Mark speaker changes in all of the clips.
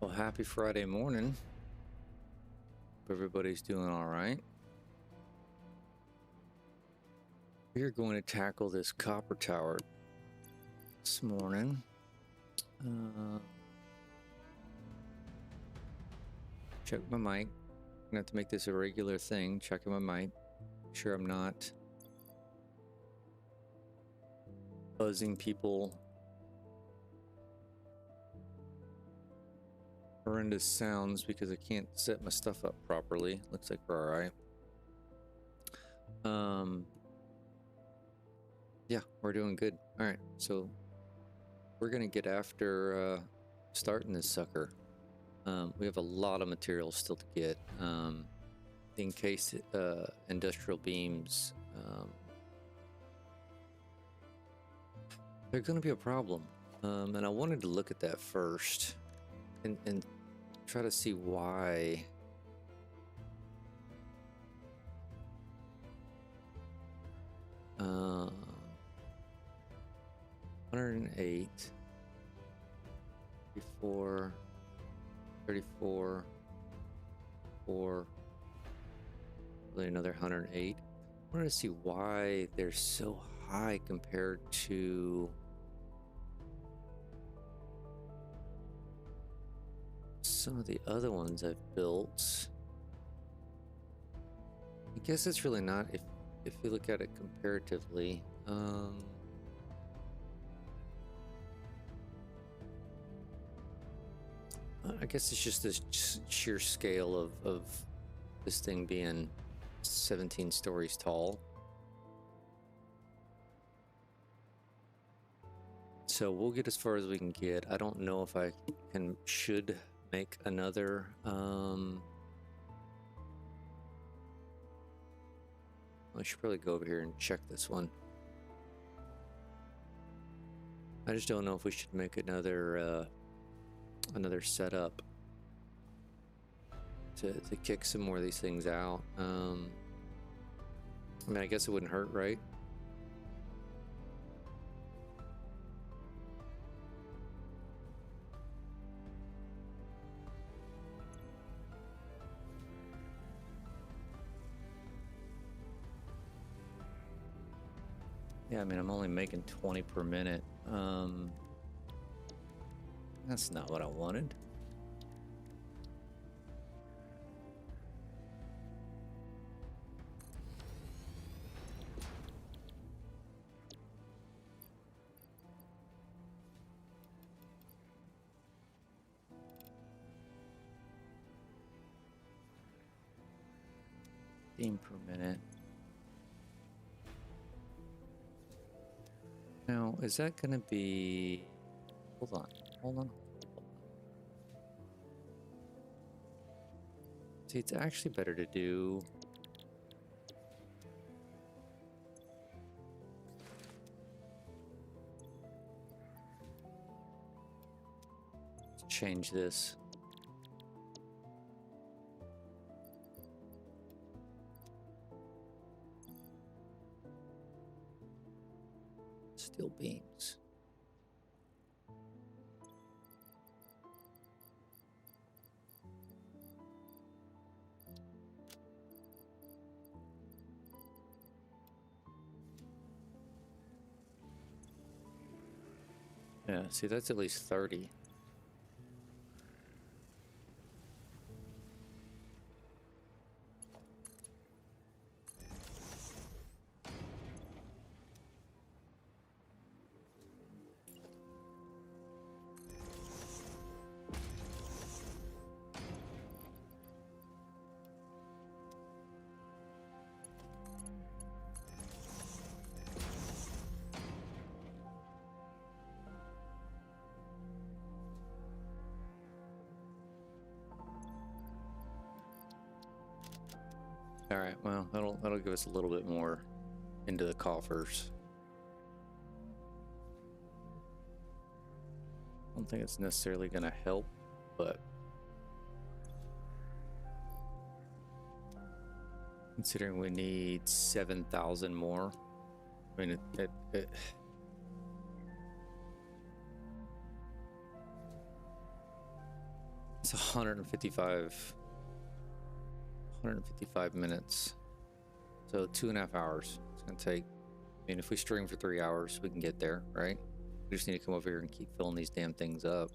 Speaker 1: Well, happy Friday morning. Hope everybody's doing all right. We're going to tackle this copper tower this morning. Check my mic. I'm gonna have to make this a regular thing. Checking my mic. Make sure I'm not buzzing people. Horrendous sounds because I can't set my stuff up properly. Looks like we're all right. Yeah, we're doing good. All right, so we're gonna get after starting this sucker. We have a lot of material still to get. In case industrial beams, they're going to be a problem. And I wanted to look at that first and try to see why. Uh, 108, 34, 34, 4, really another 108. I wanted to see why they're so high compared to some of the other ones I've built. I guess it's really not if you look at it comparatively. I guess it's just this sheer scale of this thing being 17 stories tall. So we'll get as far as we can get. I don't know if I should make another I should probably go over here and check this one. I just don't know if we should make another setup to kick some more of these things out. I mean, I guess it wouldn't hurt, right? Yeah, I mean, I'm only making 20 per minute. That's not what I wanted. Per minute. Now, is that going to be... Hold on. See, it's actually better to do... Let's change this. Steel beams. Yeah, see, that's at least 30. All right, well, that'll give us a little bit more into the coffers. I don't think it's necessarily going to help, but considering we need 7,000 more, I mean, it It's 155 minutes. So 2.5 hours. It's gonna take. I mean, if we stream for 3 hours, we can get there, right? We just need to come over here and keep filling these damn things up.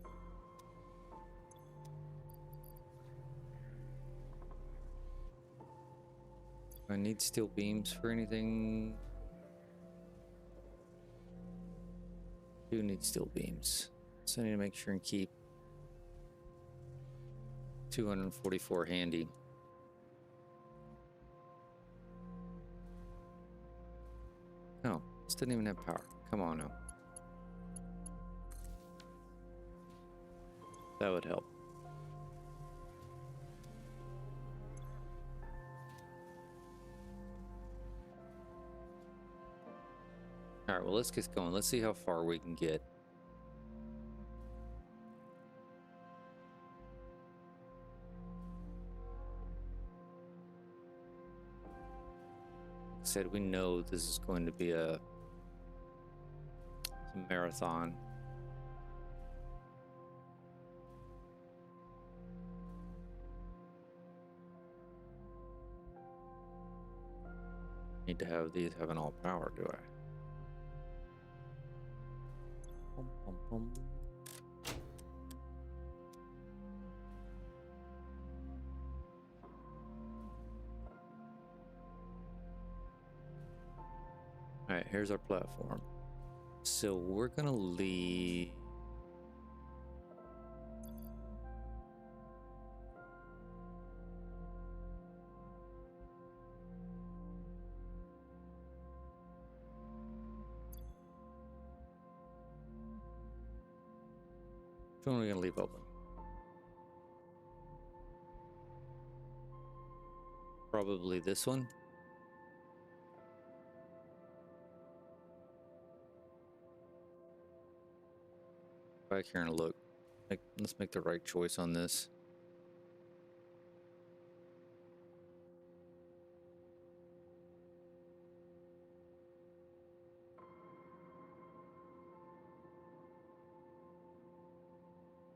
Speaker 1: I need steel beams for anything. I do need steel beams. So I need to make sure and keep 244 handy. No, this didn't even have power. Come on now. That would help. All right, well, let's get going. Let's see how far we can get. Like I said, we know this is going to be a marathon. Need to have these having all power, do I? Bum, bum, bum. All right, here's our platform. So we're gonna leave. Which one are we gonna leave open? Probably this one. Back here and look. Let's make the right choice on this.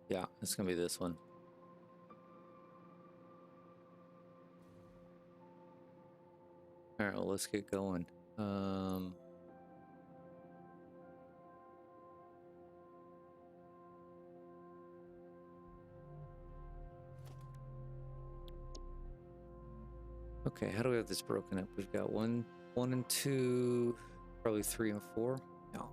Speaker 1: Yeah, it's gonna be this one. All right, well, let's get going. Okay, how do we have this broken up? We've got 1, 1 and 2, probably 3 and 4. No.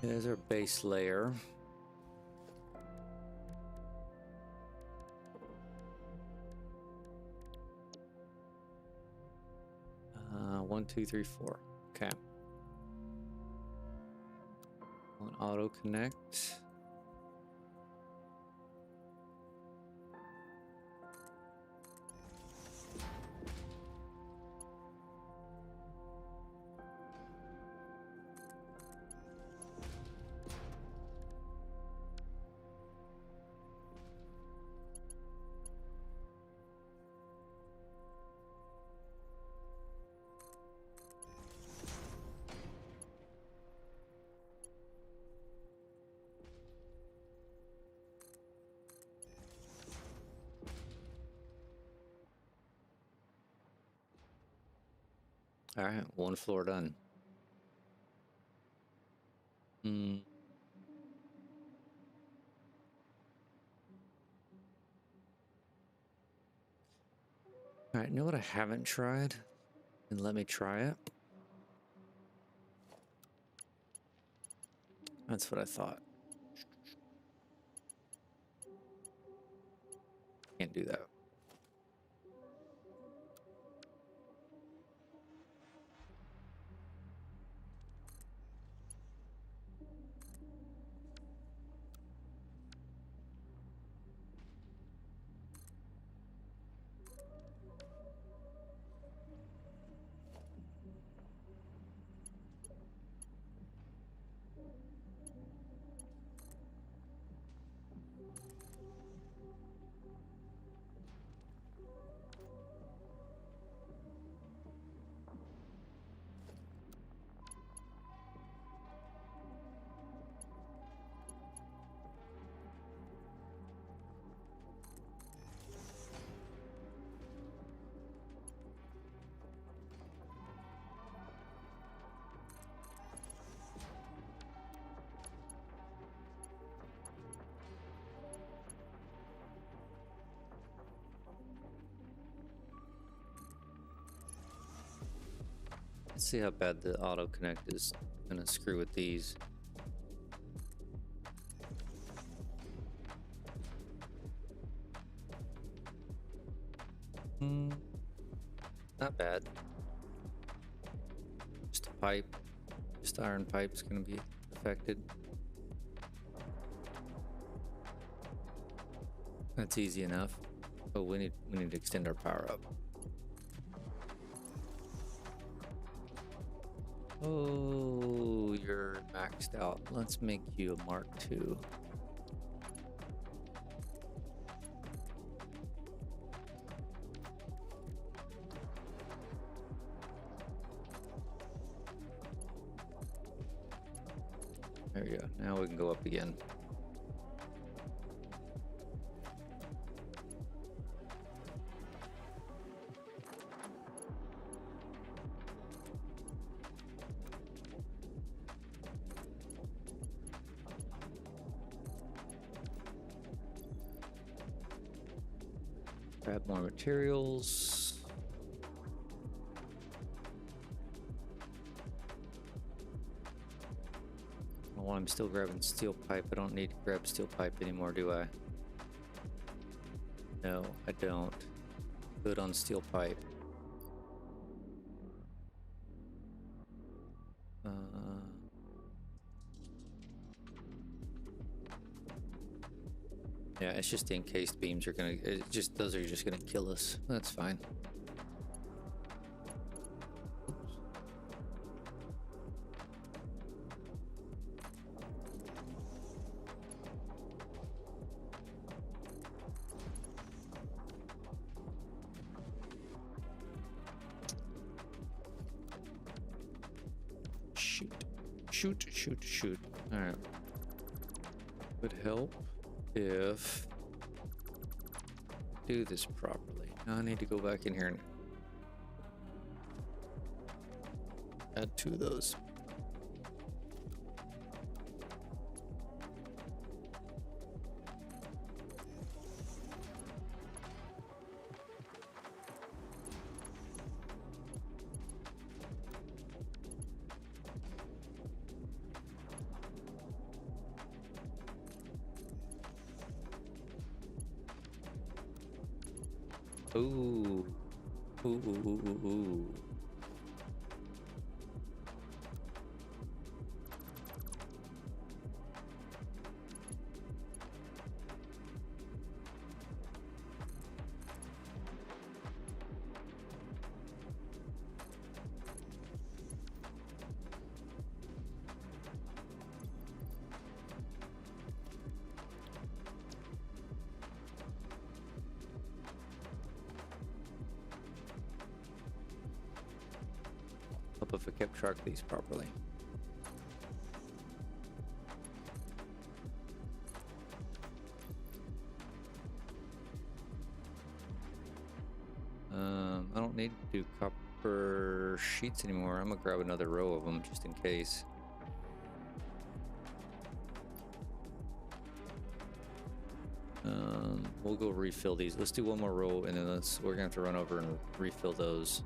Speaker 1: There's our base layer. One, two, three, four. Okay. On auto connect. All right, one floor done. All right, know what I haven't tried? And let me try it. That's what I thought. Can't do that. see how bad the auto connect is gonna screw with these. Not bad. Just a pipe. Just iron pipe's gonna be affected. That's easy enough. Oh, we need to extend our power up. Oh, you're maxed out. Let's make you a Mark II. There you go. Now we can go up again. Grab more materials. Oh, I'm still grabbing steel pipe. I don't need to grab steel pipe anymore, do I? No, I don't. Good on steel pipe. Yeah, it's just the encased beams are gonna, those are just gonna kill us. That's fine. Shoot. All right. Would help if do this properly. Now I need to go back in here and add 2 of those. Ooh. Ooh. Hope if I kept track of these properly. I don't need to do copper sheets anymore. I'm gonna grab another row of them just in case. We'll go refill these. Let's do one more row and then we're gonna have to run over and refill those.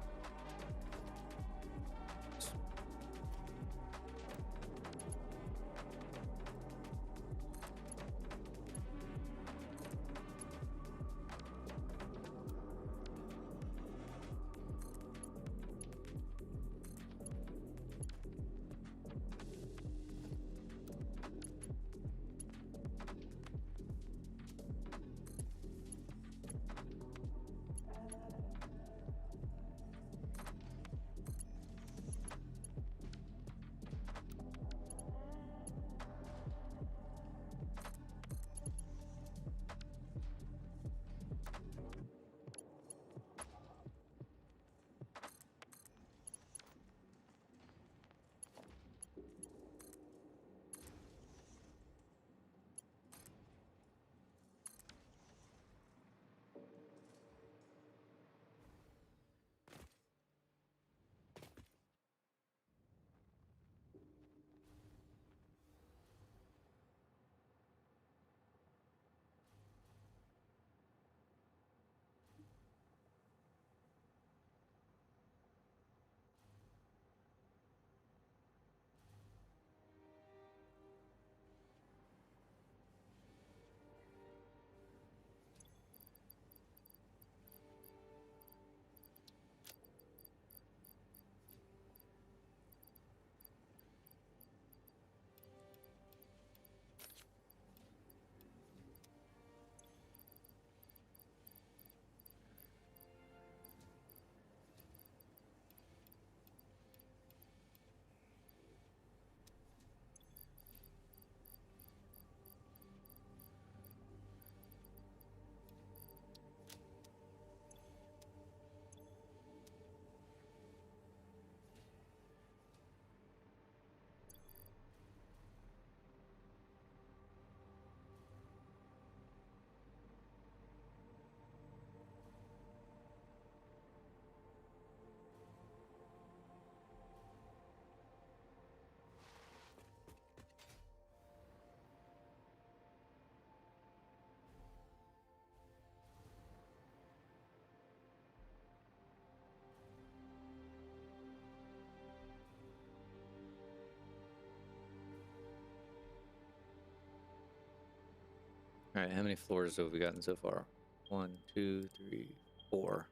Speaker 1: All right, how many floors have we gotten so far? 1, 2, 3, 4.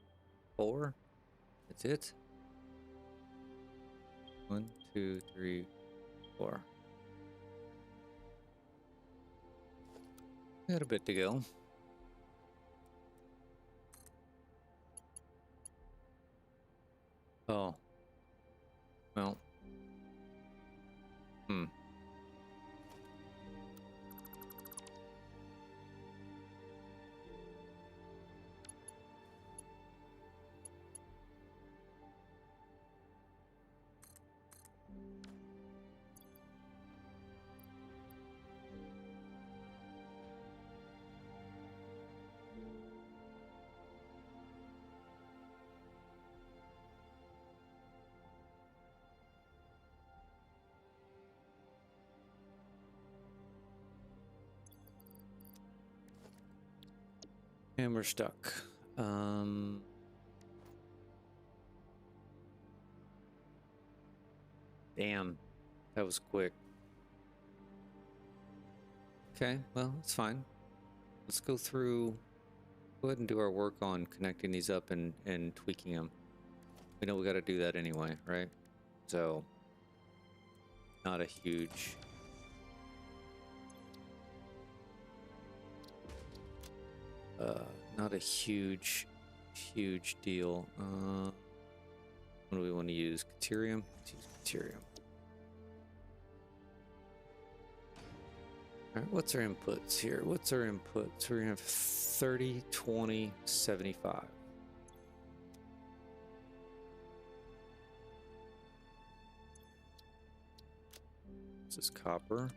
Speaker 1: 4? That's it? 1, 2, 3, 4. Got a bit to go. Oh. Well. And we're stuck. Damn. That was quick. Okay, well, it's fine. Let's go through. Go ahead and do our work on connecting these up and tweaking them. We know we got to do that anyway, right? So, not a huge... not a huge deal. What do we want to use? Caterium? Let's use Caterium. Alright, what's our inputs here? What's our inputs? We're going to have 30, 20, 75. This is copper.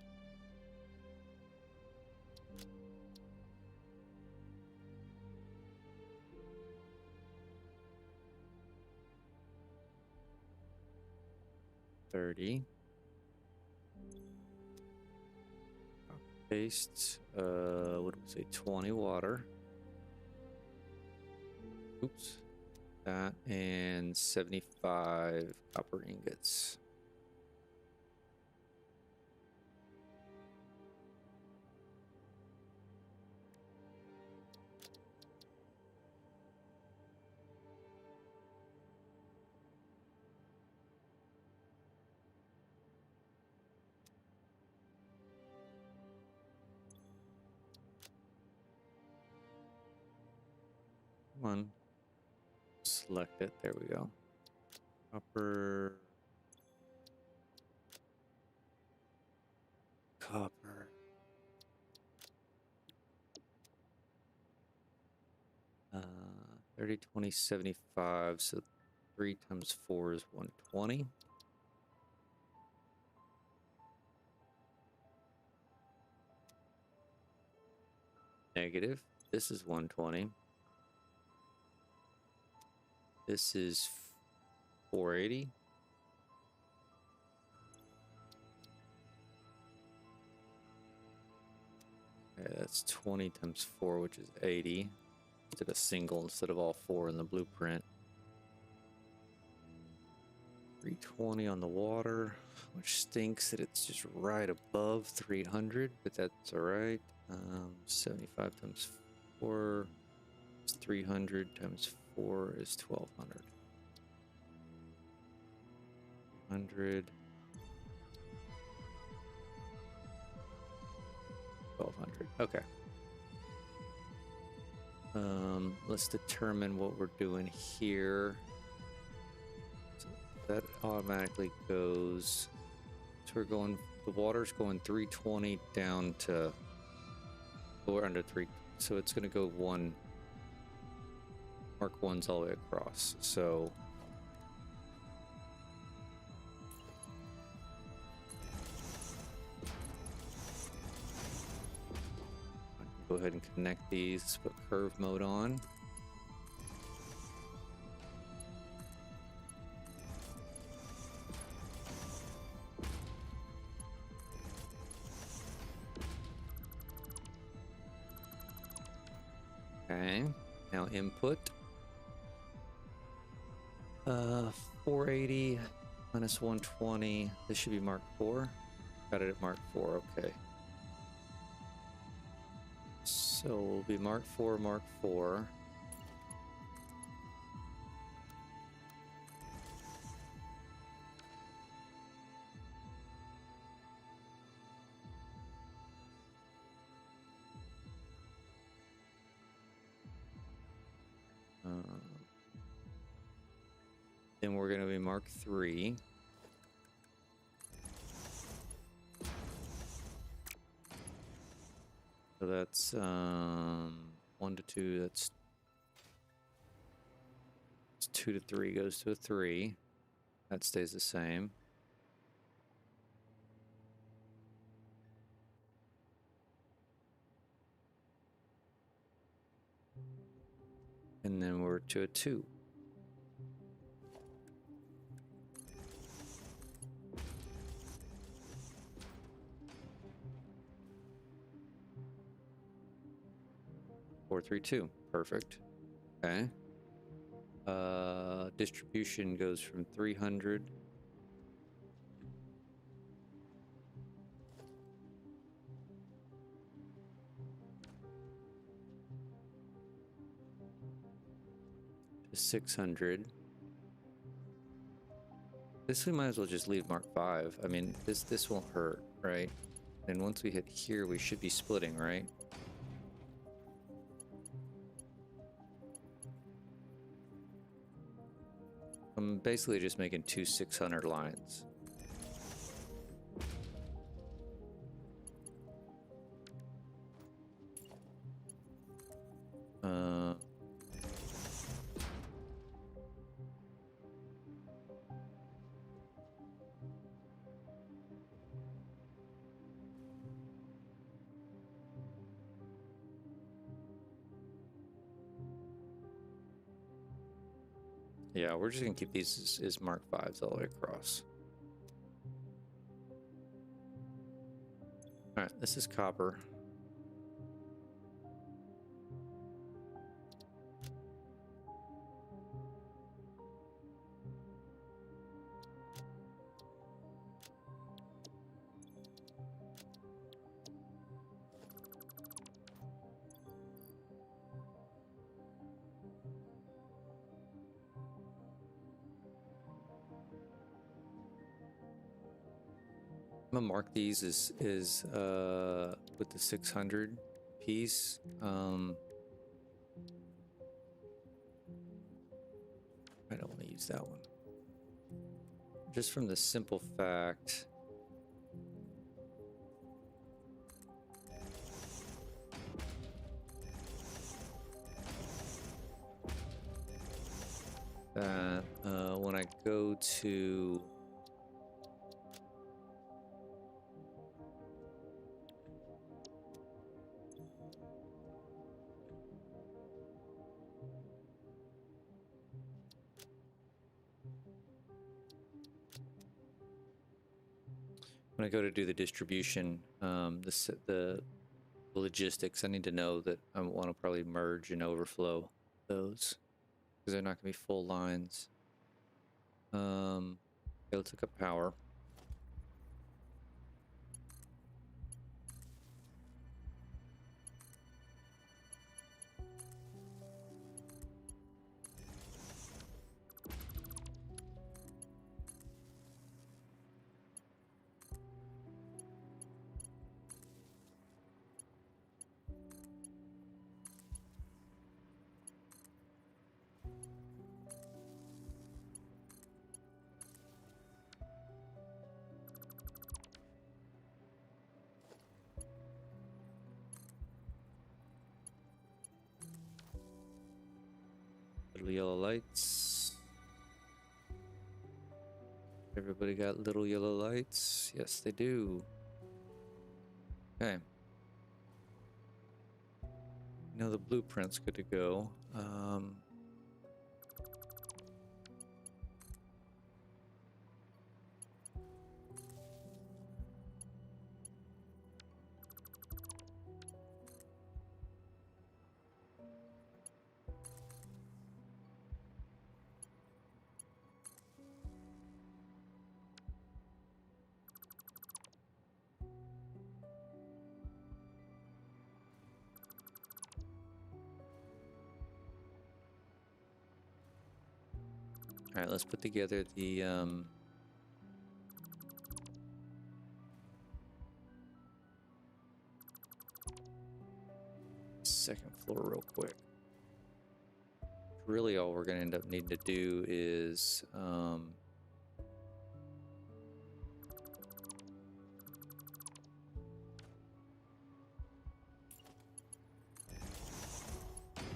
Speaker 1: $30. Paste, what do we say, 20 water. Oops. That, and 75 copper ingots. Come on. Select it. There we go. Copper. Copper. Uh, 30, 20, 75. So 3 times 4 is 120. Negative. This is 120. This is 480. Okay, that's 20 times 4, which is 80. Did a single instead of all 4 in the blueprint. 320 on the water, which stinks that it's just right above 300, but that's all right. 75 times 4 is 300 times 4 is 1200. 100. 1200. Okay. Let's determine what we're doing here. So that automatically goes. So we're going. The water's going 320 down to. We're under 3. So it's going to go 1. Mark 1's all the way across. So. Go ahead and connect these. Let's put curve mode on. Okay, now input. 480 minus 120. This should be mark 4. Got it at mark 4. Okay. So we'll be Mark 4, Mark 4. Then we're going to be Mark 3. So that's 1 to 2. That's 2 to 3 goes to a 3. That stays the same. And then we're to a 2. Four, 3, 2. Perfect. Okay. Distribution goes from 300 to 600. This we might as well just leave Mark 5. I mean, this won't hurt, right? And once we hit here, we should be splitting, right? I'm basically just making 2 600 lines. Yeah, we're just gonna keep these as Mark 5s all the way across. All right, this is copper. I'm gonna mark these as with the 600 piece. I don't want to use that one. Just from the simple fact that when I go to do the distribution, the logistics, I need to know that I want to probably merge and overflow those because they're not going to be full lines. Okay, let's look at power. Little yellow lights. Everybody got little yellow lights? Yes, they do. Okay. Now the blueprint's good to go. All right, let's put together the second floor real quick. Really, all we're going to end up needing to do is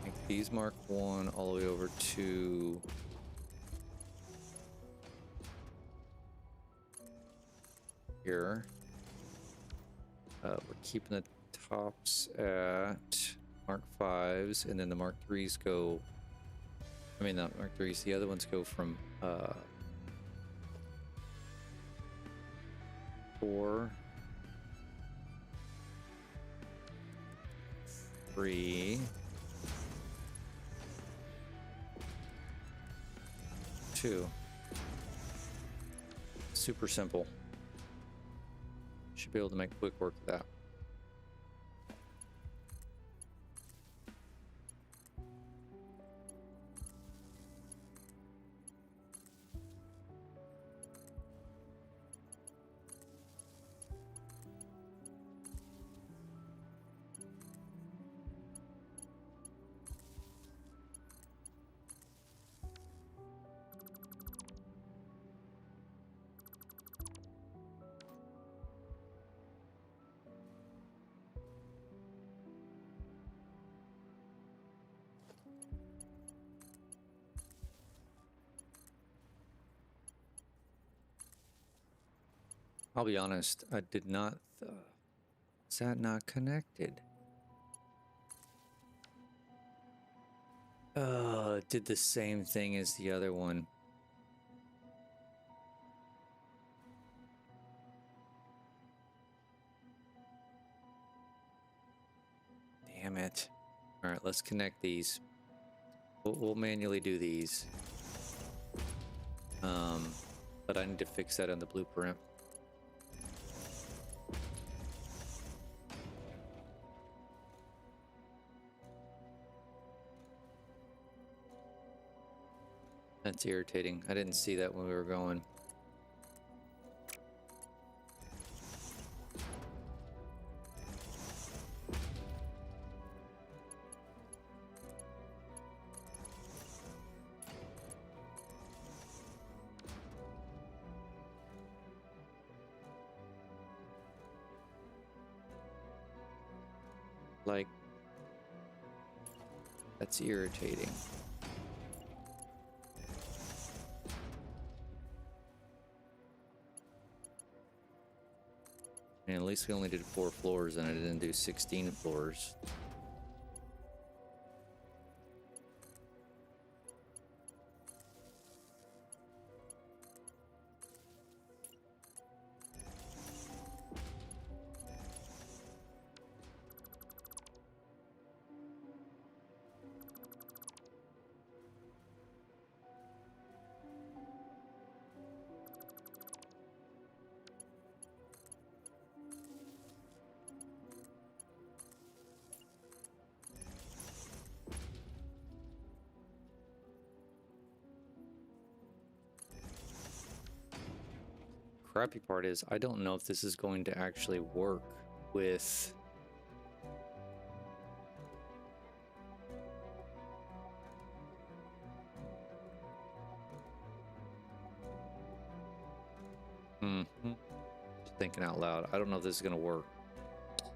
Speaker 1: make these Mark 1 all the way over to here. We're keeping the tops at Mark 5s, and then the Mark 3s go. I mean, not Mark 3s, the other ones go from 4, 3, 2. Super simple. Should be able to make quick work of that. I'll be honest, I did not. Is that not connected? It did the same thing as the other one. Damn it. All right, let's connect these. We'll manually do these. But I need to fix that on the blueprint. That's irritating. I didn't see that when we were going. Like, that's irritating. And at least we only did 4 floors and I didn't do 16 floors. Crappy part is I don't know if this is going to actually work with just thinking out loud. I don't know if this is gonna work.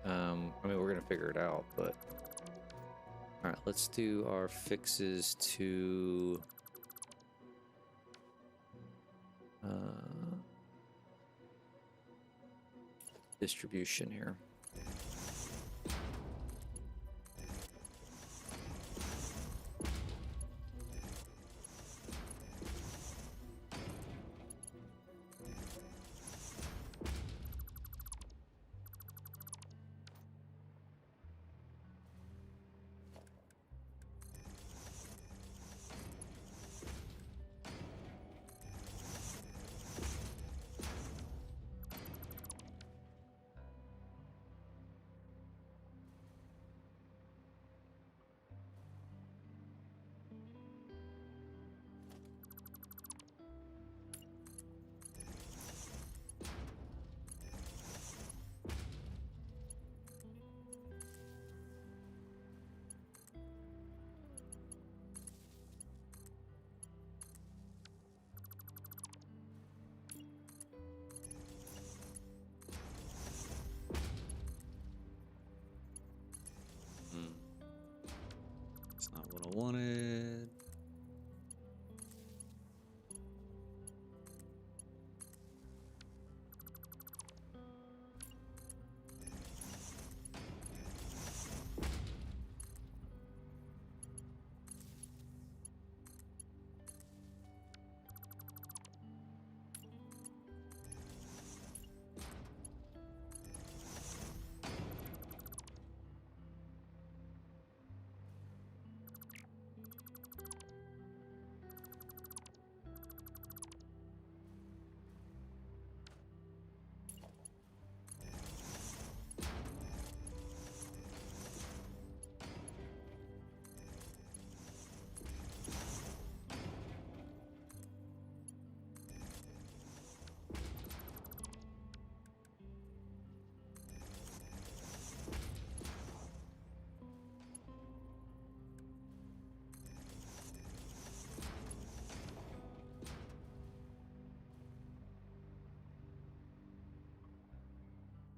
Speaker 1: I mean, we're gonna figure it out, but all right, let's do our fixes to distribution here. That's not what I wanted.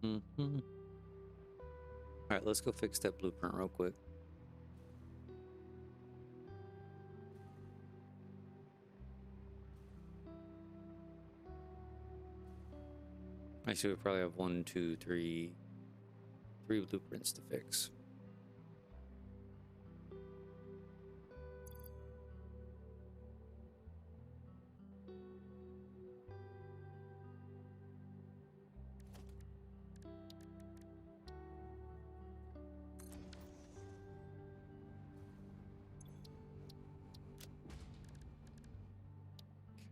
Speaker 1: Mm-hmm. All right, let's go fix that blueprint real quick. Actually, we probably have three blueprints to fix.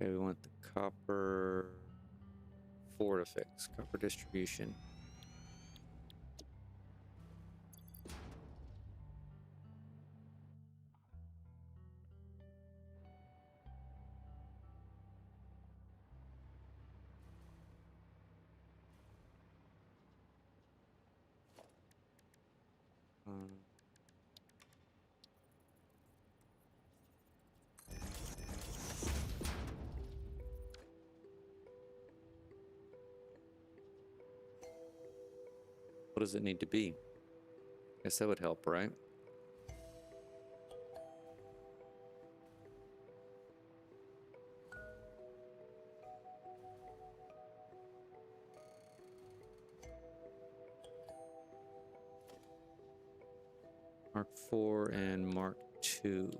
Speaker 1: Okay, we want the copper 4 to fix. Copper distribution. What does it need to be? Guess that would help, right? Mark 4 and Mark 2.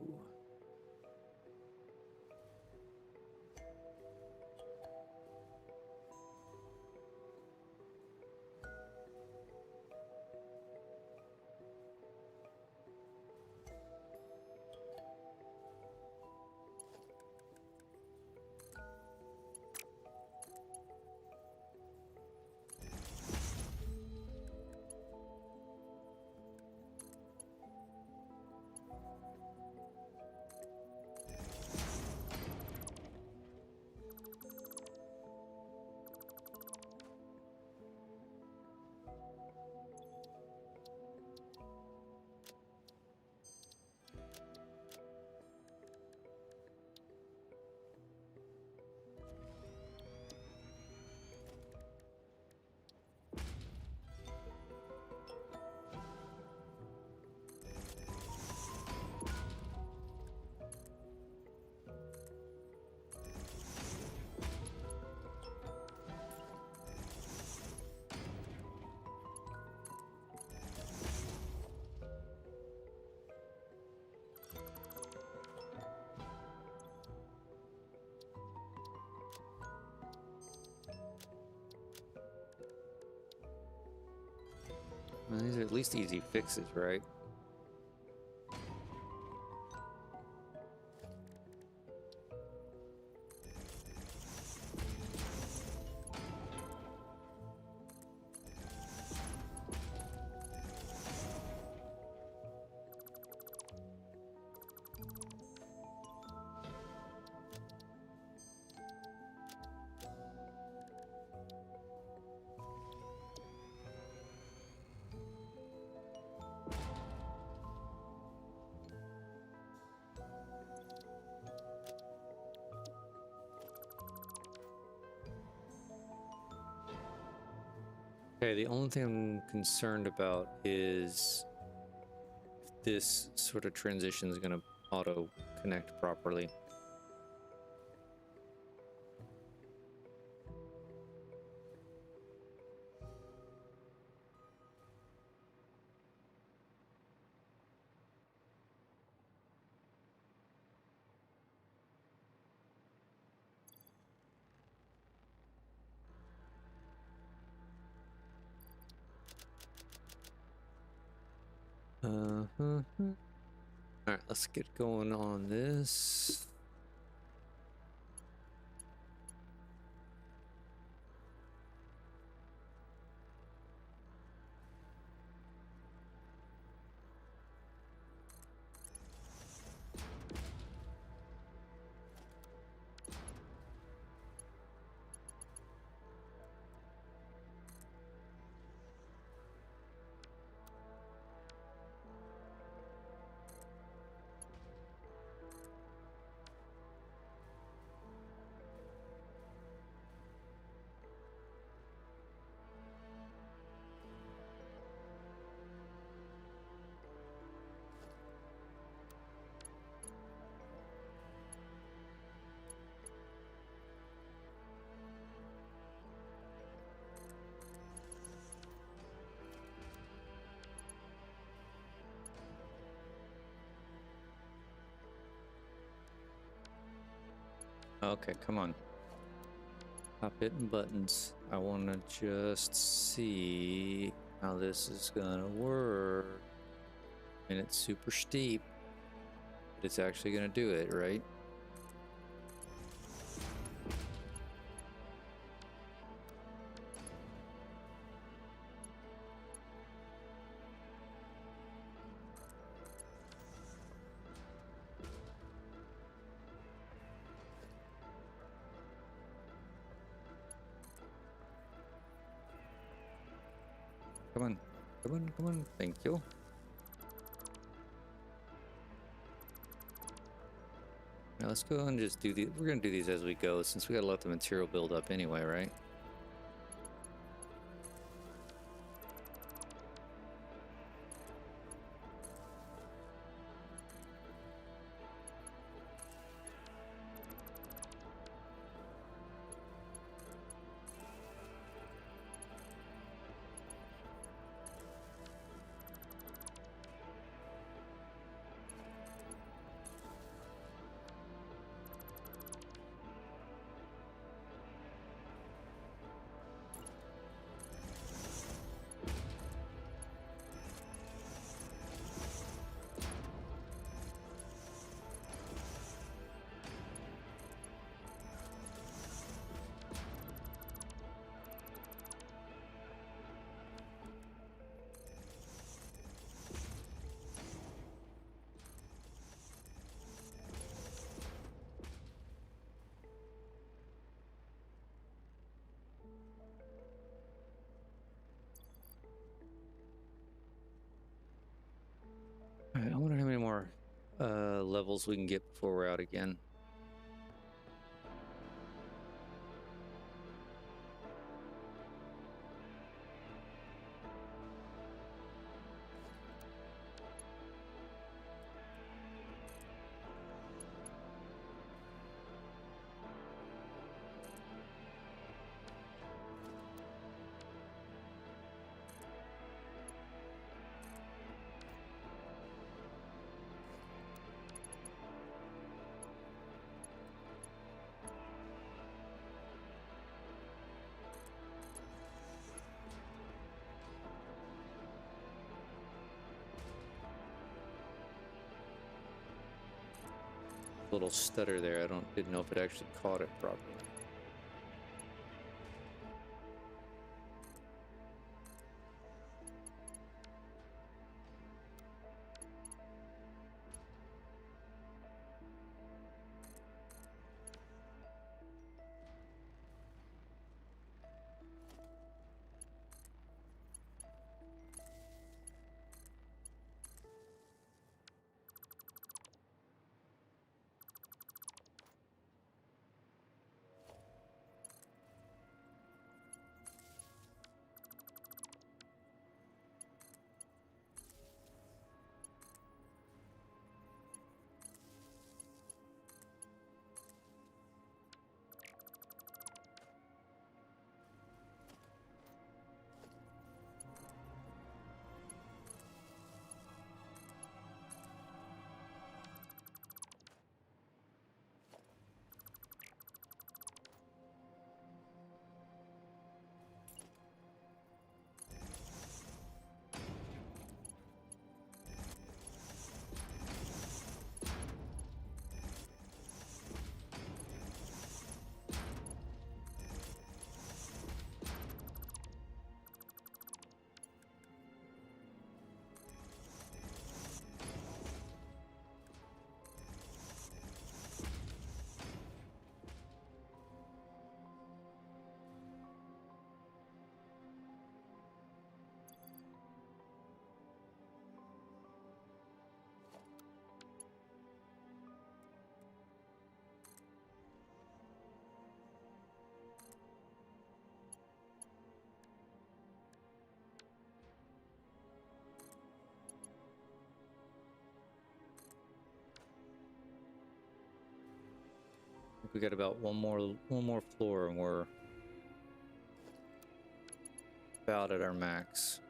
Speaker 1: Well, these are at least easy fixes, right? Okay, the only thing I'm concerned about is this sort of transition is going to auto connect properly. All right, let's get going on this. Okay, come on. Stop hitting buttons. I want to just see how this is gonna work. And it's super steep, but it's actually gonna do it, right? Come on, come on, come on. Thank you. Now let's go and just do these. We're gonna do these as we go, since we gotta let the material build up anyway, right? All right, I wonder how many more levels we can get before we're out again. Little stutter there. Didn't know if it actually caught it properly. think we got about one more floor and we're about at our max.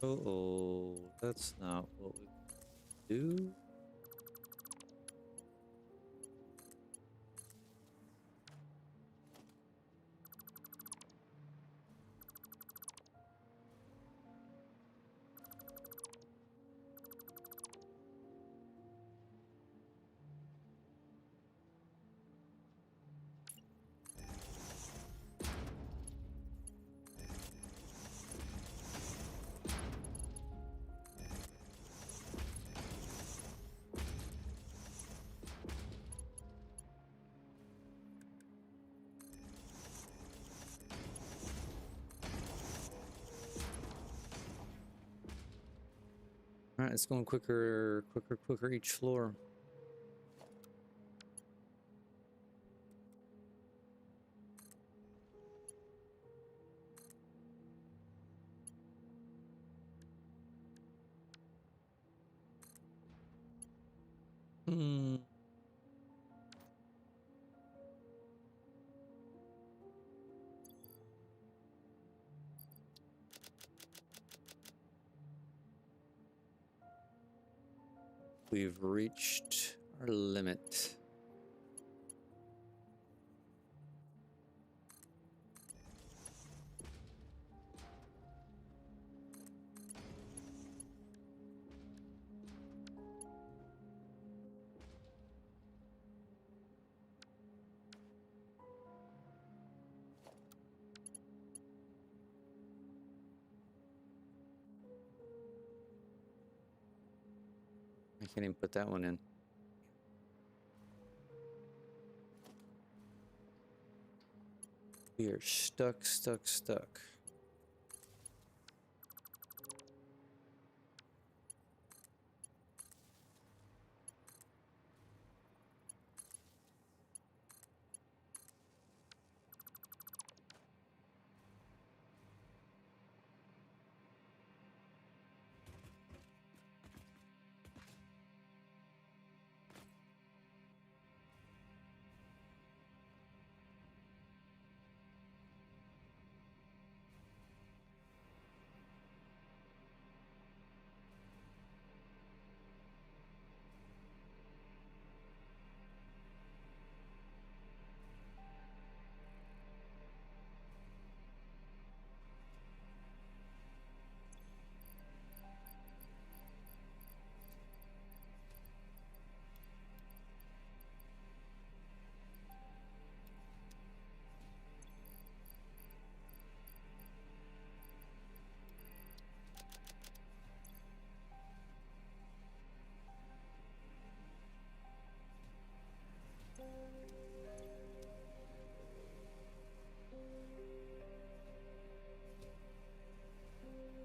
Speaker 1: Uh-oh, that's not what we do. All right, it's going quicker each floor. Hmm. We've reached our limit. I can't even put that one in. We are stuck.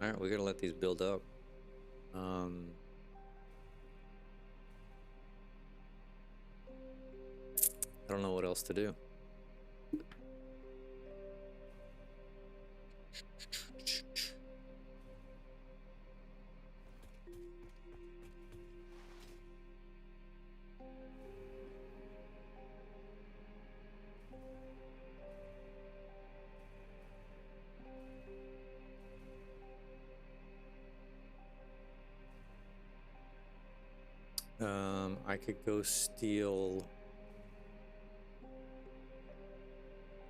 Speaker 1: All right, we gotta let these build up. I don't know what else to do. I could go steal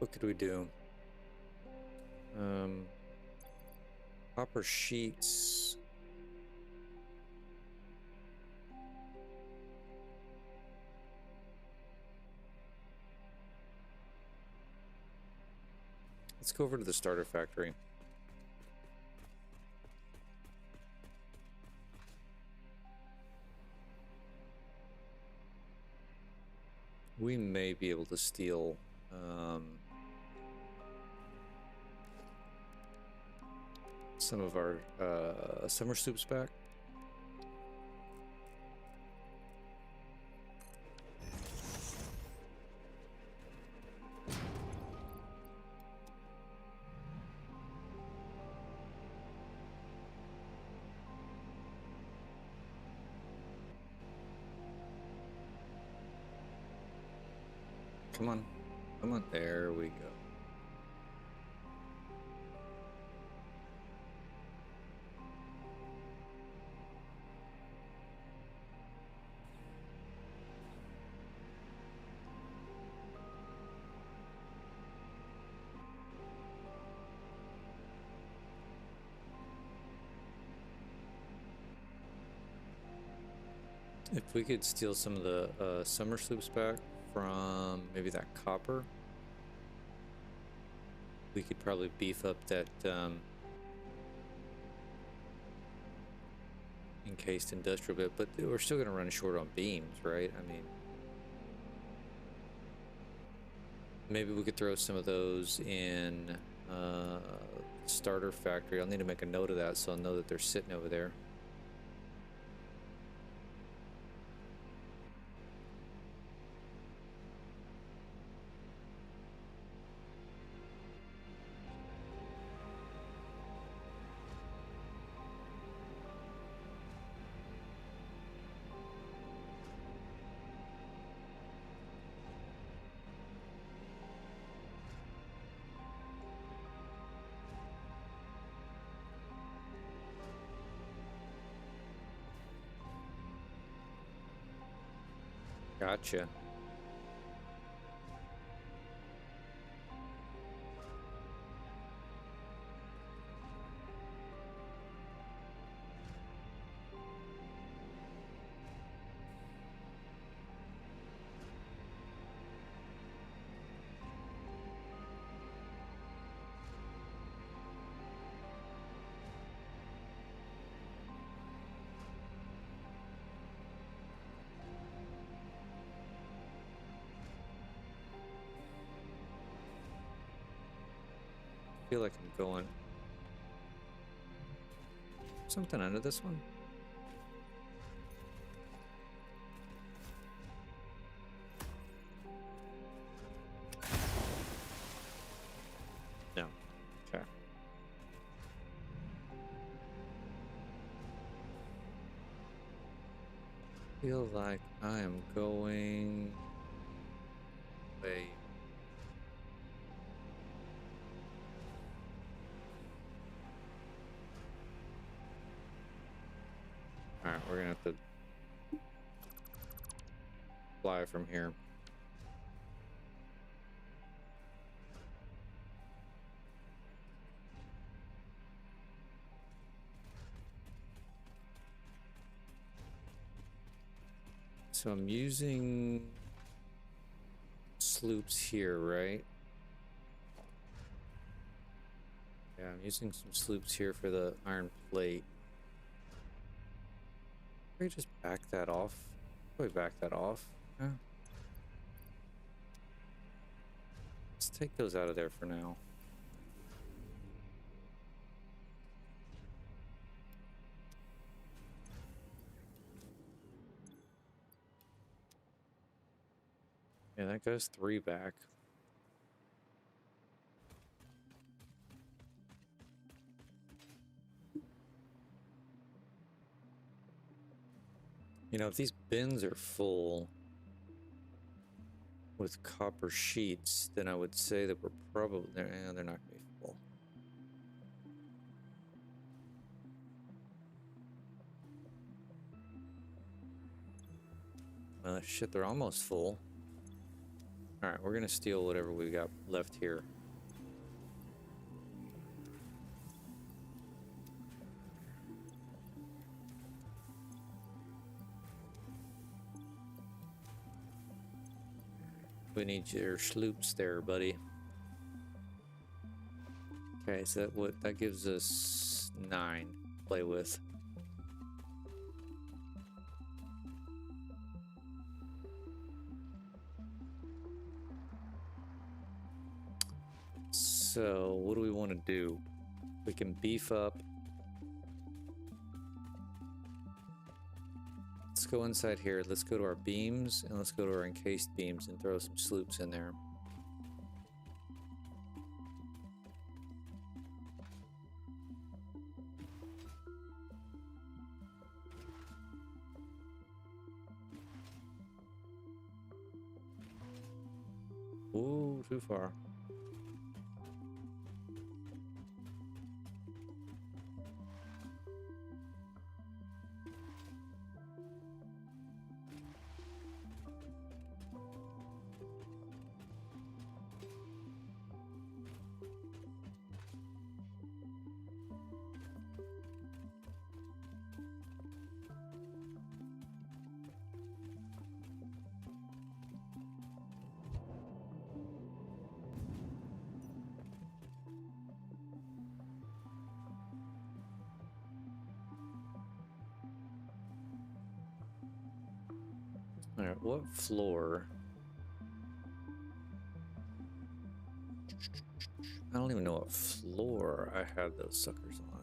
Speaker 1: What could we do? Copper sheets. Let's go over to the starter factory. We may be able to steal some of our summer soups back. Come on. Come on. There we go. If we could steal some of the summer sloops back from maybe that copper, we could probably beef up that encased industrial bit, but we're still going to run short on beams, right? I mean, maybe we could throw some of those in starter factory. I'll need to make a note of that so I'll know that they're sitting over there. Gotcha. I feel like I'm going something under this one. No. Okay. Feel like I am going way. Alright, we're gonna have to fly from here. So I'm using sloops here, right? Yeah, I'm using some sloops here for the iron plate. Can we just back that off? Can we back that off? Yeah. Let's take those out of there for now. Yeah, that goes 3 back. You know, if these bins are full with copper sheets, then I would say that we're probably they're not gonna be full. Shit, they're almost full. All right, we're gonna steal whatever we got left here. We need your sloops there, buddy. Okay, so that gives us 9 to play with. So what do we want to do? We can beef up. Let's go inside here. Let's go to our beams and let's go to our encased beams and throw some sloops in there. Ooh, too far. All right, what floor? I don't even know what floor I had those suckers on.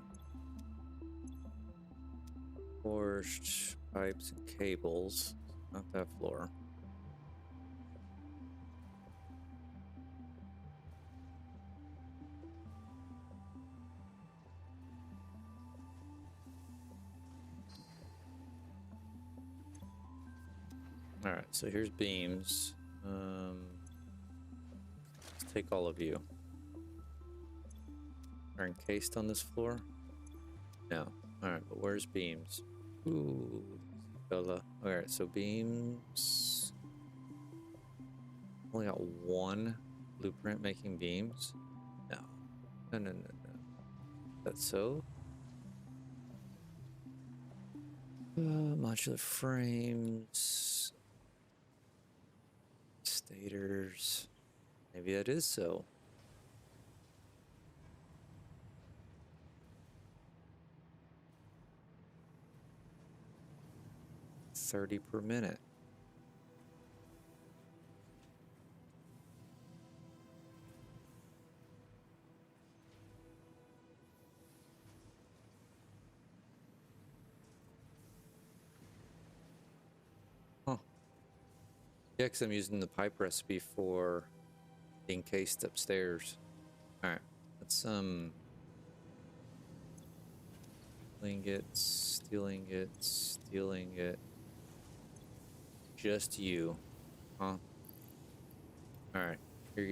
Speaker 1: Forged pipes and cables. Not that floor. All right, so here's beams. Let's take all of you. Are encased on this floor? No. All right, but where's beams? Ooh, fella. All right, so beams. Only got one blueprint making beams. No. No. That's so. Modular frames. Stators. Maybe that is so. $30 per minute. Huh. Yeah, because I'm using the pipe recipe for the encased upstairs. Alright, let's stealing it. Just you. Huh? Alright, you're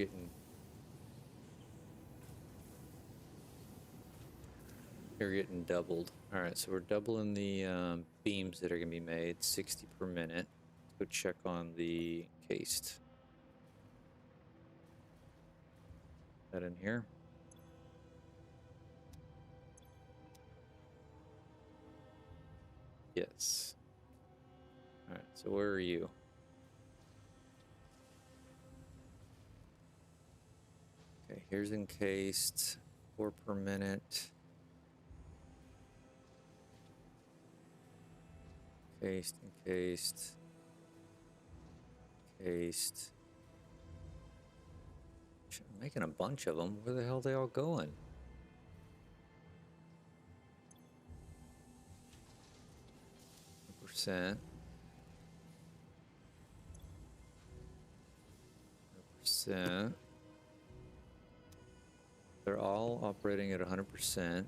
Speaker 1: getting doubled. Alright, so we're doubling the beams that are gonna be made, 60 per minute. Let's go check on the encased. That in here? Yes. Alright, so where are you? Okay, here's encased, 4 per minute. Encased. I'm making a bunch of them. Where the hell are they all going? %. They're all operating at 100%.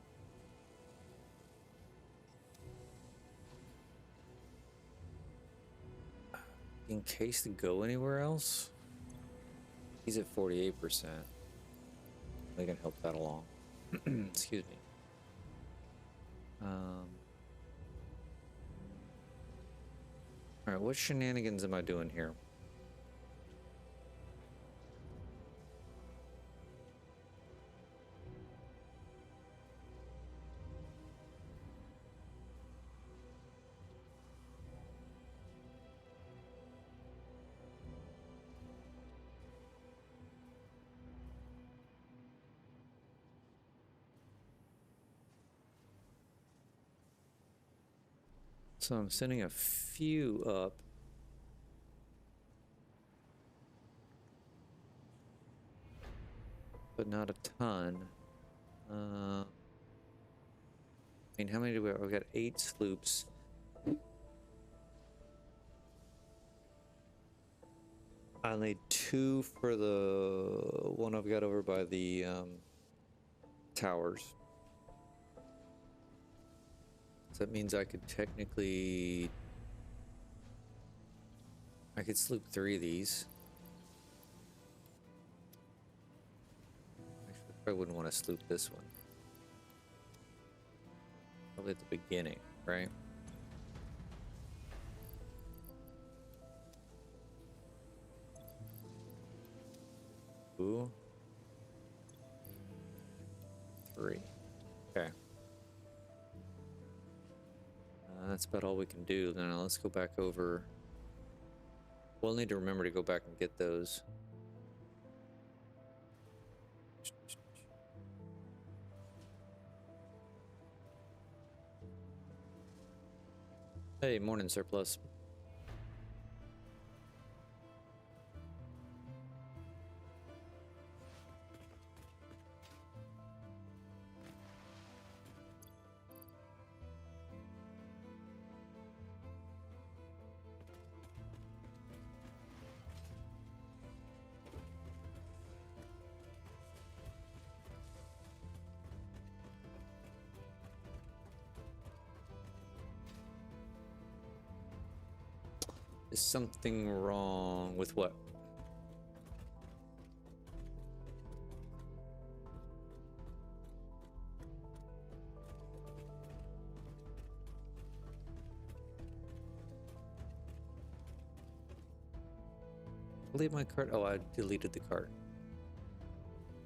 Speaker 1: In case to go anywhere else? He's at 48%. They can help that along. Excuse me. Alright, what shenanigans am I doing here? So I'm sending a few up. But not a ton. I mean, how many do we have? We've got 8 sloops. I need 2 for the one I've got over by the towers. So that means I could technically... I could sloop 3 of these. Actually, I wouldn't want to sloop this one. Probably at the beginning, right? Ooh. 3. Okay. That's about all we can do. Now let's go back over. We'll need to remember to go back and get those. Hey, morning, Surplus. Is something wrong with what? Delete my cart. Oh, I deleted the cart.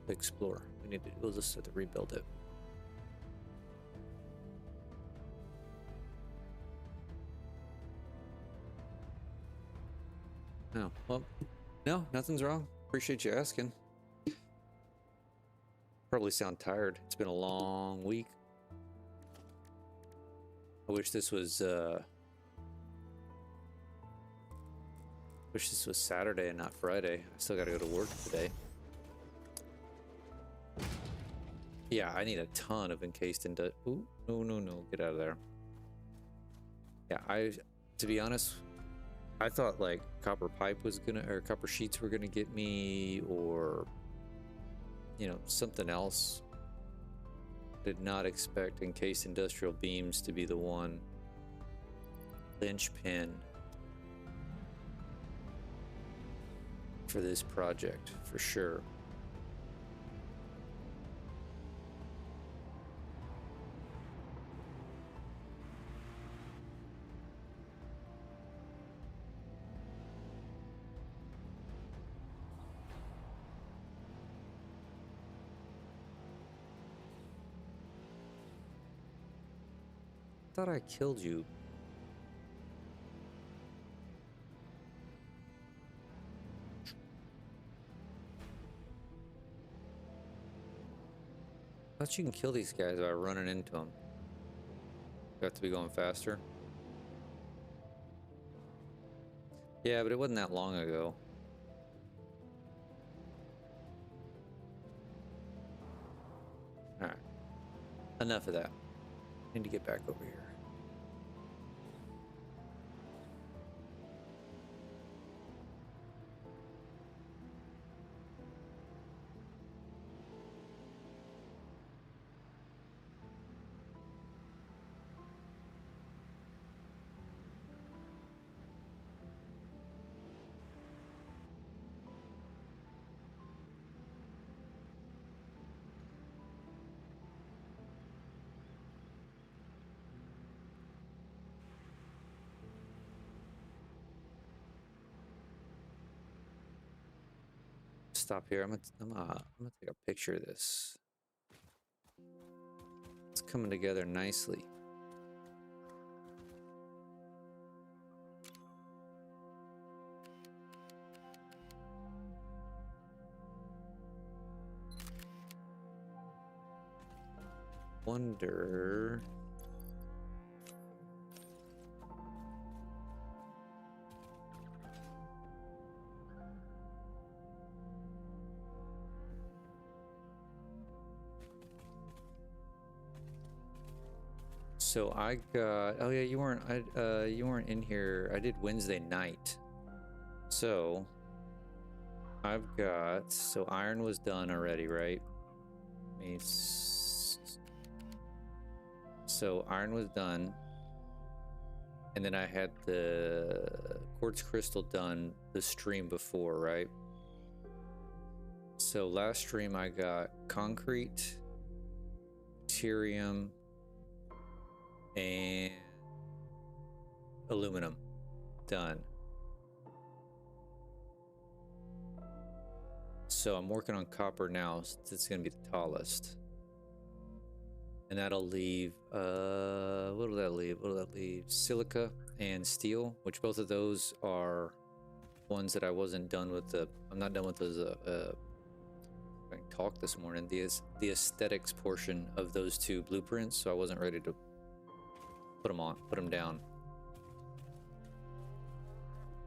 Speaker 1: Explore. We need to. We'll just have to rebuild it. No. Well, no, nothing's wrong. Appreciate you asking. Probably sound tired. It's been a long week. I wish this was Saturday and not Friday. I still gotta go to work today. Yeah, I need a ton of encased into. Ooh, no, get out of there. Yeah, to be honest, I thought like copper pipe was gonna, or copper sheets were gonna get me, or you know, something else. Did not expect encased industrial beams to be the one linchpin for this project, for sure. Thought I killed you. Thought you can kill these guys by running into them. Got to be going faster. Yeah, but it wasn't that long ago. Alright. Enough of that. Need to get back over here. Stop here. I'm gonna take a picture of this. It's coming together nicely. Wonder. So I got, oh yeah, you weren't in here. I did Wednesday night. So I've got, so iron was done already, right? So iron was done. And then I had the quartz crystal done the stream before, right? So last stream I got concrete, deuterium, and aluminum done. So I'm working on copper now. So it's going to be the tallest. And that'll leave, what'll that leave? Silica and steel, which both of those are ones that I wasn't done with I'm not done with those, I talked this morning, the aesthetics portion of those two blueprints, so I wasn't ready to put them down.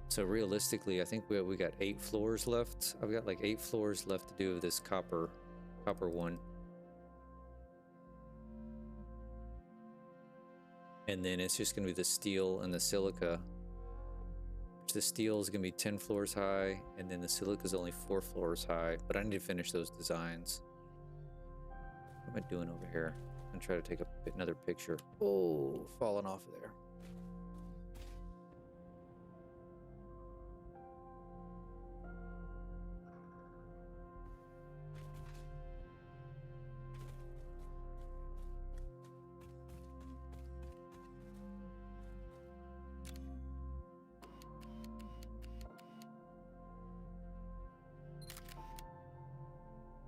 Speaker 1: So realistically, I think we got 8 floors left. I've got like 8 floors left to do of this copper one. And then it's just gonna be the steel and the silica. The steel is gonna be 10 floors high, and then the silica is only 4 floors high, but I need to finish those designs. What am I doing over here? I'm gonna try to take another picture. Oh, falling off of there.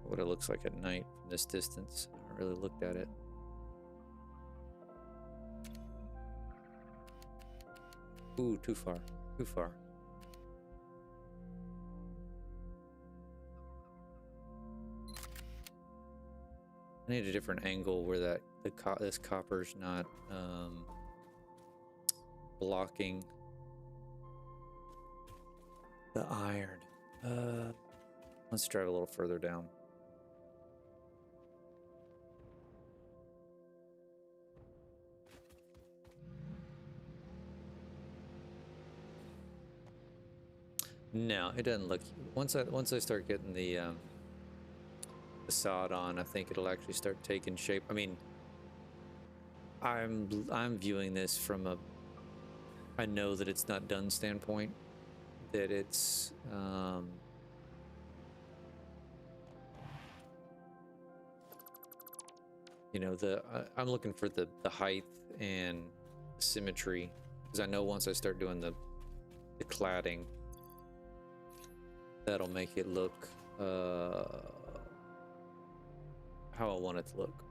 Speaker 1: What it looks like at night from this distance. I haven't really looked at it. Ooh, too far. Too far. I need a different angle where this copper's not blocking the iron. Let's drive a little further down. No, it doesn't look. Once I start getting the sod on, I think it'll actually start taking shape. I mean, I'm viewing this from I know that it's not done standpoint. That it's you know, I'm looking for the height and symmetry, because I know once I start doing the cladding, that'll make it look how I want it to look.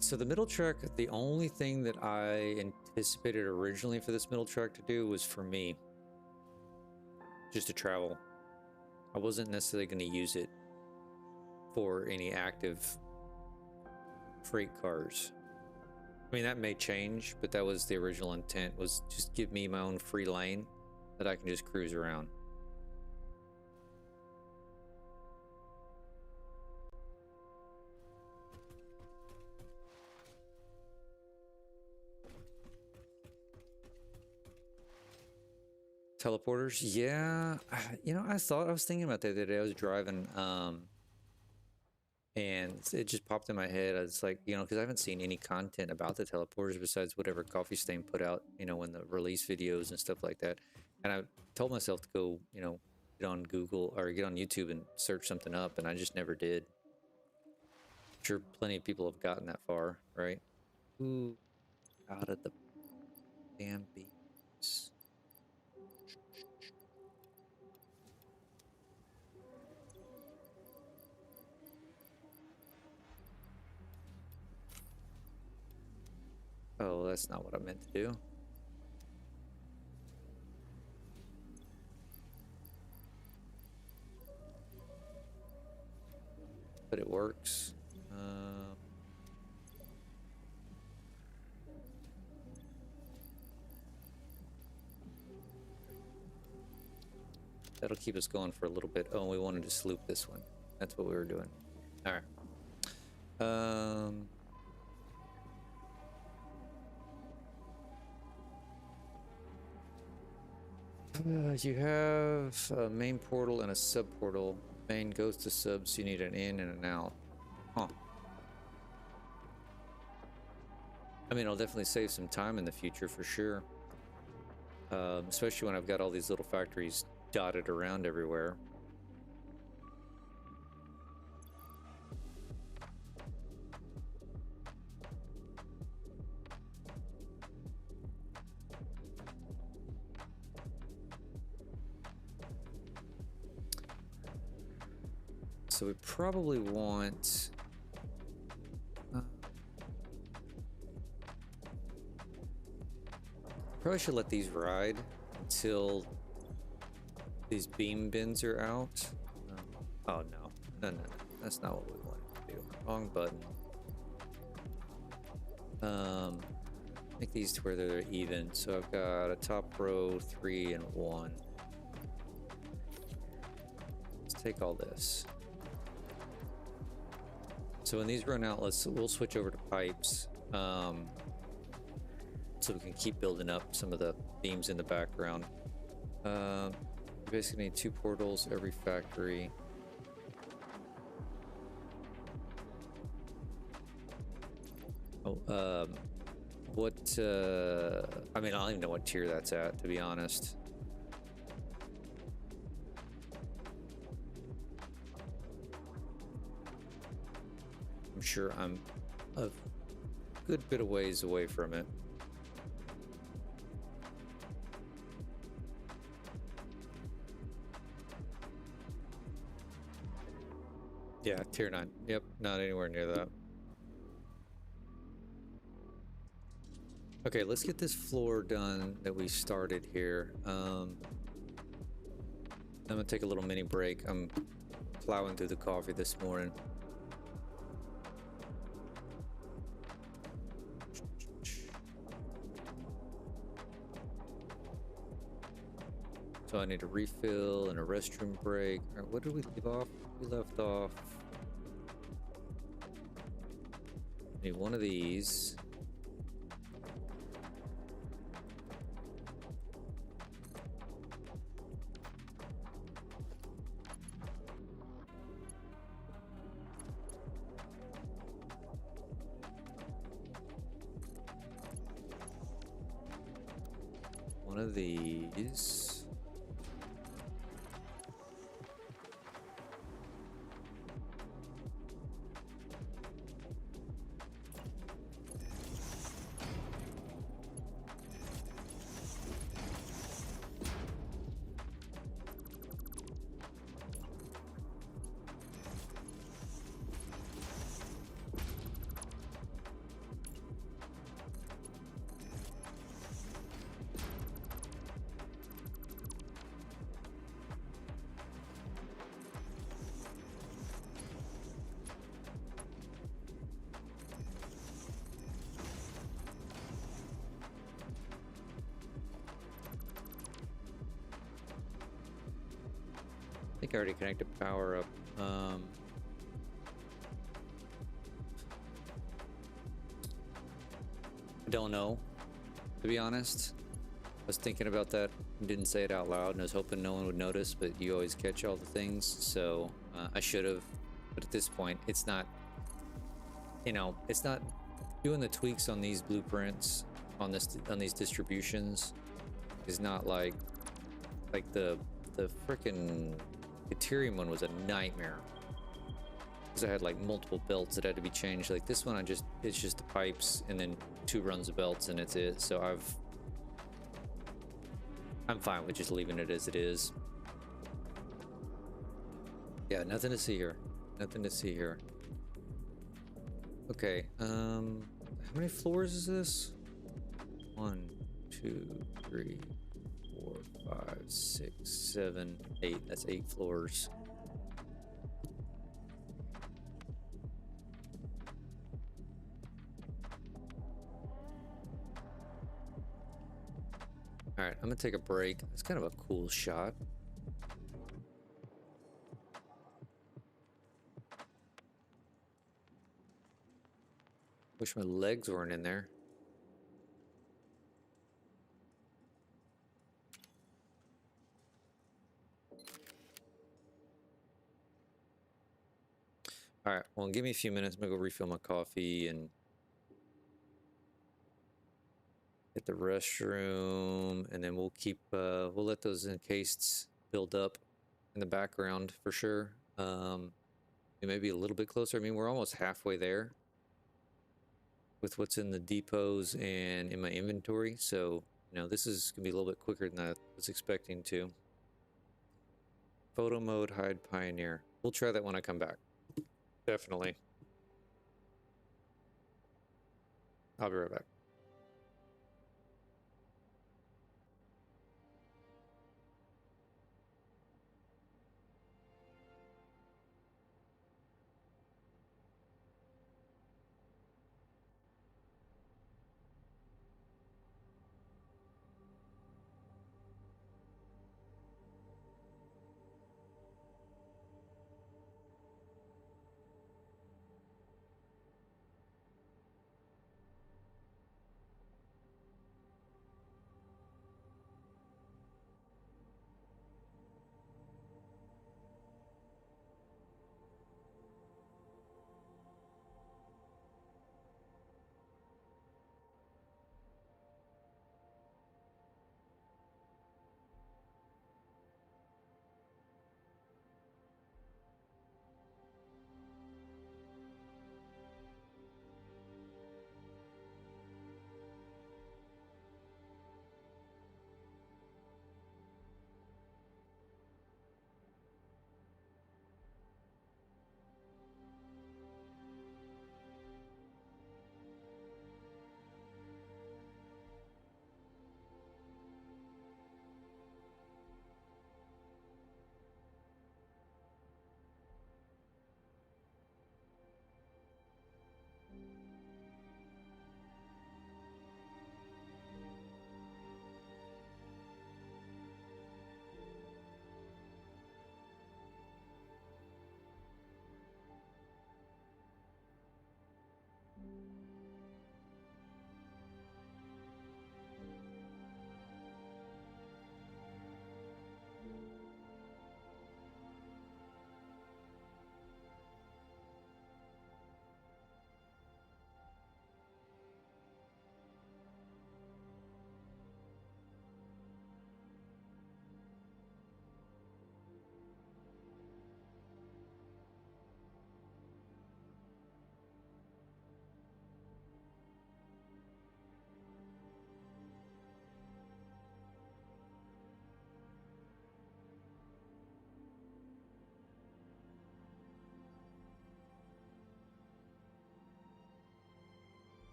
Speaker 1: So the middle track, the only thing that I anticipated originally for this middle track to do was for me, just to travel. I wasn't necessarily going to use it for any active freight cars. I mean, that may change, but that was the original intent, was just give me my own free lane that I can just cruise around. Teleporters, yeah. You know, I was thinking about that the other day. I was driving, and it just popped in my head. I was like, you know, because I haven't seen any content about the teleporters besides whatever Coffee Stain put out, you know, when the release videos and stuff like that. And I told myself to go, you know, get on Google or get on YouTube and search something up, and I just never did. I'm sure plenty of people have gotten that far, right? Ooh, out of the damn beats. Oh, that's not what I meant to do. But it works. That'll keep us going for a little bit. Oh, we wanted to sloop this one. That's what we were doing. All right. You have a main portal and a sub portal. Main goes to subs. You need an in and an out. Huh. I mean, I'll definitely save some time in the future for sure. Especially when I've got all these little factories dotted around everywhere. So we probably want... probably should let these ride until these beam bins are out. Oh no. No, that's not what we wanted to do. Wrong button. Make these to where they're even. So I've got a top row 3 and 1. Let's take all this. So when these run out, we'll switch over to pipes, so we can keep building up some of the beams in the background. You basically need 2 portals every factory. Oh, I mean, I don't even know what tier that's at, to be honest. I'm sure I'm a good bit of ways away from it. Yeah, tier 9. Yep, not anywhere near that. Okay, let's get this floor done that we started here. I'm gonna take a little mini break. I'm plowing through the coffee this morning. So I need a refill and a restroom break. All right, what did we leave off? We left off. Need one of these. One of these. I think I already connected power up. I don't know, to be honest. I was thinking about that and didn't say it out loud, and I was hoping no one would notice, but you always catch all the things, so I should have. But at this point, it's not, you know, it's not doing the tweaks on these blueprints, on these distributions is not like the frickin' Ethereum one was a nightmare because I had like multiple belts that had to be changed. Like this one, it's just the pipes and then 2 runs of belts and it's it. So I'm fine with just leaving it as it is. Yeah, nothing to see here. Nothing to see here. Okay, how many floors is this? 1, 2, 3, 4, 5, 6, 7, 8. That's 8 floors. All right, I'm gonna take a break. It's kind of a cool shot. Wish my legs weren't in there. All right, well, give me a few minutes. I'm gonna go refill my coffee and hit the restroom, and then we'll keep, we'll let those encased build up in the background for sure. It may be a little bit closer. I mean, we're almost halfway there with what's in the depots and in my inventory. So, you know, this is gonna be a little bit quicker than I was expecting to. Photo mode, hide pioneer. We'll try that when I come back. Definitely. I'll be right back.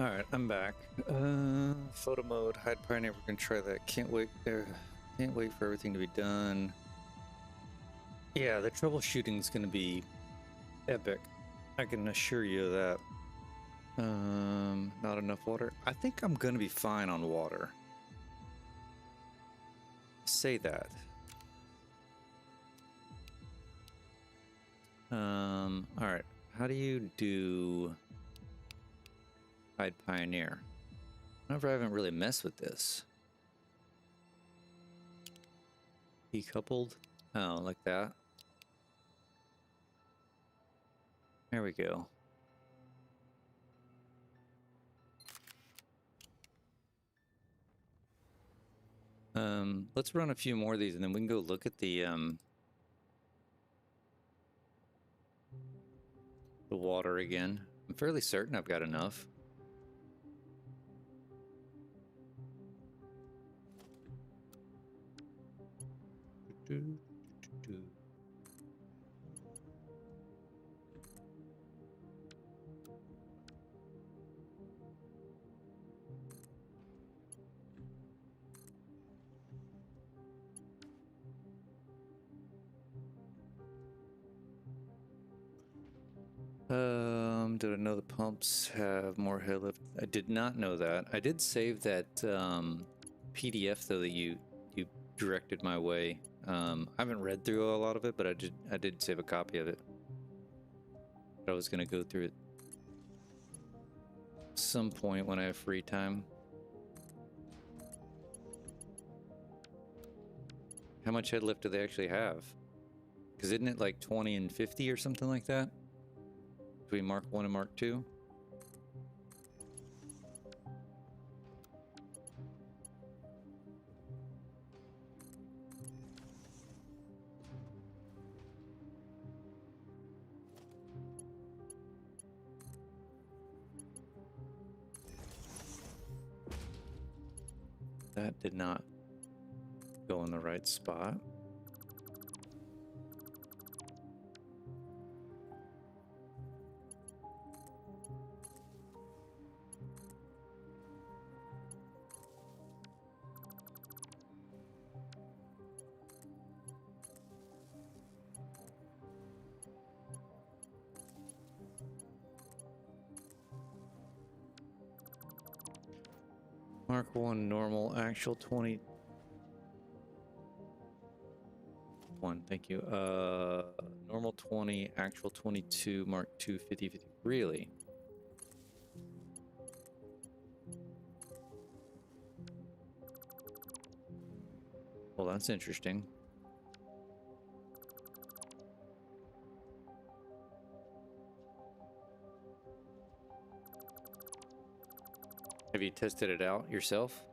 Speaker 1: All right, I'm back. Photo mode, hide pioneer. We're gonna try that. Can't wait there. Can't wait for everything to be done. Yeah, the troubleshooting is gonna be epic. I can assure you of that. Not enough water. I think I'm gonna be fine on water. Say that. All right. How do you do hide pioneer? Whenever I haven't really messed with this. Decoupled. Oh, like that. There we go. Let's run a few more of these and then we can go look at the water again. I'm fairly certain I've got enough. Did I know the pumps have more head lift? I did not know that. I did save that PDF though that you directed my way. I haven't read through a lot of it, but I did save a copy of it. I was gonna go through it some point when I have free time. How much head lift do they actually have? Because isn't it like 20 and 50 or something like that? Between Mark 1 and Mark 2? That did not go in the right spot. Mark 1 normal, actual 21. Thank you. Normal 20, actual 22, Mark 2, 50, 50. Really? Well, that's interesting. Have you tested it out yourself?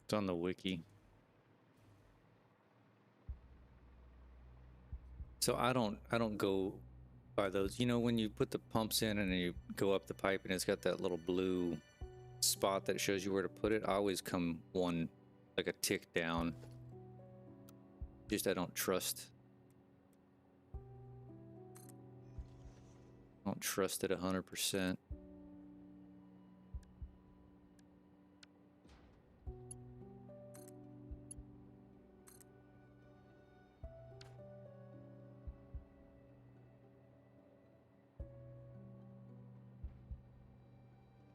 Speaker 1: It's on the wiki. So I don't go by those. You know, when you put the pumps in and then you go up the pipe and it's got that little blue spot that shows you where to put it, I always come one, like a tick down. Just I don't trust it 100%.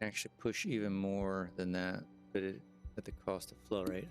Speaker 1: Actually push even more than that, but it at the cost of flow rate.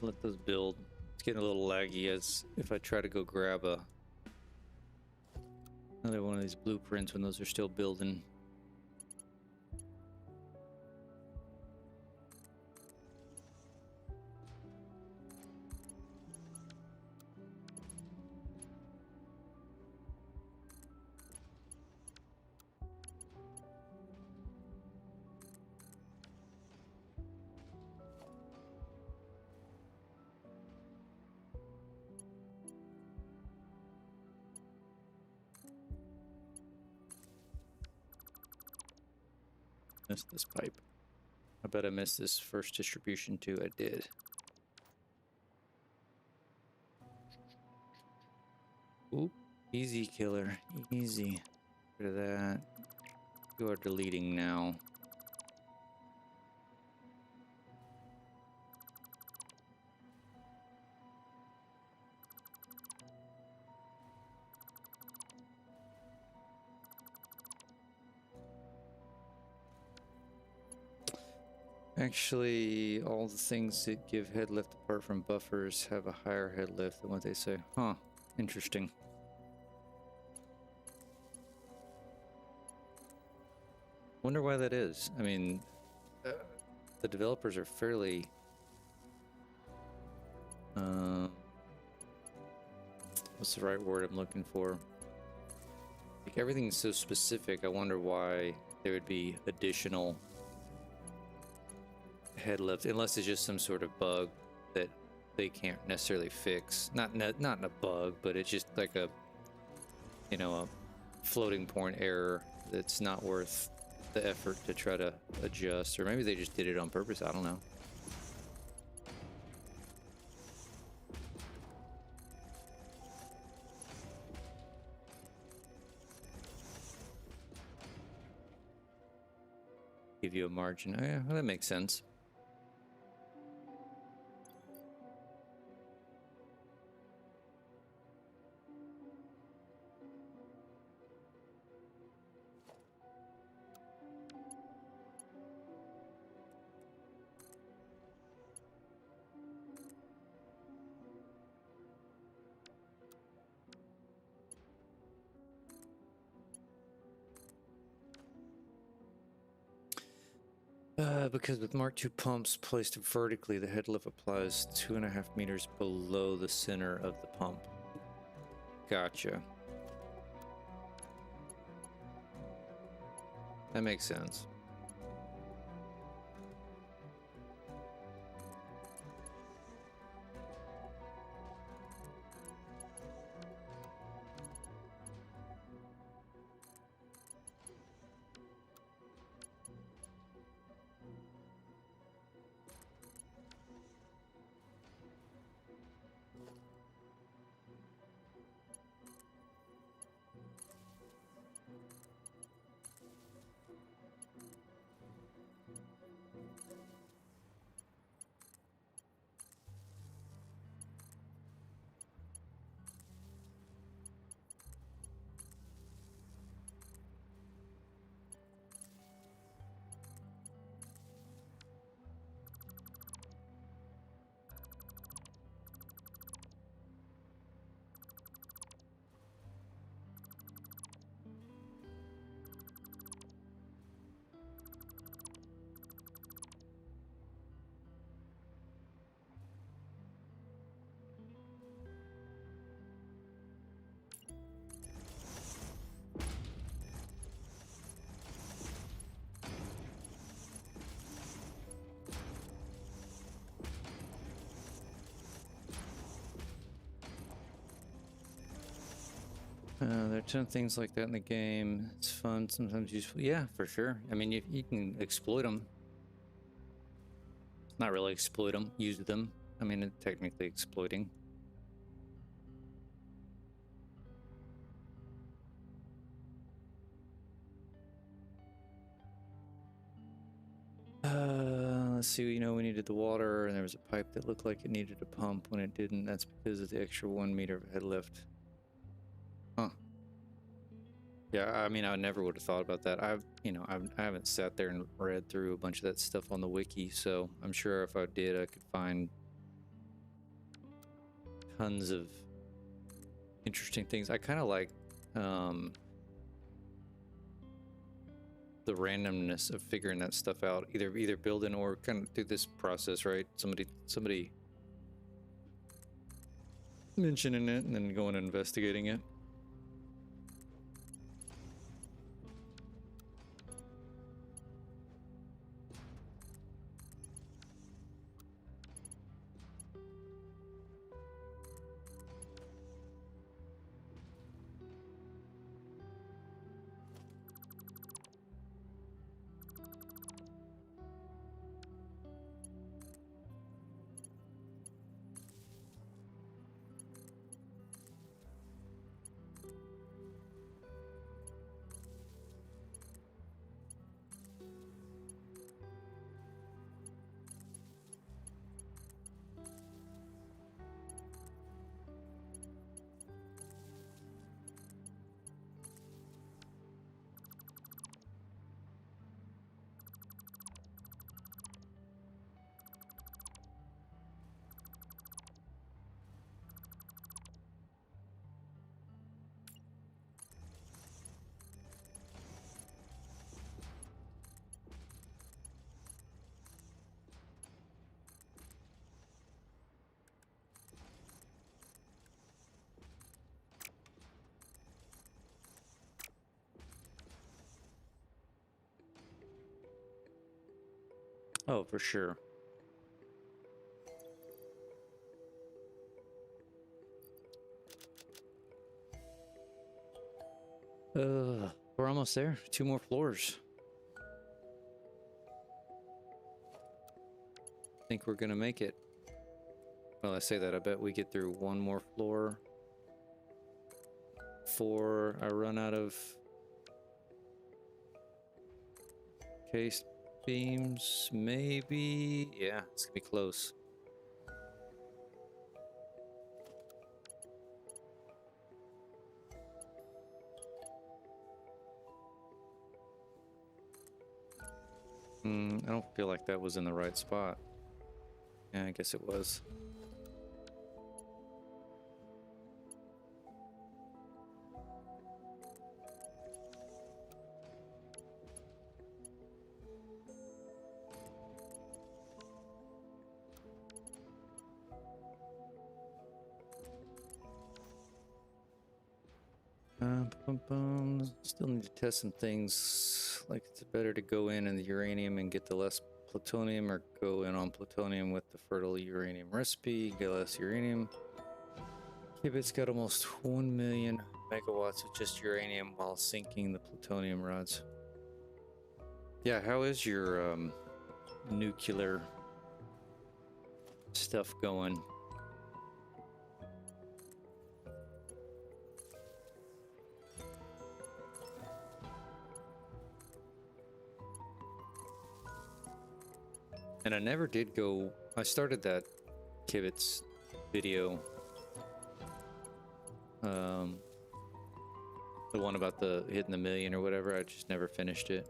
Speaker 1: let those build. It's getting a little laggy as if I try to go grab another one of these blueprints when those are still building. Missed this pipe. I bet I missed this first distribution too. I did. Oop. Easy, killer. Easy. Get rid of that. You are deleting now. Actually, all the things that give head lift apart from buffers have a higher head lift than what they say. Huh. Interesting. Wonder why that is. I mean, the developers are fairly... what's the right word I'm looking for? Like, everything's so specific, I wonder why there would be additional head lift, unless it's just some sort of bug that they can't necessarily fix. Not a bug, but it's just like a, you know, a floating point error that's not worth the effort to try to adjust. Or maybe they just did it on purpose, I don't know. Give you a margin. Oh yeah, well, that makes sense. Because with Mark II pumps placed vertically, the head lift applies 2.5 meters below the center of the pump. Gotcha. That makes sense. There are 10 things like that in the game. It's fun, sometimes useful. Yeah, for sure. I mean, you can exploit them. Not really exploit them, use them. I mean, it's technically exploiting. Let's see, you know, we needed the water, and there was a pipe that looked like it needed a pump when it didn't. That's because of the extra 1 meter of head lift. Huh. Yeah, I mean, I never would have thought about that. I haven't sat there and read through a bunch of that stuff on the wiki, so I'm sure if I did, I could find tons of interesting things. I kind of like the randomness of figuring that stuff out, either building or kind of through this process, right? Somebody mentioning it and then going and investigating it. Oh, for sure. We're almost there. 2 more floors. Think we're gonna make it. Well, I say that, I bet we get through 1 more floor before I run out of case beams, maybe. Yeah, it's gonna be close. I don't feel like that was in the right spot. Yeah, I guess it was. Still need to test some things. Like, it's better to go in the uranium and get the less plutonium, or go in on plutonium with the fertile uranium recipe, get less uranium. Qubit's got almost 1 million megawatts of just uranium while sinking the plutonium rods. Yeah, how is your nuclear stuff going? And I never did go. I started that Kibitz video, the one about the hitting the million or whatever. I just never finished it.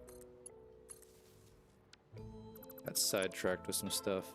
Speaker 1: Got sidetracked with some stuff.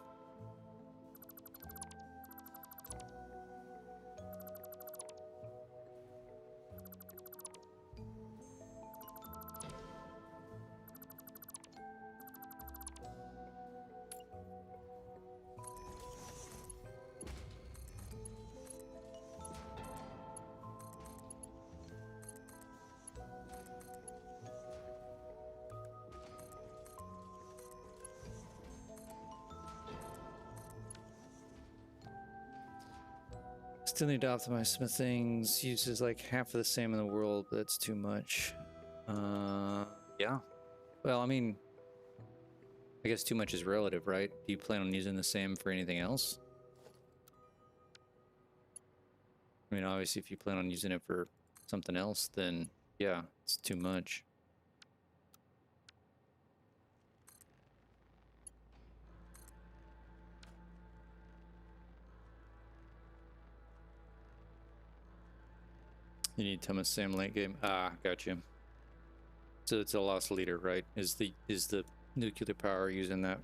Speaker 1: Still need to optimize some things. Uses like half of the same in the world, but that's too much. Yeah. Well, I mean, I guess too much is relative, right? Do you plan on using the SAM for anything else? I mean, obviously, if you plan on using it for something else, then yeah, it's too much. You need Thomas SAM late game. Ah, gotcha. So it's a lost leader, right? Is the nuclear power using that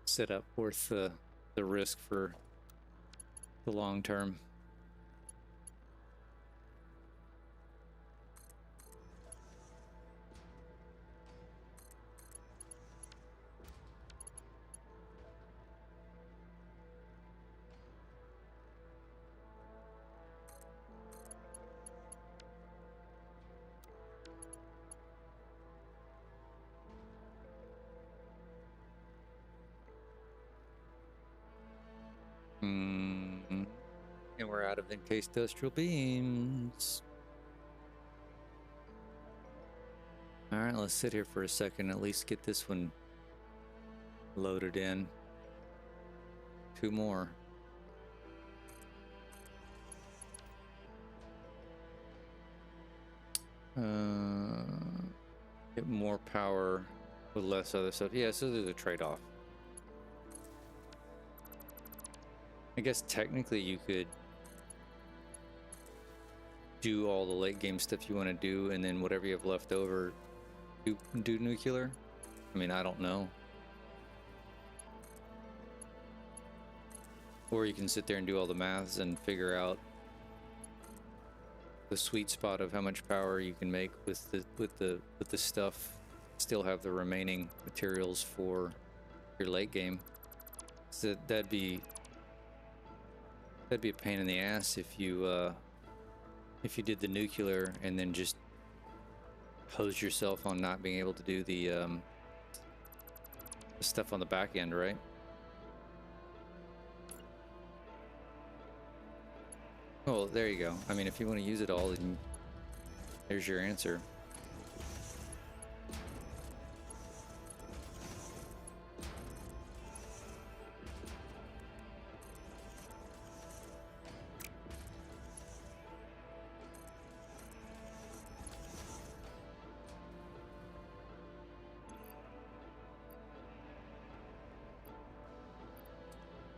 Speaker 1: setup worth the risk for the long term? we're out of encased industrial beams. All right, let's sit here for a second. At least get this one loaded in. 2 more. Get more power with less other stuff. Yeah, so there's a trade-off. I guess technically you could do all the late game stuff you want to do, and then whatever you have left over, do nuclear. I mean, I don't know. Or you can sit there and do all the maths and figure out the sweet spot of how much power you can make with the stuff. Still have the remaining materials for your late game. So that'd be a pain in the ass if you did the nuclear and then just hose yourself on not being able to do the stuff on the back end, right? Oh, there you go. I mean, if you want to use it all, then there's your answer.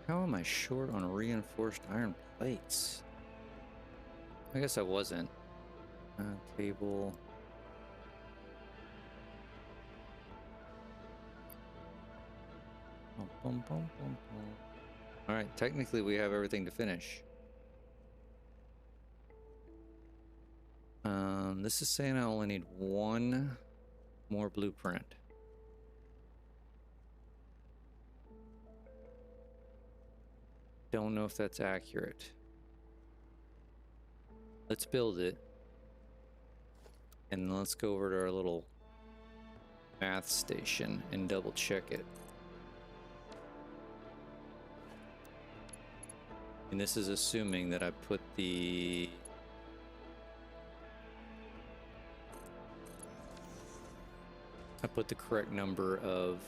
Speaker 1: How am I short on reinforced iron plates? I guess I wasn't. Table. All right, technically we have everything to finish. This is saying I only need 1 more blueprint. Don't know if that's accurate. Let's build it. And let's go over to our little math station and double check it. And this is assuming that I put the correct number of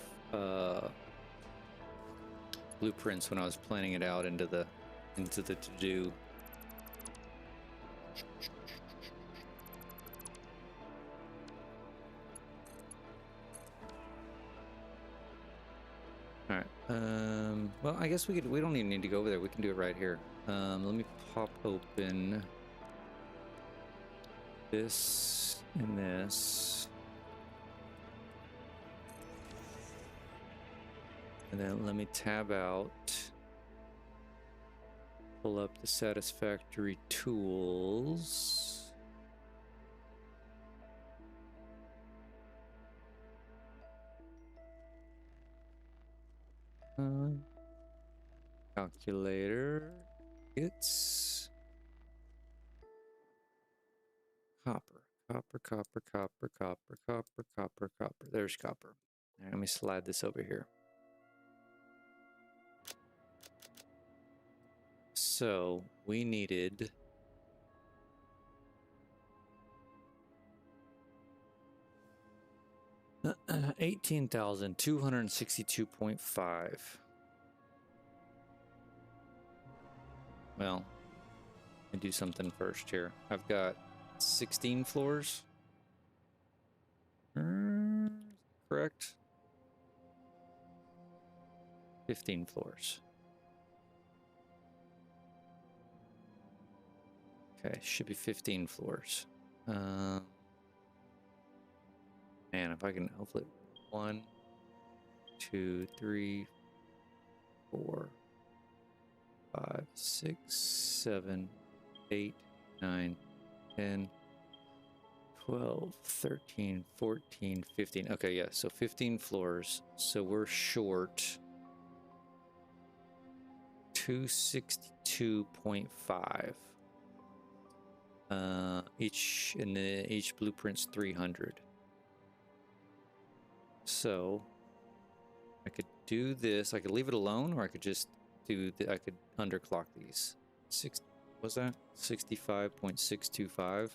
Speaker 1: blueprints when I was planning it out into the to-do. All right. Well, I guess we don't even need to go over there. We can do it right here. Let me pop open this and this. And then let me tab out, pull up the Satisfactory tools. Calculator, it's copper. There's copper. All right, let me slide this over here. So we needed 18,262.5. Well, let me do something first here. I've got 16 floors. Correct? 15 floors. Okay, should be 15 floors. Man, if I can hopefully 1, 2, 3, 4, 5, 6, 7, 8, 9, 10, 12, 13, 14, 15. Okay, yeah, so 15 floors. So we're short 262.5. Each blueprint's 300. So I could do this. I could leave it alone, or I could just I could underclock these. Was that 65.625?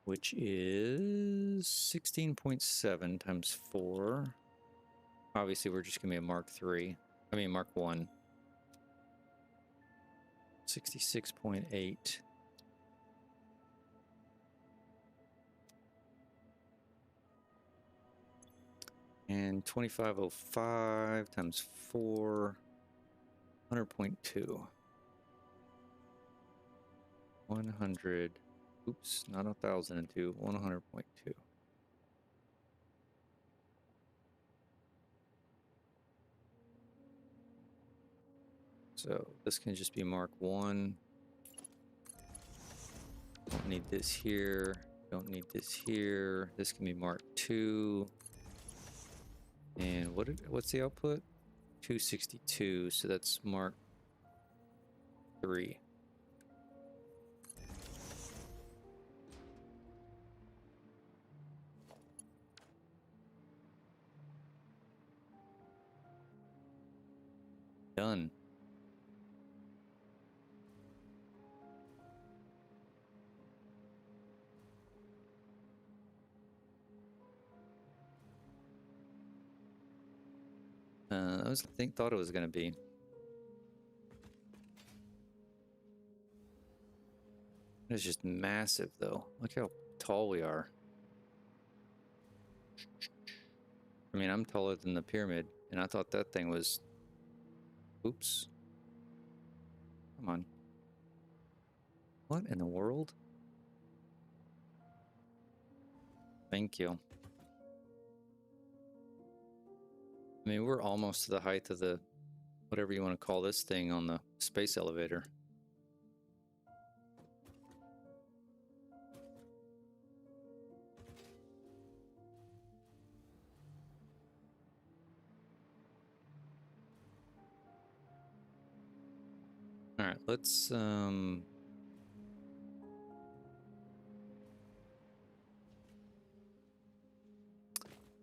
Speaker 1: Which is 16.7 times 4. Obviously, we're just going to be a Mark 3. I mean, Mark 1. 66.8. And 2505 times 4. 100.2. 100. Oops, not 1,002. 100.2. So this can just be Mark 1. Don't need this here. Don't need this here. This can be Mark 2. And what's the output? 262. So that's Mark 3. Done. Thought it was going to be. It's just massive, though. Look how tall we are. I mean, I'm taller than the pyramid, and I thought that thing was... Oops. Come on. What in the world? Thank you. I mean, we're almost to the height of the, whatever you want to call this thing on the space elevator. All right, let's,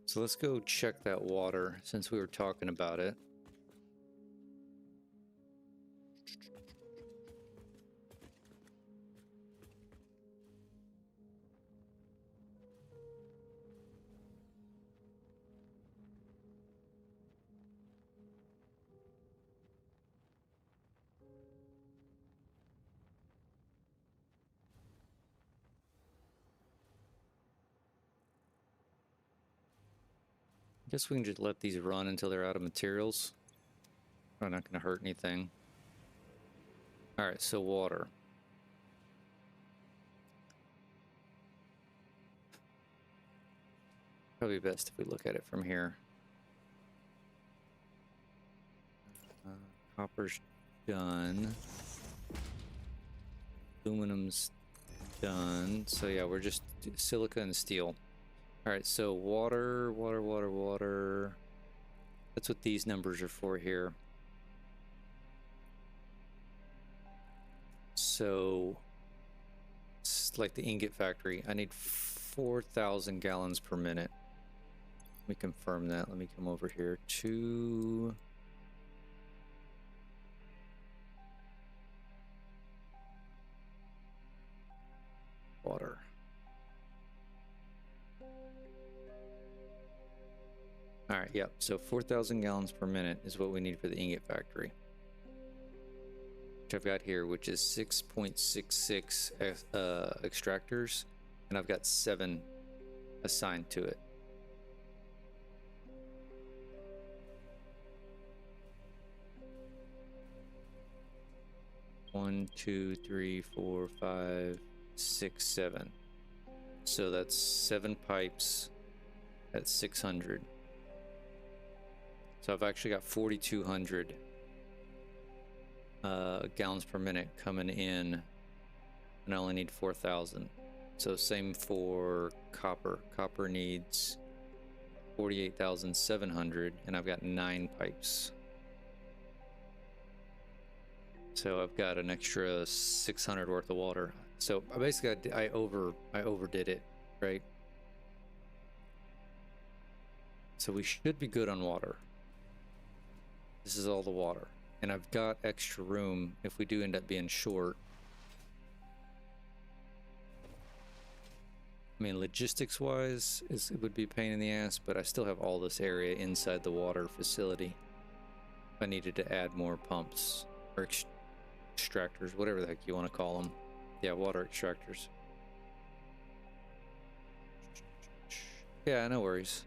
Speaker 1: so let's go check that water since we were talking about it. I guess we can just let these run until they're out of materials. Probably not going to hurt anything. Alright, so water. Probably best if we look at it from here. Copper's done. Aluminum's done. So yeah, we're just silica and steel. Alright, so water, water, water, water. That's what these numbers are for here. So, it's like the ingot factory. I need 4,000 gallons per minute. Let me confirm that. Let me come over here to... water. Alright, yep. So 4,000 gallons per minute is what we need for the ingot factory. Which I've got here, which is 6.66 extractors, and I've got 7 assigned to it. One, 2, 3, 4, 5, 6, 7. So that's 7 pipes at 600. So I've actually got 4,200 gallons per minute coming in, and I only need 4,000. So same for copper. Copper needs 48,700, and I've got 9 pipes. So I've got an extra 600 worth of water. So basically, I overdid it, right? So we should be good on water. This is all the water, and I've got extra room if we do end up being short. I mean, logistics-wise, it would be a pain in the ass, but I still have all this area inside the water facility. If I needed to add more pumps or extractors, whatever the heck you want to call them. Yeah, water extractors. Yeah, no worries.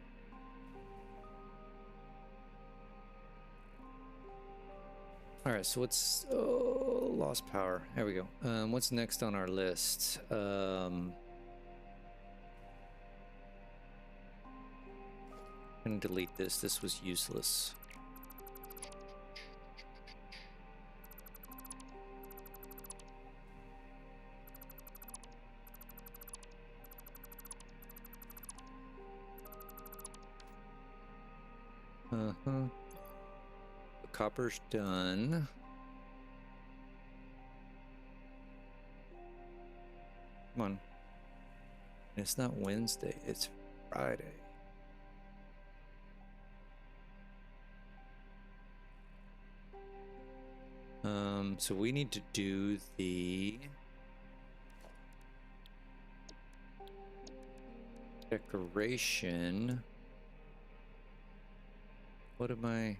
Speaker 1: All right, so what's lost power? There we go. What's next on our list? I'm gonna delete this. This was useless. The copper's done. Come on. It's not Wednesday, it's Friday. So we need to do the decoration. What am I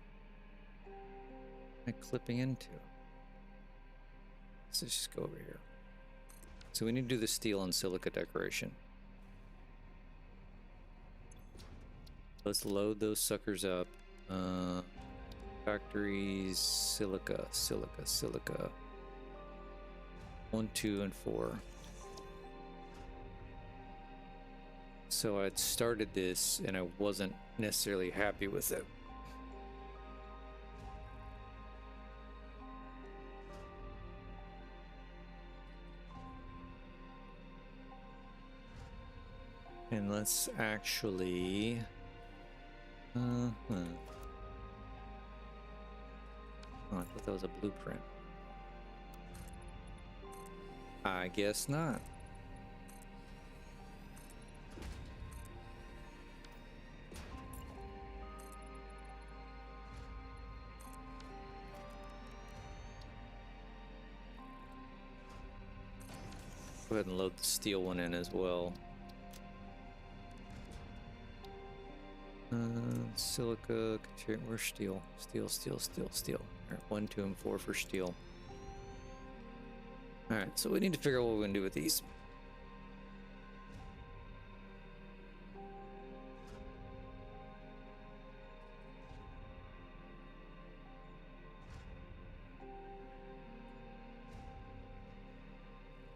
Speaker 1: clipping into? Let's just go over here. So we need to do the steel and silica decoration. Let's load those suckers up. Factories, silica. 1, 2, and 4. So I'd started this and I wasn't necessarily happy with it. And let's actually... Oh, I thought that was a blueprint. I guess not. Go ahead and load the steel one in as well. Silica, where's steel? Steel. All right, 1, 2, and 4 for steel. All right, so we need to figure out what we're gonna do with these.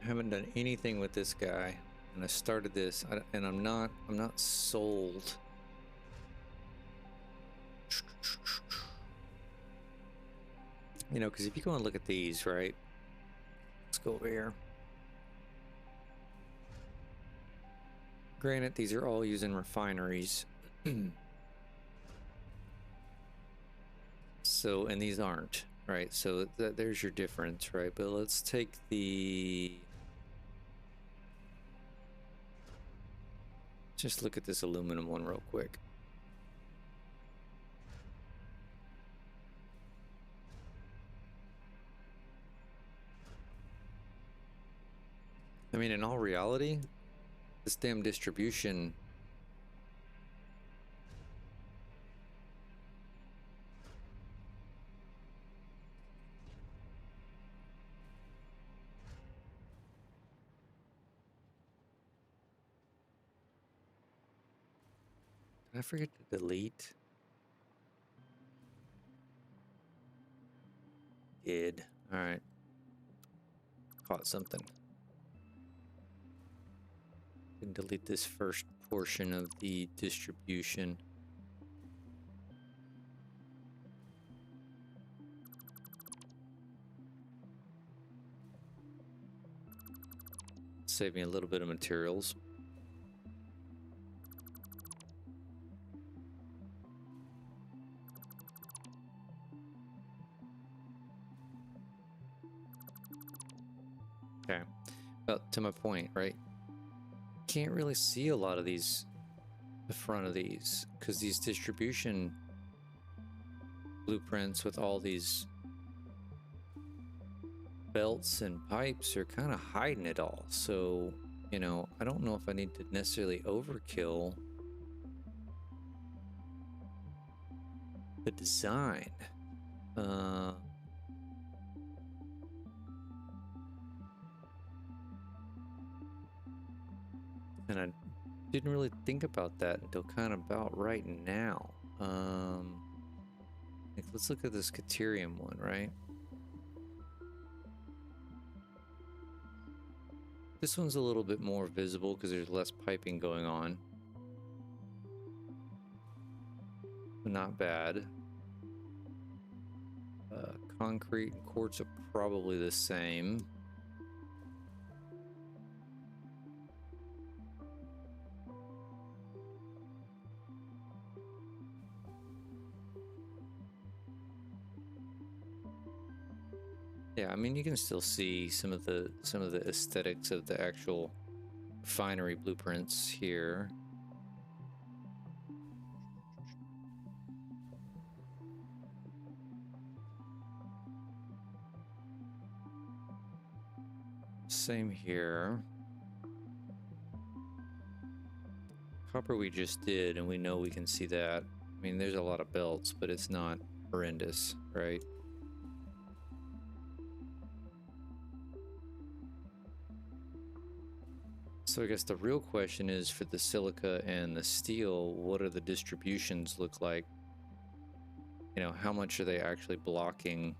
Speaker 1: I haven't done anything with this guy, and I started this, and I'm not sold. You know, because if you go and look at these, right? Let's go over here. Granted, these are all using refineries. So, and these aren't, right? So there's your difference, right? But let's take the... Just look at this aluminum one real quick. I mean, in all reality, this damn distribution... Did I forget to delete? Did. Alright. Caught something. Didn't delete this first portion of the distribution. Save me a little bit of materials. Okay. Well, to my point, right? Can't really see a lot of these, the front of these, because these distribution blueprints with all these belts and pipes are kind of hiding it all. So, you know, I don't know if I need to necessarily overkill the design. And I didn't really think about that until kind of about right now. Like, let's look at this Caterium one, right? This one's a little bit more visible because there's less piping going on. Not bad. Concrete and quartz are probably the same. Yeah, I mean, you can still see some of the aesthetics of the actual refinery blueprints here. Same here. Copper we just did, and we know we can see that. I mean, there's a lot of belts, but it's not horrendous, right? So I guess the real question is, for the silica and the steel, what do the distributions look like? You know, how much are they actually blocking?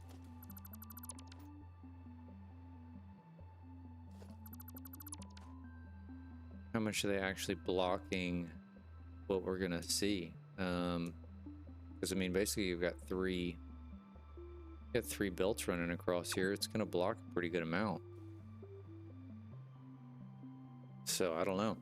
Speaker 1: How much are they actually blocking what we're gonna see? Because I mean, basically you've got three belts running across here. It's gonna block a pretty good amount. So I don't know.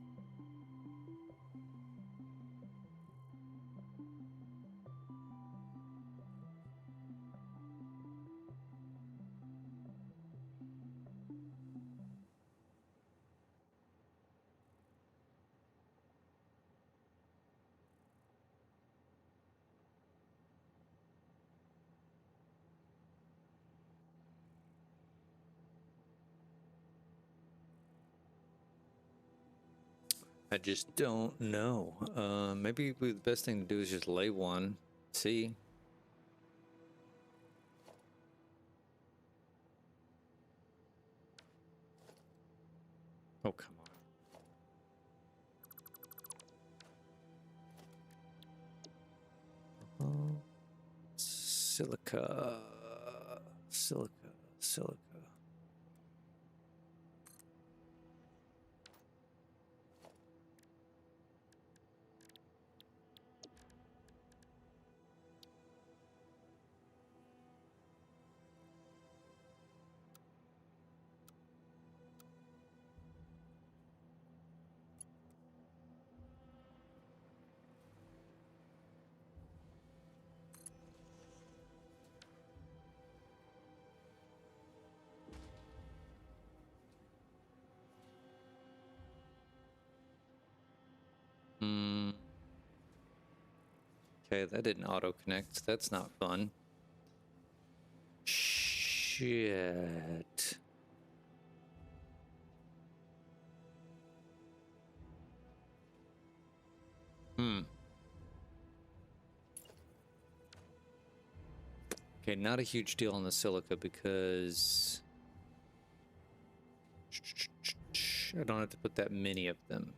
Speaker 1: I just don't know. Maybe the best thing to do is just lay one, see. Oh, come on. Silica. Okay, that didn't auto-connect. That's not fun. Shit. Okay, not a huge deal on the silica because I don't have to put that many of them.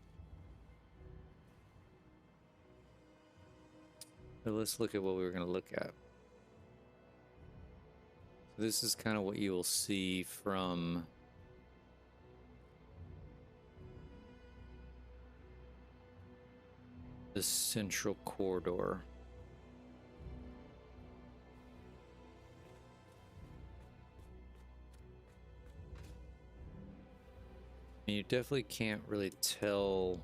Speaker 1: But let's look at what we were going to look at. So this is kind of what you will see from the central corridor. You definitely can't really tell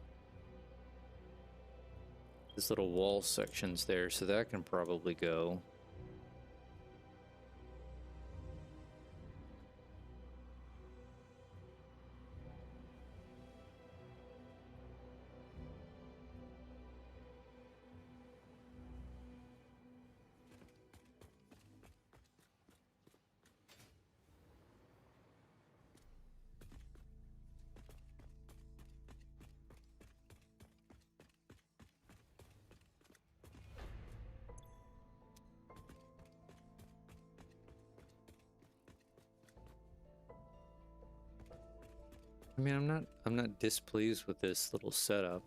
Speaker 1: this little wall sections there, so that can probably go. I mean, I'm not displeased with this little setup.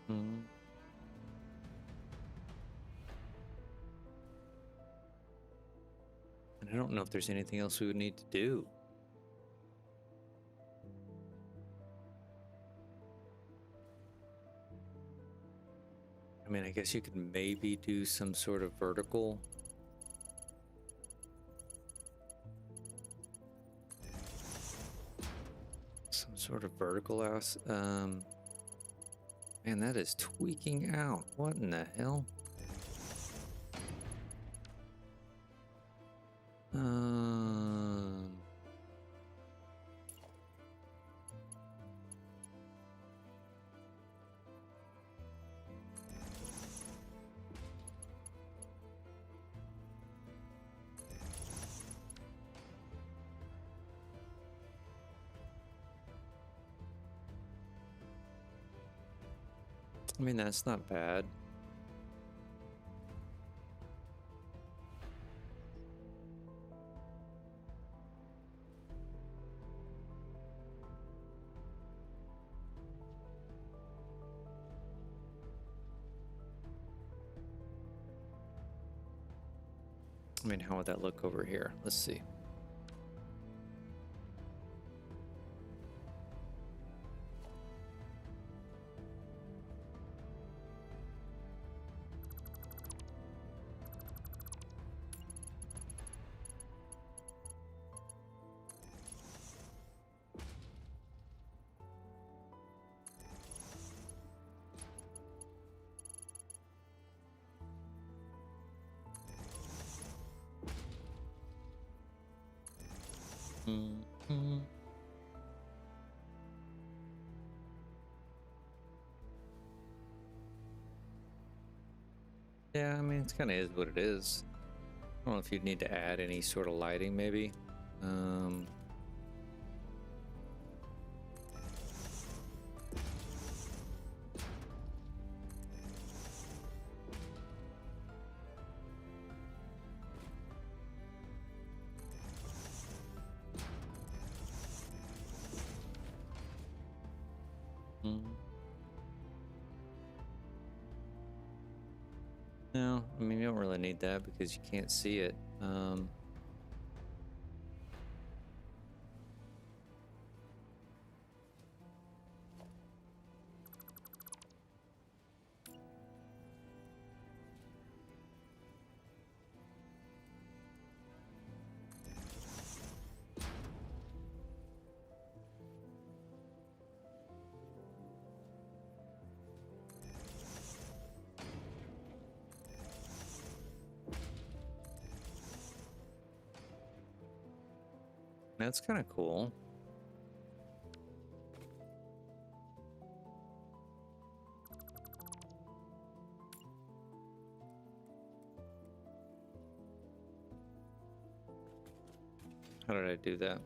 Speaker 1: Hmm. And I don't know if there's anything else we would need to do. I mean, I guess you could maybe do some sort of vertical. Some sort of vertical ass. Man, that is tweaking out. What in the hell? Um, I mean, that's not bad. I mean, how would that look over here? Let's see. Mm-hmm. Yeah, I mean, it kind of is what it is. I don't know if you'd need to add any sort of lighting, maybe. Um, mm. No, I mean, you don't really need that because you can't see it. That's kind of cool. How did I do that?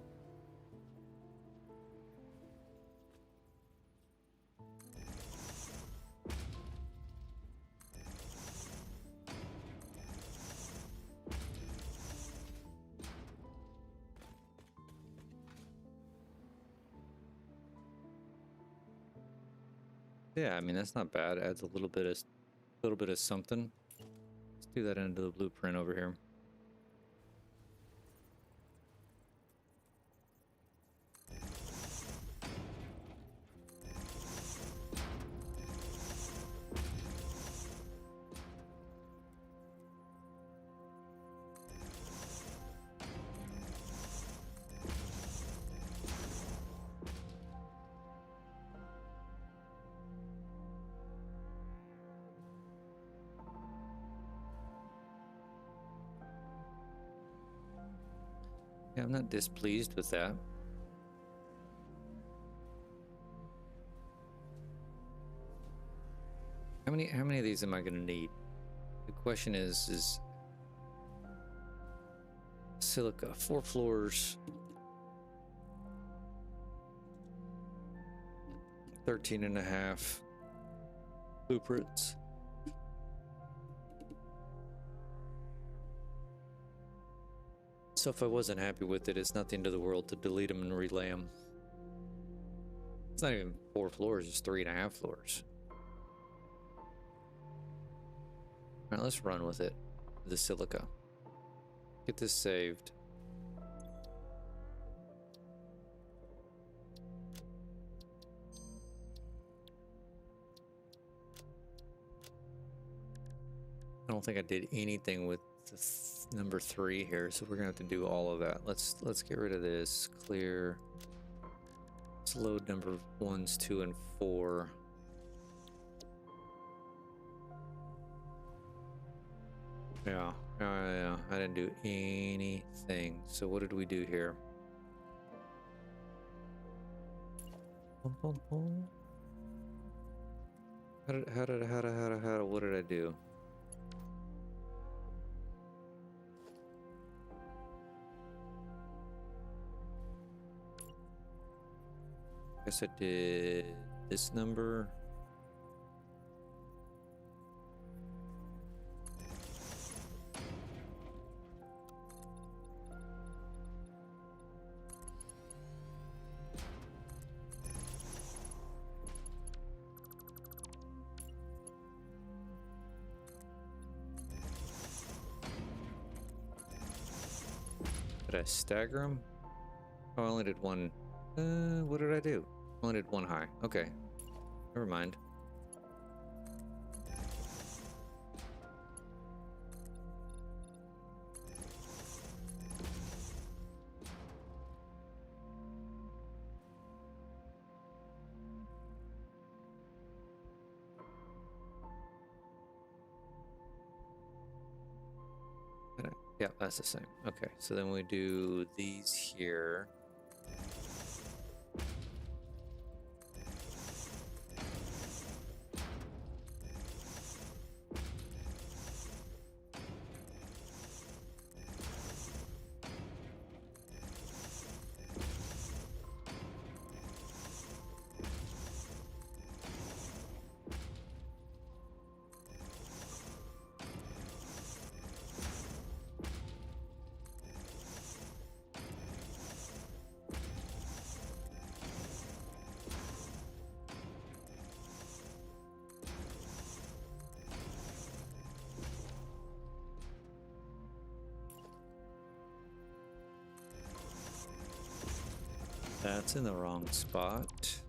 Speaker 1: Yeah, I mean, that's not bad. Adds a little bit of something. Let's Do that into the blueprint over here. Yeah, I'm not displeased with that. How many of these am I going to need? The question is silica, 4 floors, 13 and a half blueprints. So if I wasn't happy with it, it's not the end of the world to delete them and relay them. It's not even 4 floors, it's 3.5 floors. Alright, let's run with it. The silica. Get this saved. I don't think I did anything with the number 3 here, so we're gonna have to do all of that. Let's get rid of this. Clear. Let's load number 1s, 2, and 4. Yeah, I didn't do anything. So what did we do here? What did I do? Guess I did this number. Did I stagger them? Oh, I only did one. What did I do? I only did one high. Okay. Never mind. Yeah, that's the same. Okay, so then we do these here. That's in the wrong spot.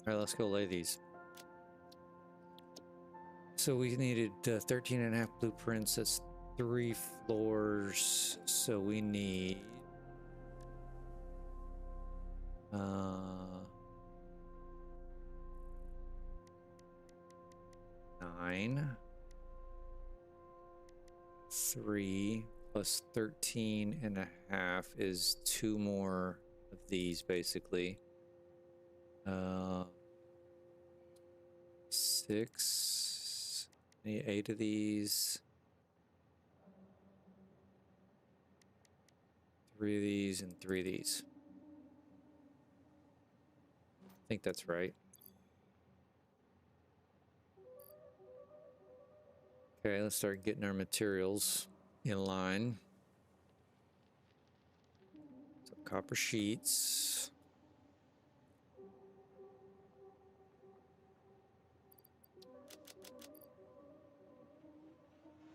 Speaker 1: All right, let's go lay these. So we needed 13 and a half blueprints. That's 3 floors. So we need 9. 3 plus 13 and a half is 2 more of these, basically. 6. Need 8 of these. 3 of these and 3 of these. I think that's right. Okay, let's start getting our materials in line. So copper sheets.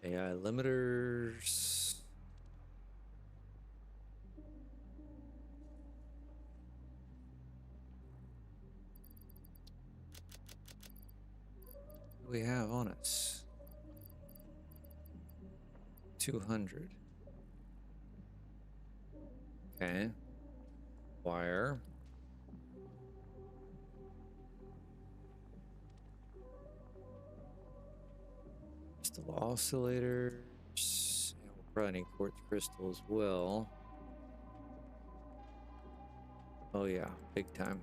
Speaker 1: AI limiters. What do we have on us? 200. Okay. Wire. Crystal oscillators. Yeah, we'll probably need quartz crystal as well. Oh yeah, big time.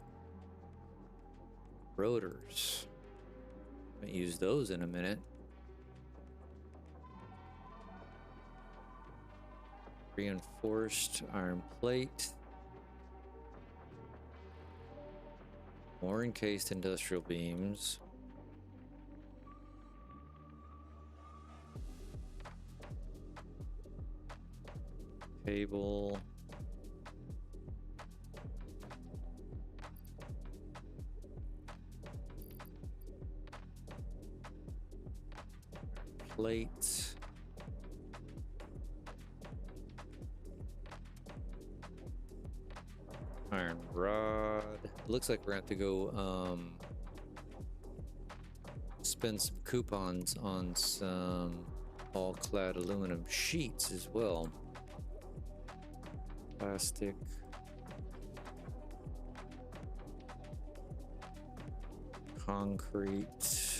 Speaker 1: Rotors. Might use those in a minute. Reinforced iron plate. More encased industrial beams. Cable. Plate. Iron rod. Looks like we're gonna have to go spend some coupons on some all-clad aluminum sheets as well. Plastic. Concrete.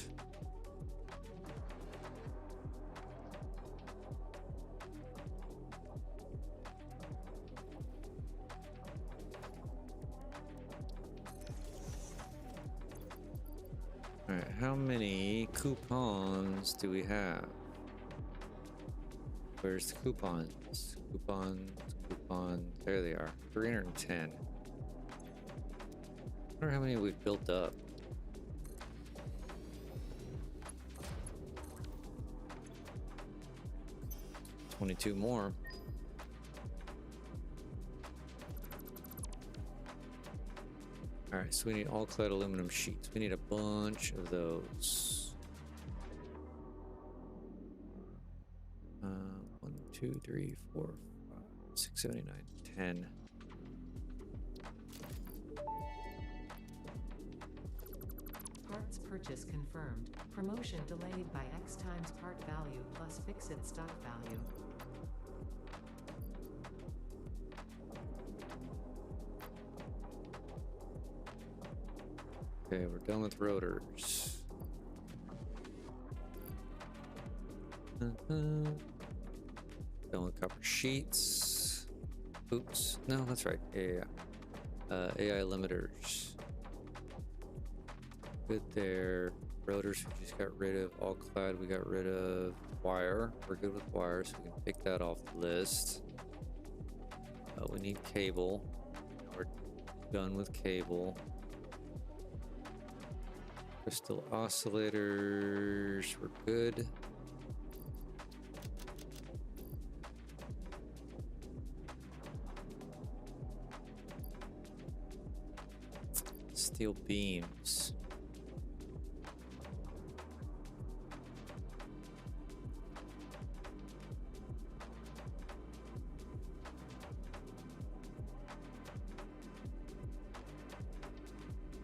Speaker 1: All right, how many coupons do we have? Where's the coupons? Coupons, there they are. 310. I wonder how many we've built up. $22 more. All right, so we need all-clad aluminum sheets. We need a bunch of those. 1, 2, 3, 4, 5, 6, 7, 8, 9, 10.
Speaker 2: Parts purchase confirmed. Promotion delayed by X times part value plus fixed stock value.
Speaker 1: Okay, we're done with rotors. Done with copper sheets. Oops. No, that's right. Yeah. AI limiters. Good there. Rotors we just got rid of. All clad we got rid of. Wire. We're good with wire, so we can pick that off the list. We need cable. We're done with cable. Crystal oscillators. We're good. Steel beams.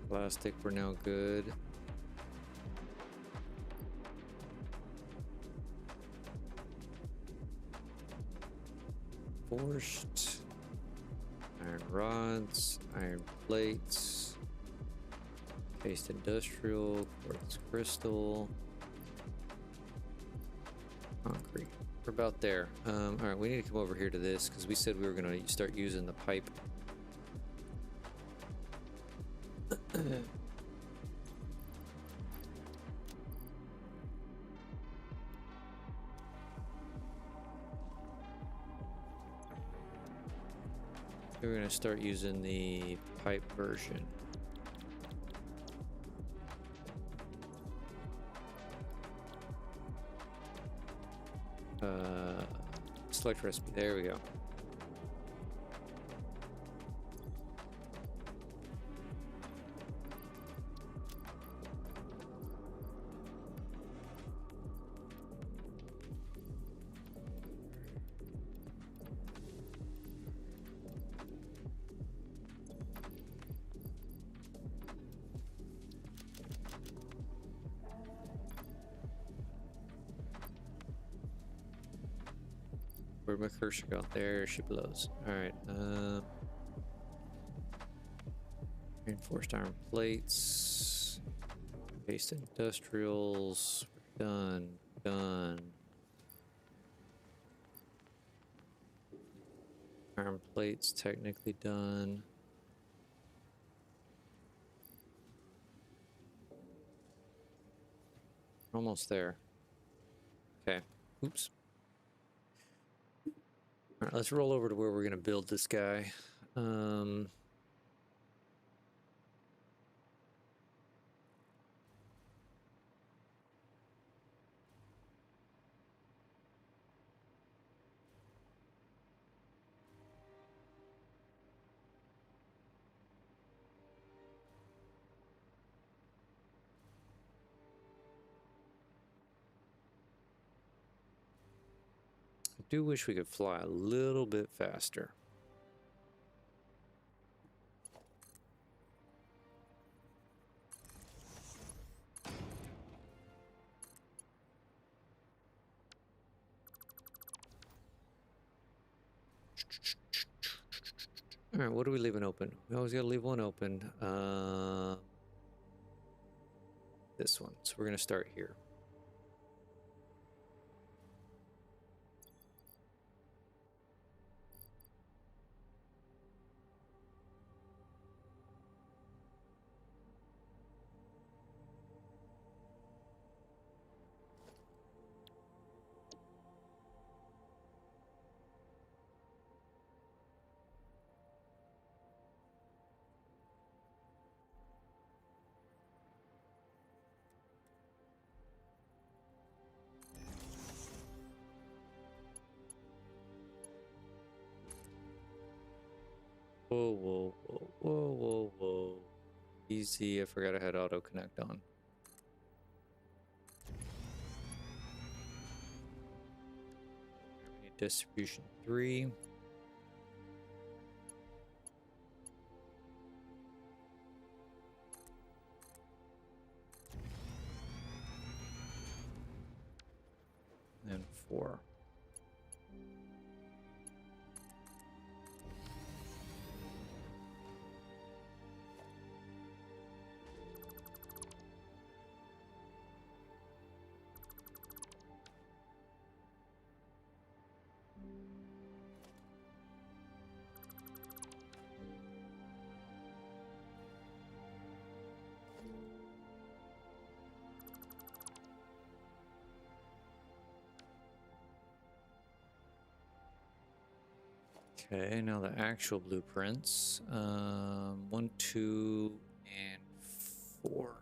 Speaker 1: Plastic, we're now good. Forced. Iron rods, iron plates. Paste industrial, quartz crystal. Concrete. we're about there. All right, we need to come over here to this because we said we were going to start using the pipe. We're going to start using the pipe version. Select recipe. There we go. Where'd my cursor go? There she blows. Alright, reinforced iron plates. Paste industrials. Done. Done. Iron plates technically done. Almost there. Okay. Oops. All right, let's roll over to where we're going to build this guy. I do wish we could fly a little bit faster. All right, what are we leaving open? We always gotta leave one open. This one. So we're gonna start here. Whoa, whoa, whoa, whoa, whoa, whoa. Easy, I forgot I had auto connect on. We need distribution 3. And 4. Okay, now the actual blueprints. 1, 2, and 4.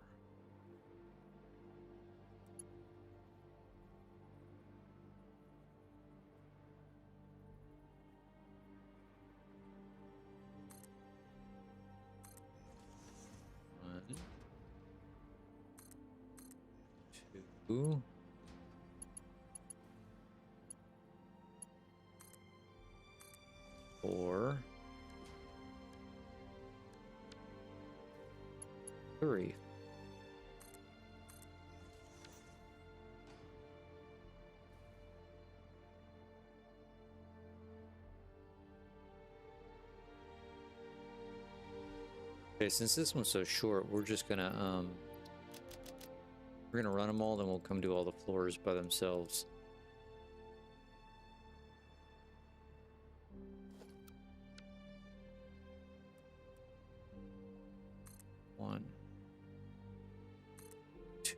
Speaker 1: One, 2. 4, 3. Okay, since this one's so short, we're just gonna run them all, then we'll come do all the floors by themselves.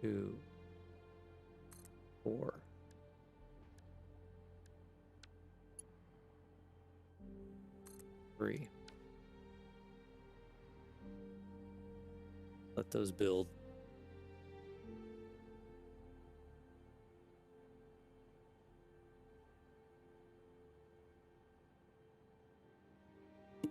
Speaker 1: 2, 4. Three. Let those build. All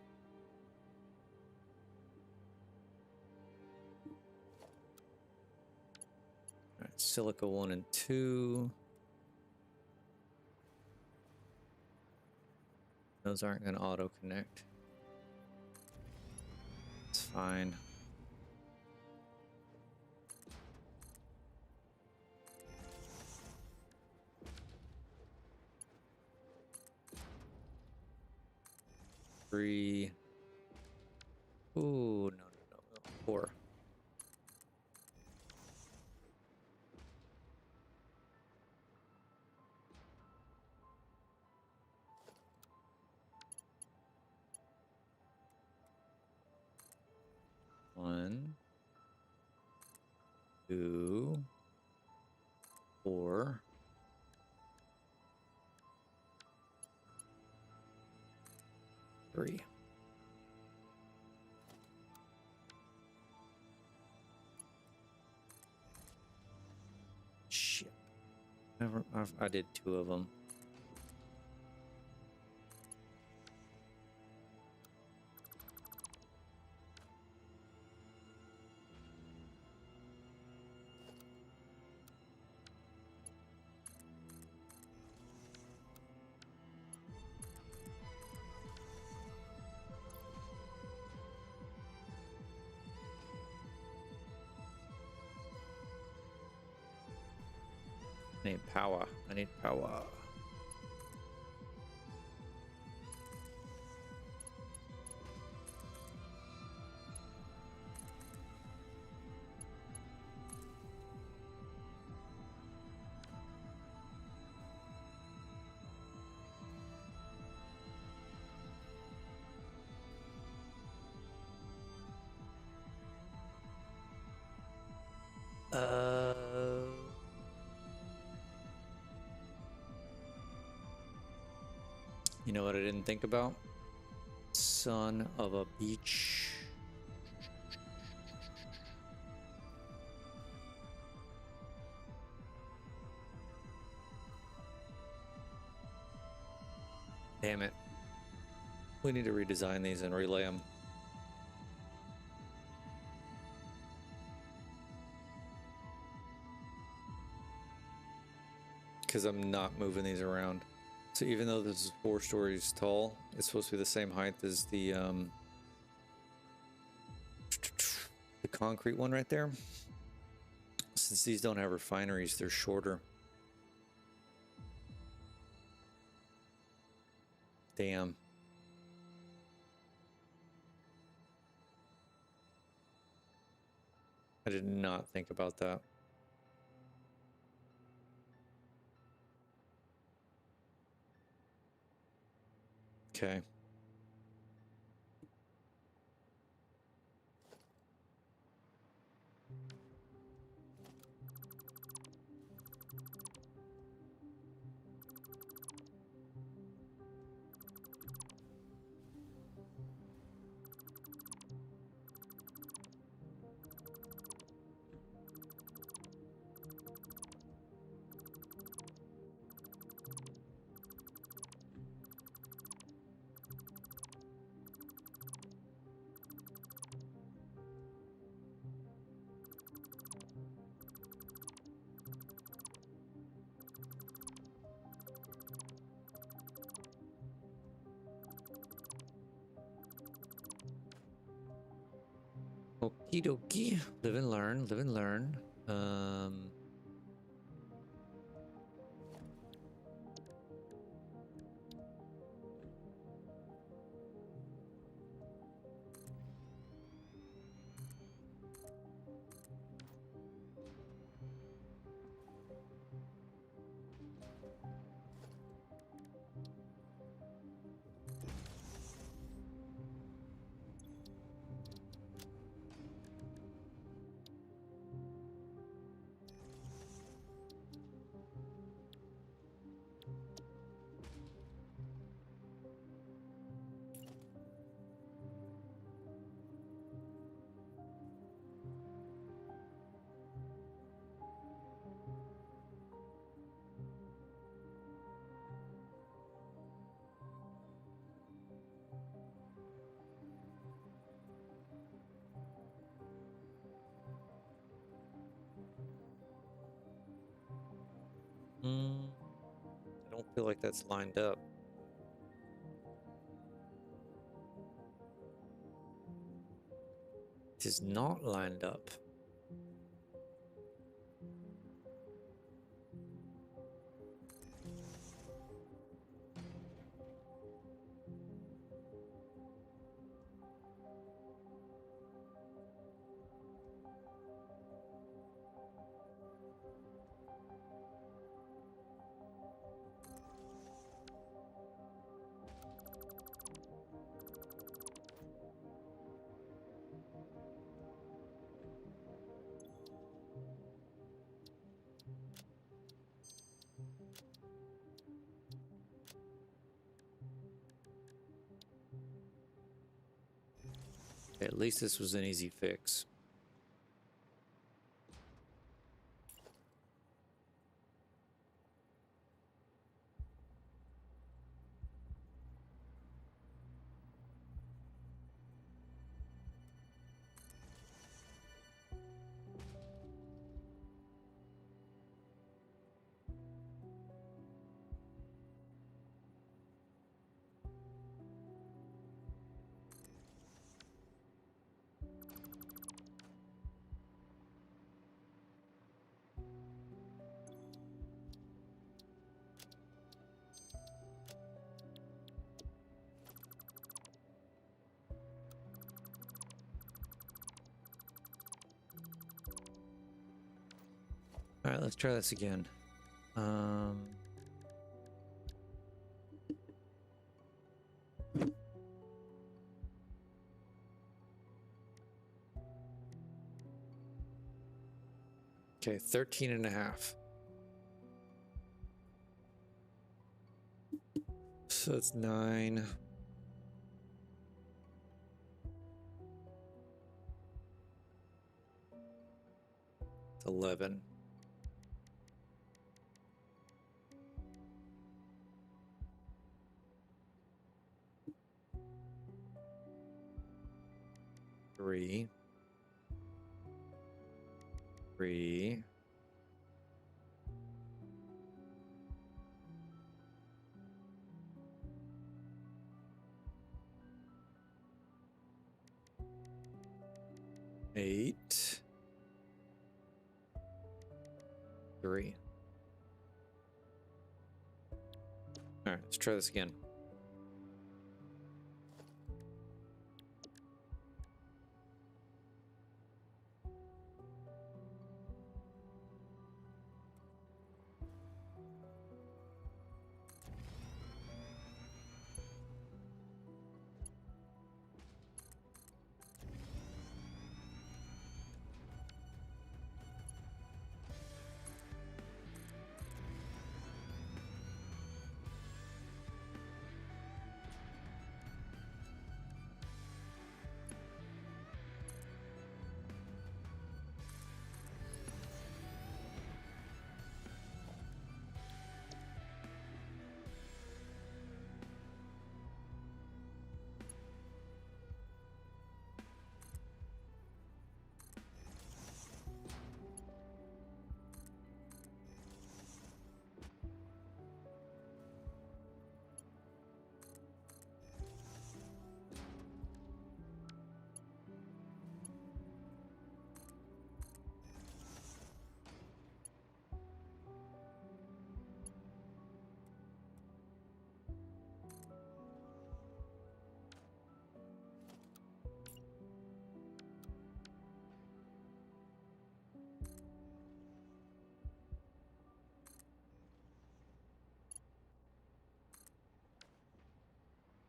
Speaker 1: right, silica 1 and 2. Those aren't going to auto connect. It's fine. Three. Ooh, no. 4. One, 2, 4. Three. Shit. I did 2 of them. I need power. I need power. You know what I didn't think about? Son of a beach. Damn it. We need to redesign these and relay them. Because I'm not moving these around. So even though this is 4 stories tall, it's supposed to be the same height as the concrete one right there. Since these don't have refineries, they're shorter. Damn. I did not think about that. Okay. Okie dokie. Live and learn, live and learn. feel like that's lined up. It is not lined up. At least this was an easy fix. All right, let's try this again. Okay, 13 and a half. So it's 9. It's 11. Three. 8. 3. All right, let's try this again.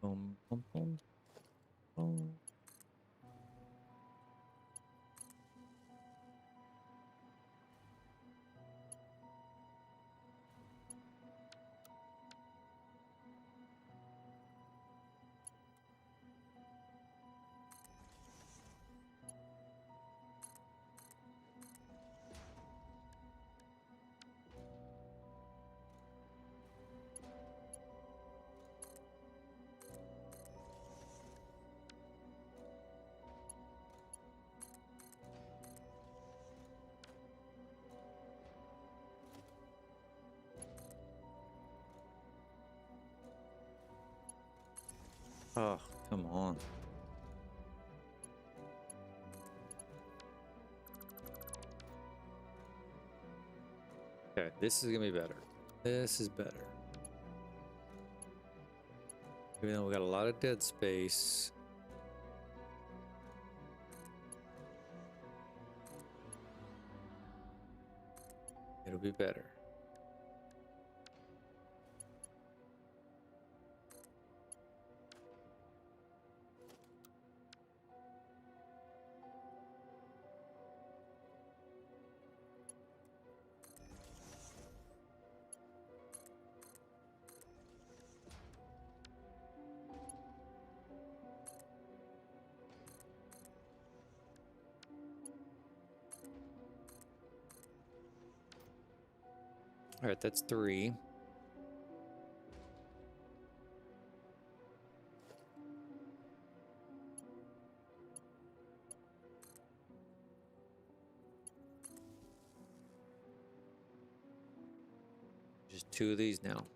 Speaker 1: Boom, boom, boom, boom. Oh, come on. Okay, this is gonna be better. This is better. Even though we got a lot of dead space. It'll be better. All right, that's 3. Just 2 of these now.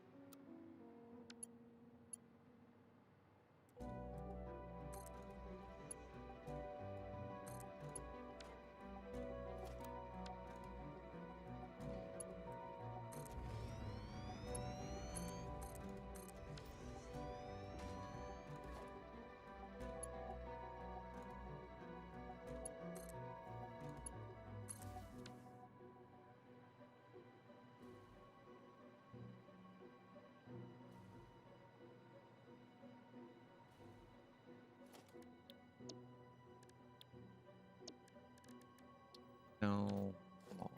Speaker 1: No, come on.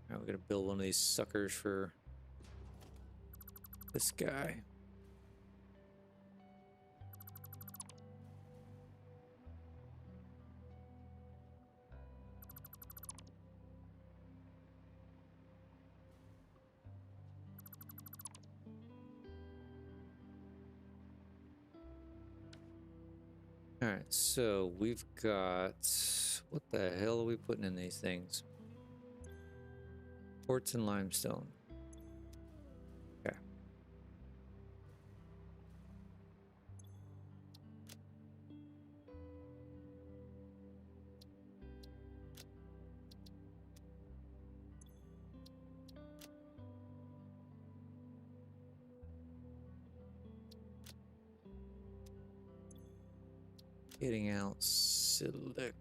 Speaker 1: All right, we're gonna build one of these suckers for this guy. All right, so we've got, what the hell are we putting in these things? Quartz and limestone. Okay. Getting out silica.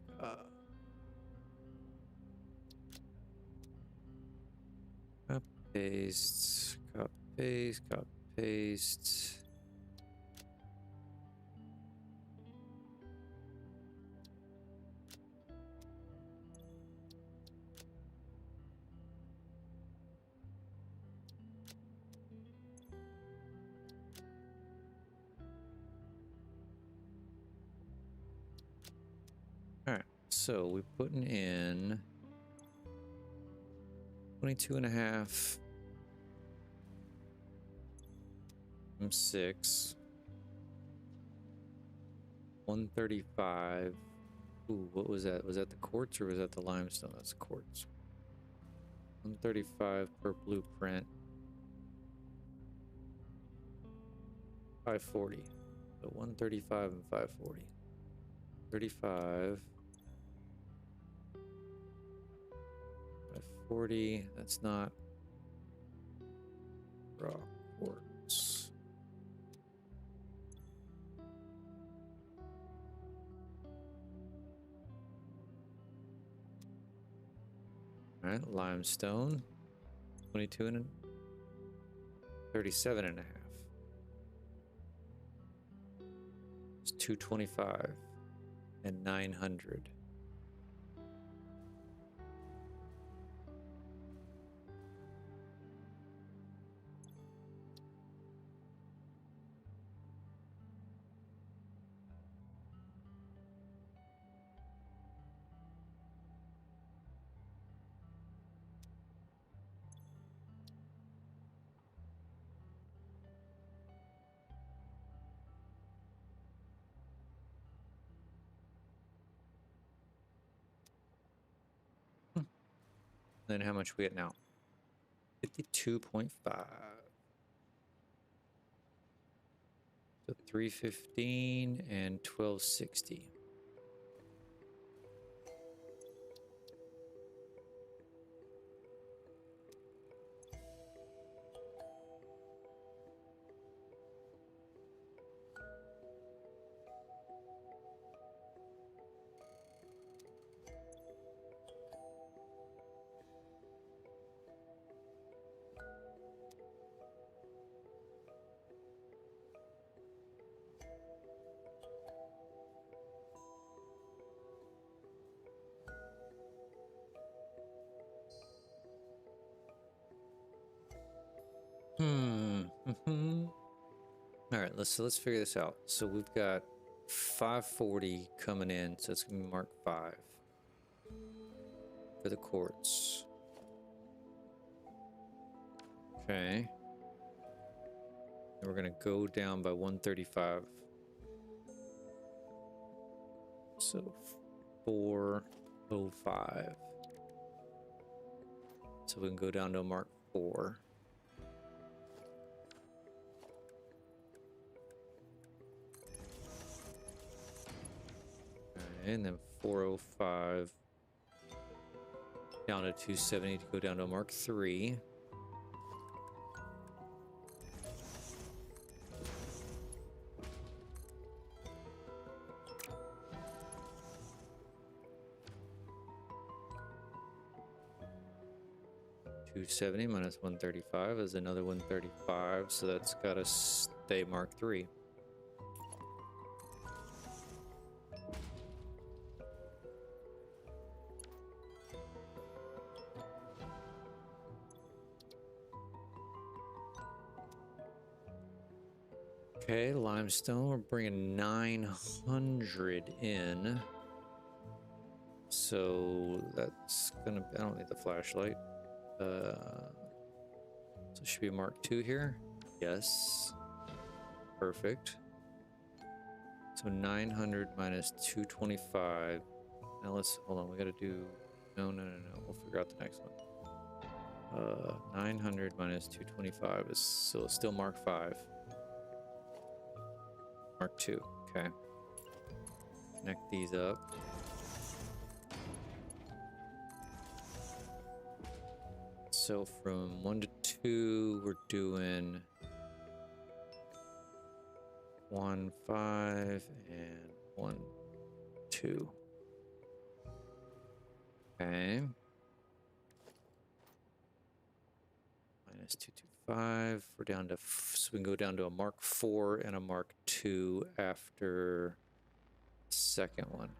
Speaker 1: Copy paste, copy paste, copy paste. All right, so we're putting in 22.5 from 6, 135. Ooh, what was that? Was that the quartz or was that the limestone? That's quartz. 135 per blueprint. 540. So 135 and 540. 35. 540. That's not raw quartz. All right, limestone. 22 and 37 and a half. It's 225 and 900. Then how much we get now? 52.5. So 315 and 1260. All right, let's figure this out. So we've got 540 coming in, so it's gonna be mark 5 for the quartz. Okay. And we're gonna go down by 135. So 405. So we can go down to a mark 4. And then 405 down to 270 to go down to a mark 3. $270 minus 135 is another 135, so that's got to stay mark 3. Okay, limestone, we're bringing 900 in. So that's gonna, I don't need the flashlight. So it should be mark 2 here. Yes. Perfect. So 900 minus 225. Now let's, hold on, we gotta do, no. We'll figure out the next one. 900 minus 225 is still mark 5. Mark 2, okay. Connect these up. So from 1 to 2, we're doing 1, 5, and 1, 2. Okay. Minus 225. We're down to, so we can go down to a mark 4 and a mark 2 after the second one.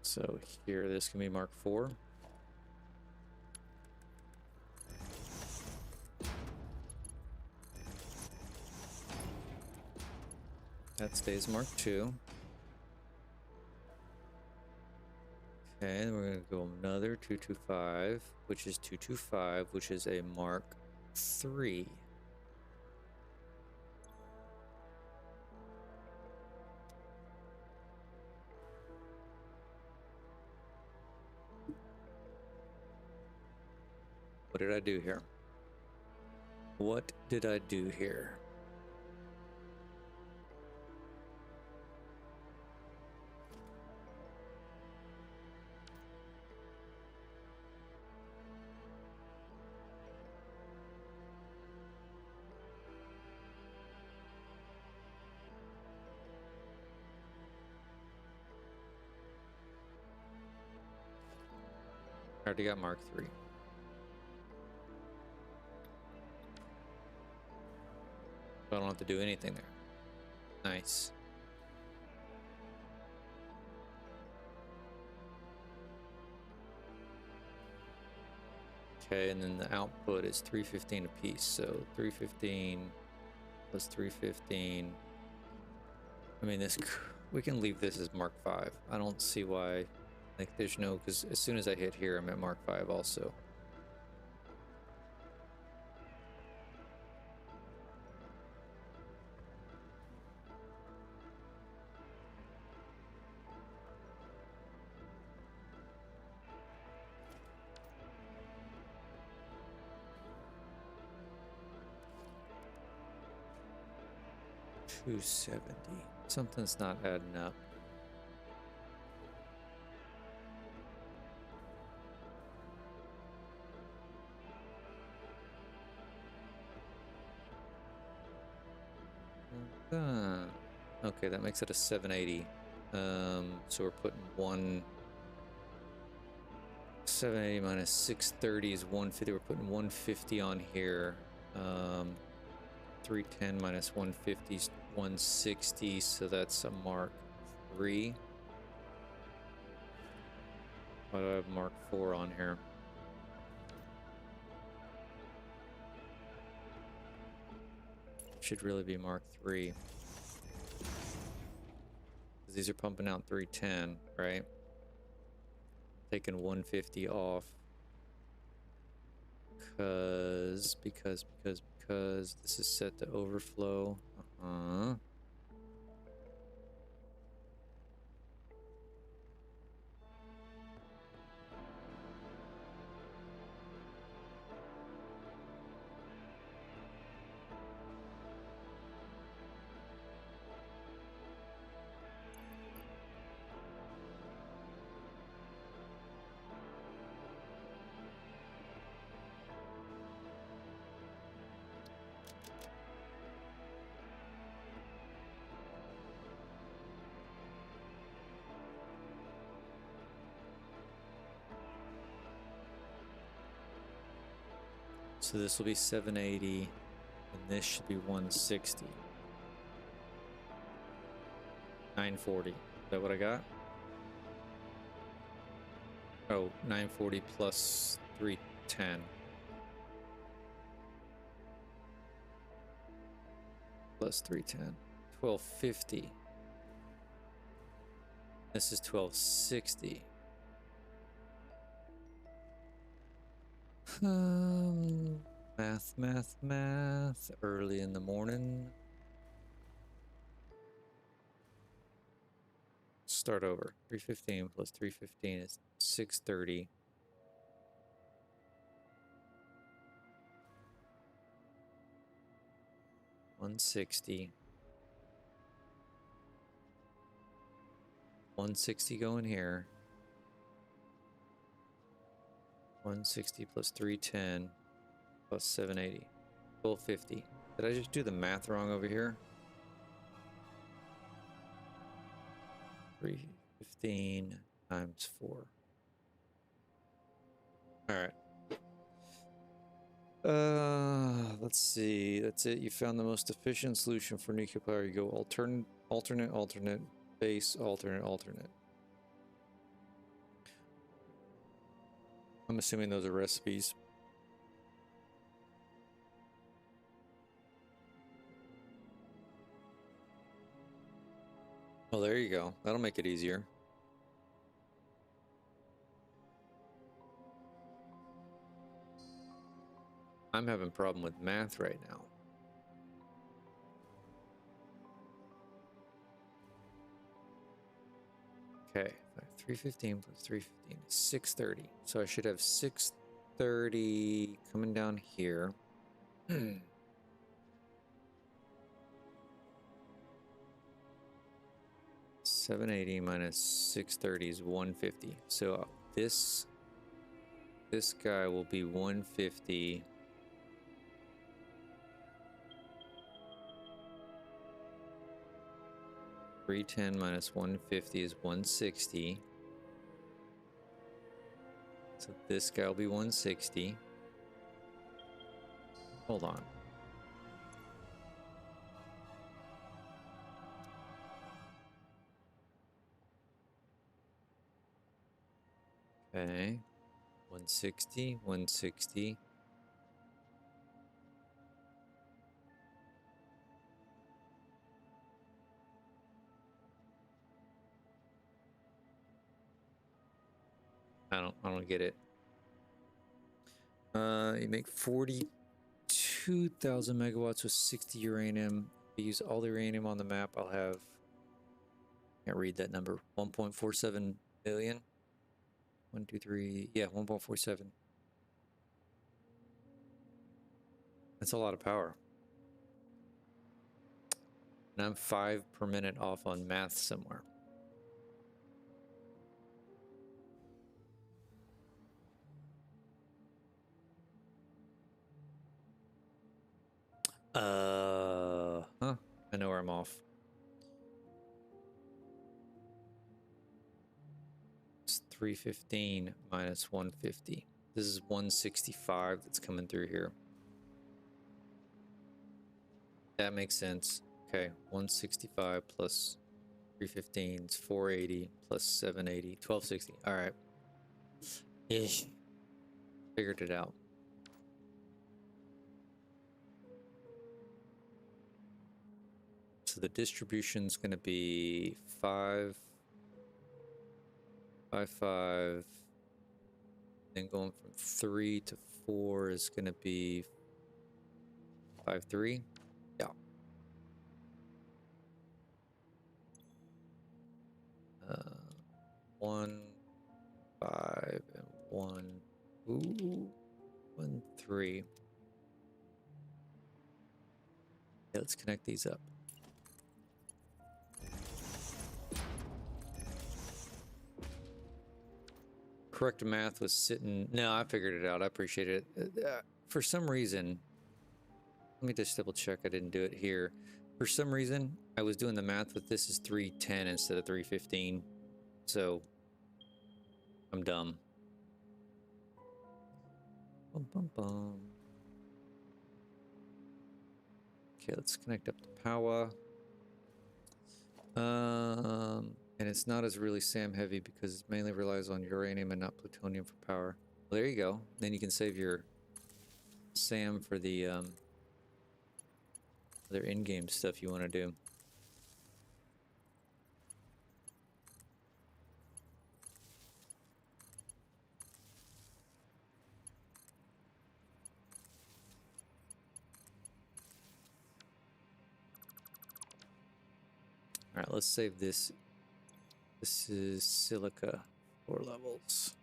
Speaker 1: So here, this can be mark 4. That stays mark 2. Okay, and we're going to go another 225, which is 225, which is a mark 3. What did I do here? What did I do here? I already got mark 3. So I don't have to do anything there. Nice. Okay, and then the output is 315 apiece. So 315 plus 315. I mean, this, we can leave this as mark 5. I don't see why, like, there's no, because as soon as I hit here, I'm at mark 5 also. 270. Something's not adding up. Okay, that makes it a 780. So we're putting 780 minus 630 is 150. We're putting 150 on here. 310 minus 150 is 160. So that's a Mark 3. Why do I have Mark 4 on here? Should really be Mark 3. Because these are pumping out 310, right? Taking 150 off. Because this is set to overflow. So this will be 780, and this should be 160. 940. Is that what I got? Oh, 940 plus 310. Plus 310. 1250. This is 1260. Math. Early in the morning. Start over. 315 plus 315 is 630. $160. $160 going here. 160 plus 310 plus 780. 1250. Did I just do the math wrong over here? 315 times 4. All right. Let's see. That's it. You found the most efficient solution for nuclear power. You go alternate, base, alternate. I'm assuming those are recipes. Oh, there you go. That'll make it easier. I'm having a problem with math right now. Okay, 315 plus 315 is 630. So I should have 630 coming down here. 780 minus 630 is 150. So this guy will be 150. $310 minus 150 is 160. So this guy will be 160. Hold on. Okay. 160, 160. I don't get it. You make 42,000 megawatts with 60 uranium. If you use all the uranium on the map, I'll have, can't read that number, 1.47 billion. 1, 2, 3, yeah, 1.47. That's a lot of power. And I'm 5 per minute off on math somewhere. I know where I'm off. It's 315 minus 150. This is 165 that's coming through here. That makes sense. Okay, 165 plus 315 is 480 plus 780, 1260. All right. Ish. Figured it out. So the distribution's going to be 5, 5, 5. Then going from 3 to 4 is going to be 5, 3. Yeah. 1, 5, and 1. Ooh, 1, 3. Yeah, let's connect these up. Correct math was sitting. No, I figured it out. I appreciate it. For some reason, let me just double check. I didn't do it here. For some reason, I was doing the math with this is 310 instead of 315. So I'm dumb. Bum, bum, bum. Okay, let's connect up the power. And it's not as really SAM heavy because it mainly relies on uranium and not plutonium for power. Well, there you go. Then you can save your SAM for the other in-game stuff you want to do. All right, let's save this. This is silica, 4 levels.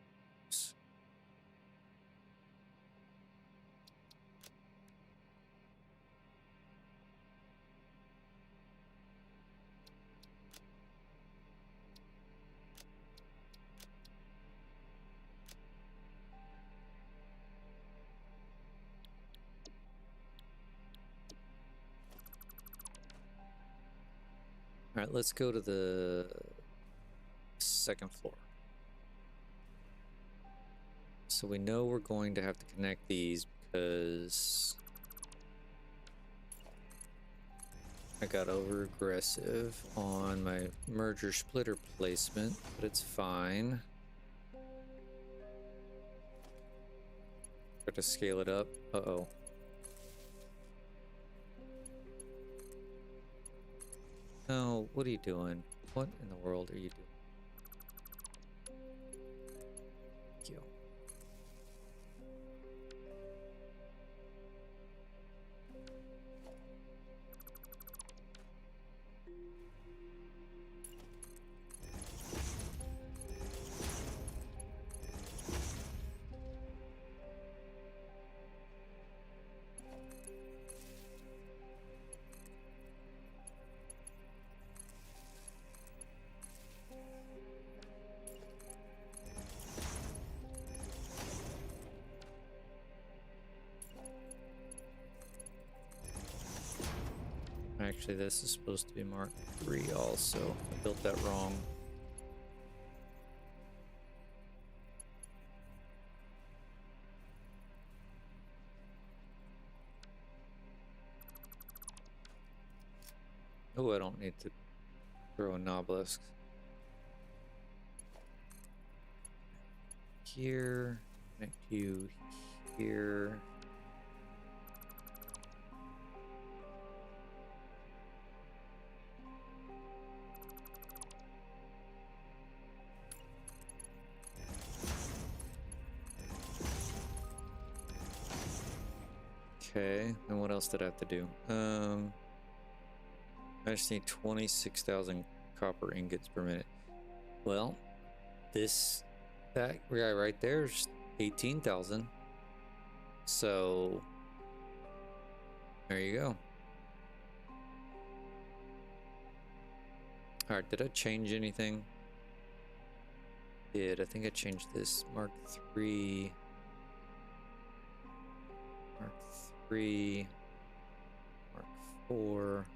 Speaker 1: All right, let's go to the 2nd floor. So we know we're going to have to connect these because I got over aggressive on my merger splitter placement, but it's fine. Got to scale it up. Uh-oh. No, what are you doing? What in the world are you doing? Thank you. Actually, this is supposed to be Mark 3 also. I built that wrong. Oh, I don't need to throw an obelisk. Here, connect you here. Okay, and what else did I have to do? I just need 26,000 copper ingots per minute. Well, that guy right there is 18,000. So there you go. Alright, did I change anything? I think I changed this. Mark 3. Mark 3. Mark 4.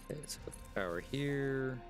Speaker 1: Okay, let's put the power here.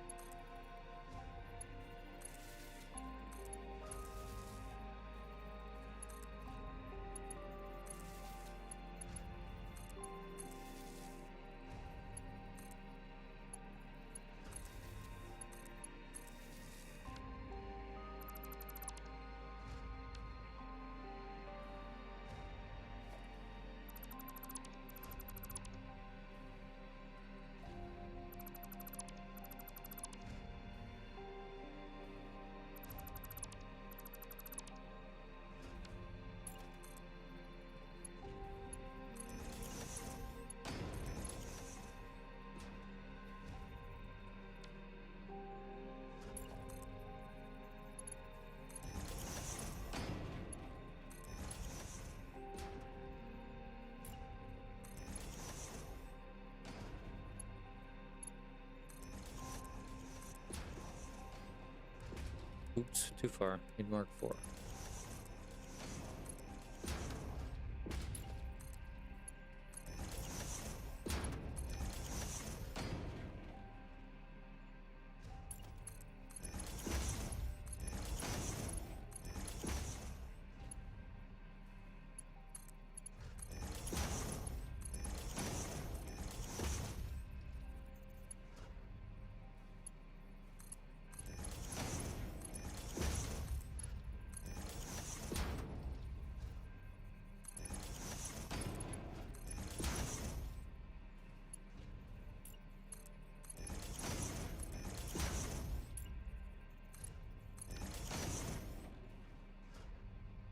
Speaker 1: Oops, too far. Need Mark 4.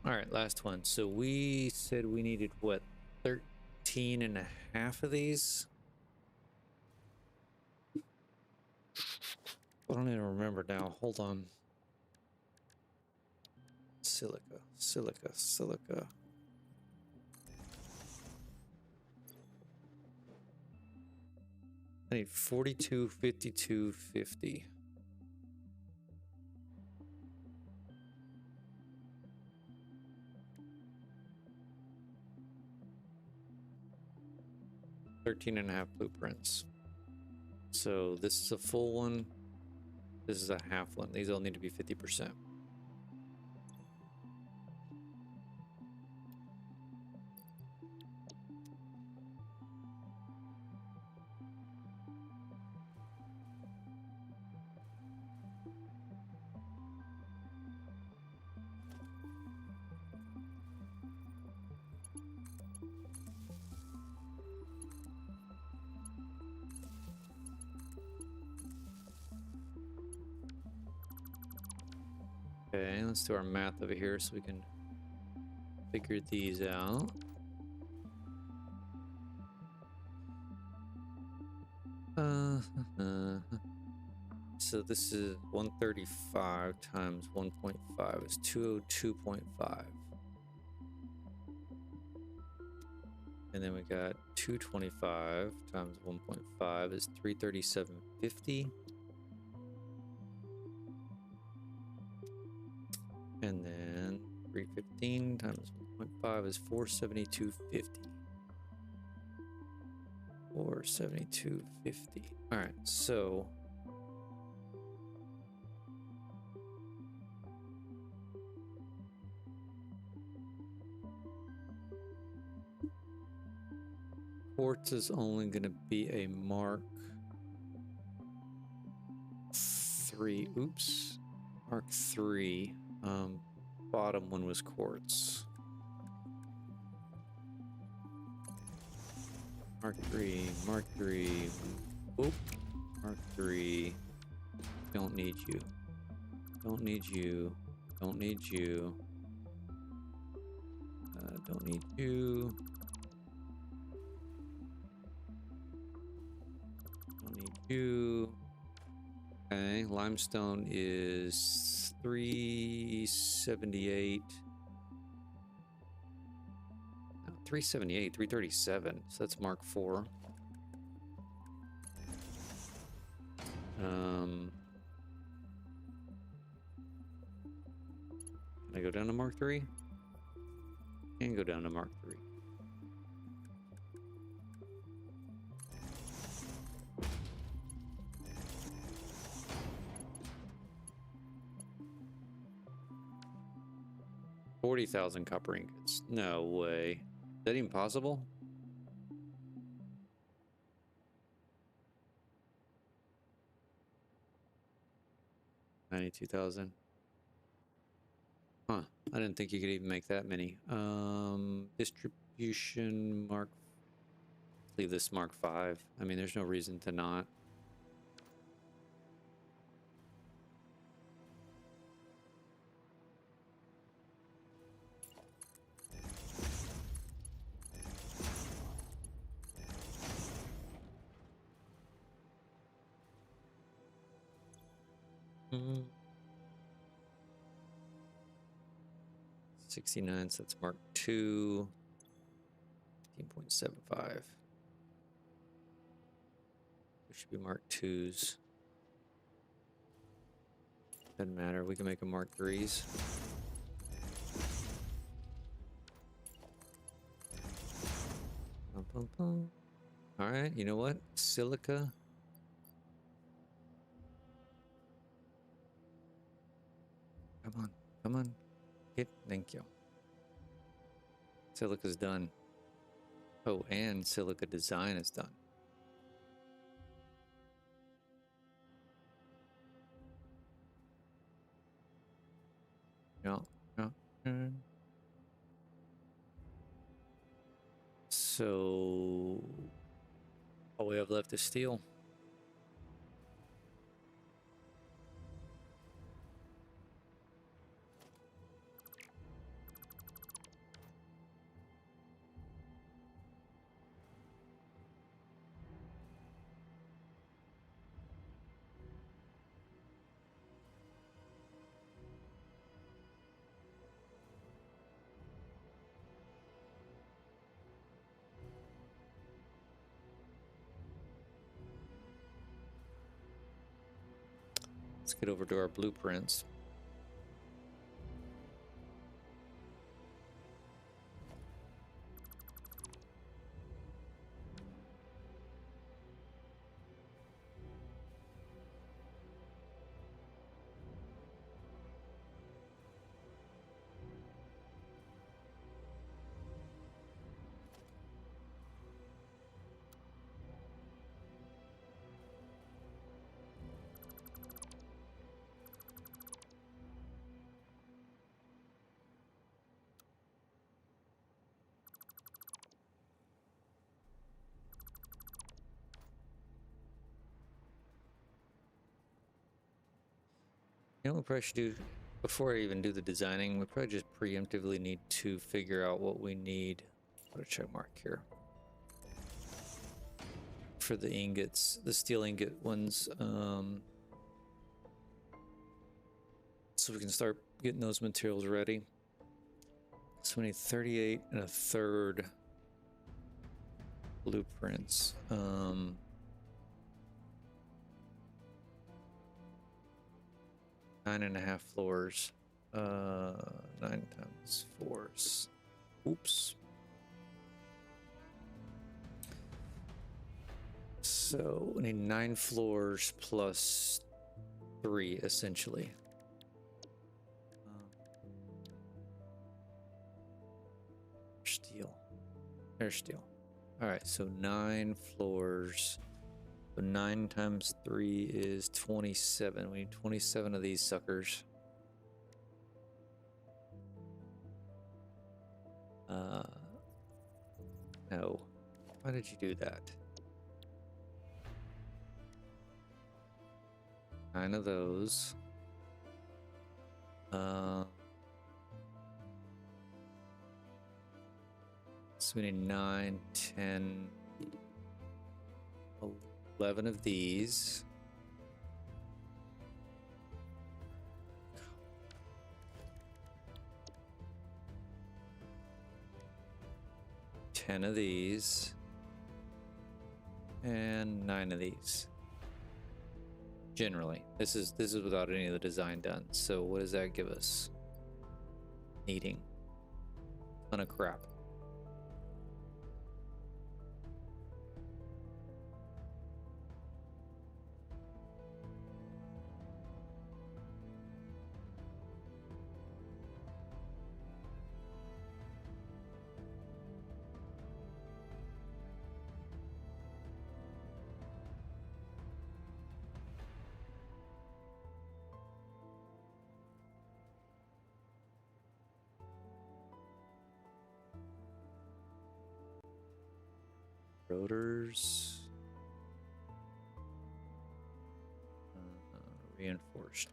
Speaker 1: All right, last one. So we said we needed what, 13 and a half of these? I don't even remember now. Hold on. Silica, silica, silica. I need 42, 52, 50. Thirteen and a half blueprints. So this is a full one. This is a half one. These all need to be 50%. Okay, let's do our math over here so we can figure these out. So this is 135 times 1.5 is 202.5. And then we got 225 times 1.5 is 337.50. And then 315 times 1.5 is 472.50. or 7250. All right, so quartz is only going to be a Mark 3. Oops, Mark 3. Bottom one was quartz. Mark 3, Mark 3. Oop, Mark 3. Don't need you. Don't need you. Don't need you. Don't need you. Don't need you. Okay, limestone is 378. No, 378, 337. So that's Mark 4. Can I go down to Mark 3? Can go down to Mark 3. $40,000 copper ingots. No way. Is that even possible? $92,000. Huh. I didn't think you could even make that many. Distribution Mark. Leave this Mark 5. I mean, there's no reason to not. Mm. 69, so that's Mark 2. 15.75. It should be Mark 2s. Doesn't matter, we can make them Mark 3s. Bum, bum, bum. All right, you know what? Silica. Come on, come on. Thank you. Silica's done. Oh, and silica design is done. No. So all we have left is steel. Let's get over to our blueprints. You know what we probably should do, before I even do the designing, we probably just preemptively need to figure out what we need. Put a check mark here. For the ingots, the steel ingot ones, so we can start getting those materials ready. So we need 38 1/3 blueprints. 9.5 floors. 9 times 4. Oops. So we need 9 floors plus 3, essentially. Steel. There's steel. All right, so 9 floors. So 9 times 3 is 27. We need 27 of these suckers. No. Why did you do that? 9 of those. So we need 9, 10, 11 of these. Ten of these. And 9 of these. Generally. This is without any of the design done. So what does that give us? Needing. Ton of crap. Rotors. Reinforced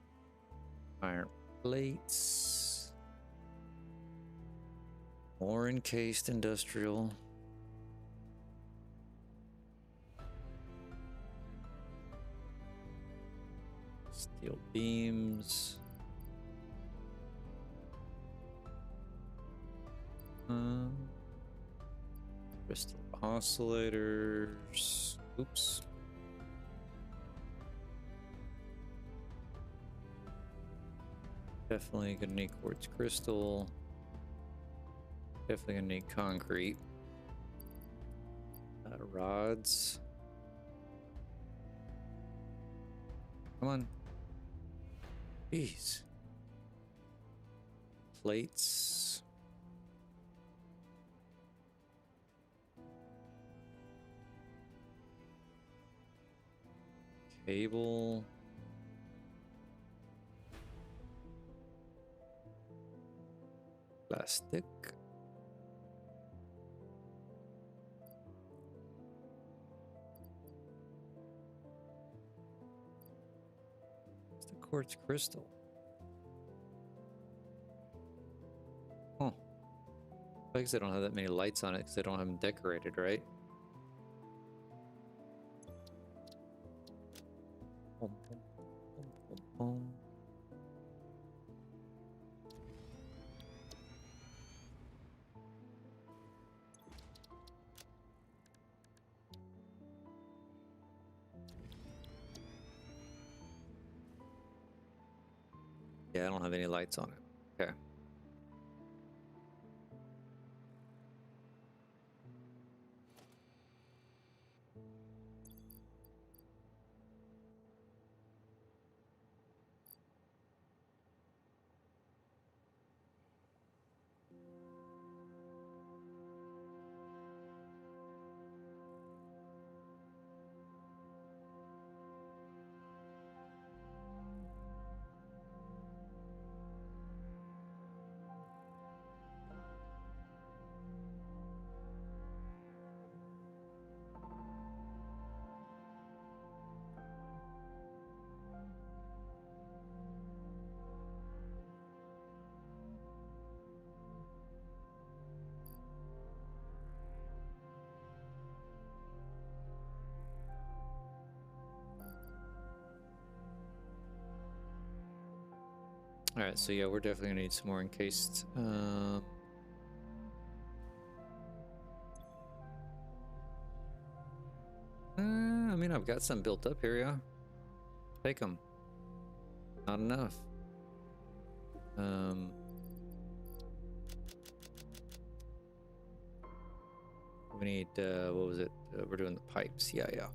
Speaker 1: iron plates. More encased industrial. Steel beams. Crystal oscillators. Oops. Definitely gonna need quartz crystal. Definitely gonna need concrete. Rods. Come on. Jeez. Plates. Cable. Plastic. It's the quartz crystal. Huh. I guess they don't have that many lights on it because they don't have them decorated, right? Boom, boom, boom, boom, boom. Yeah, I don't have any lights on it. Okay. All right, so yeah, we're definitely gonna need some more encased. I mean, I've got some built up here, yeah. Take them. Not enough. We need, what was it? We're doing the pipes. Yeah, yeah.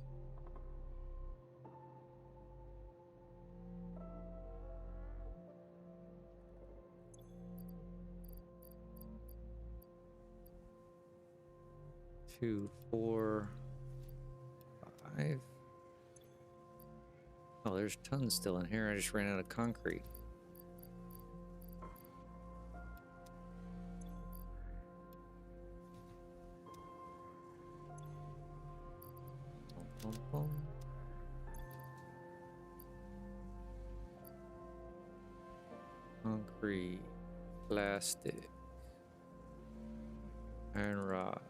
Speaker 1: 2, 4, 5. Oh, there's tons still in here. I just ran out of concrete. Boom, boom. Concrete, plastic, iron rods.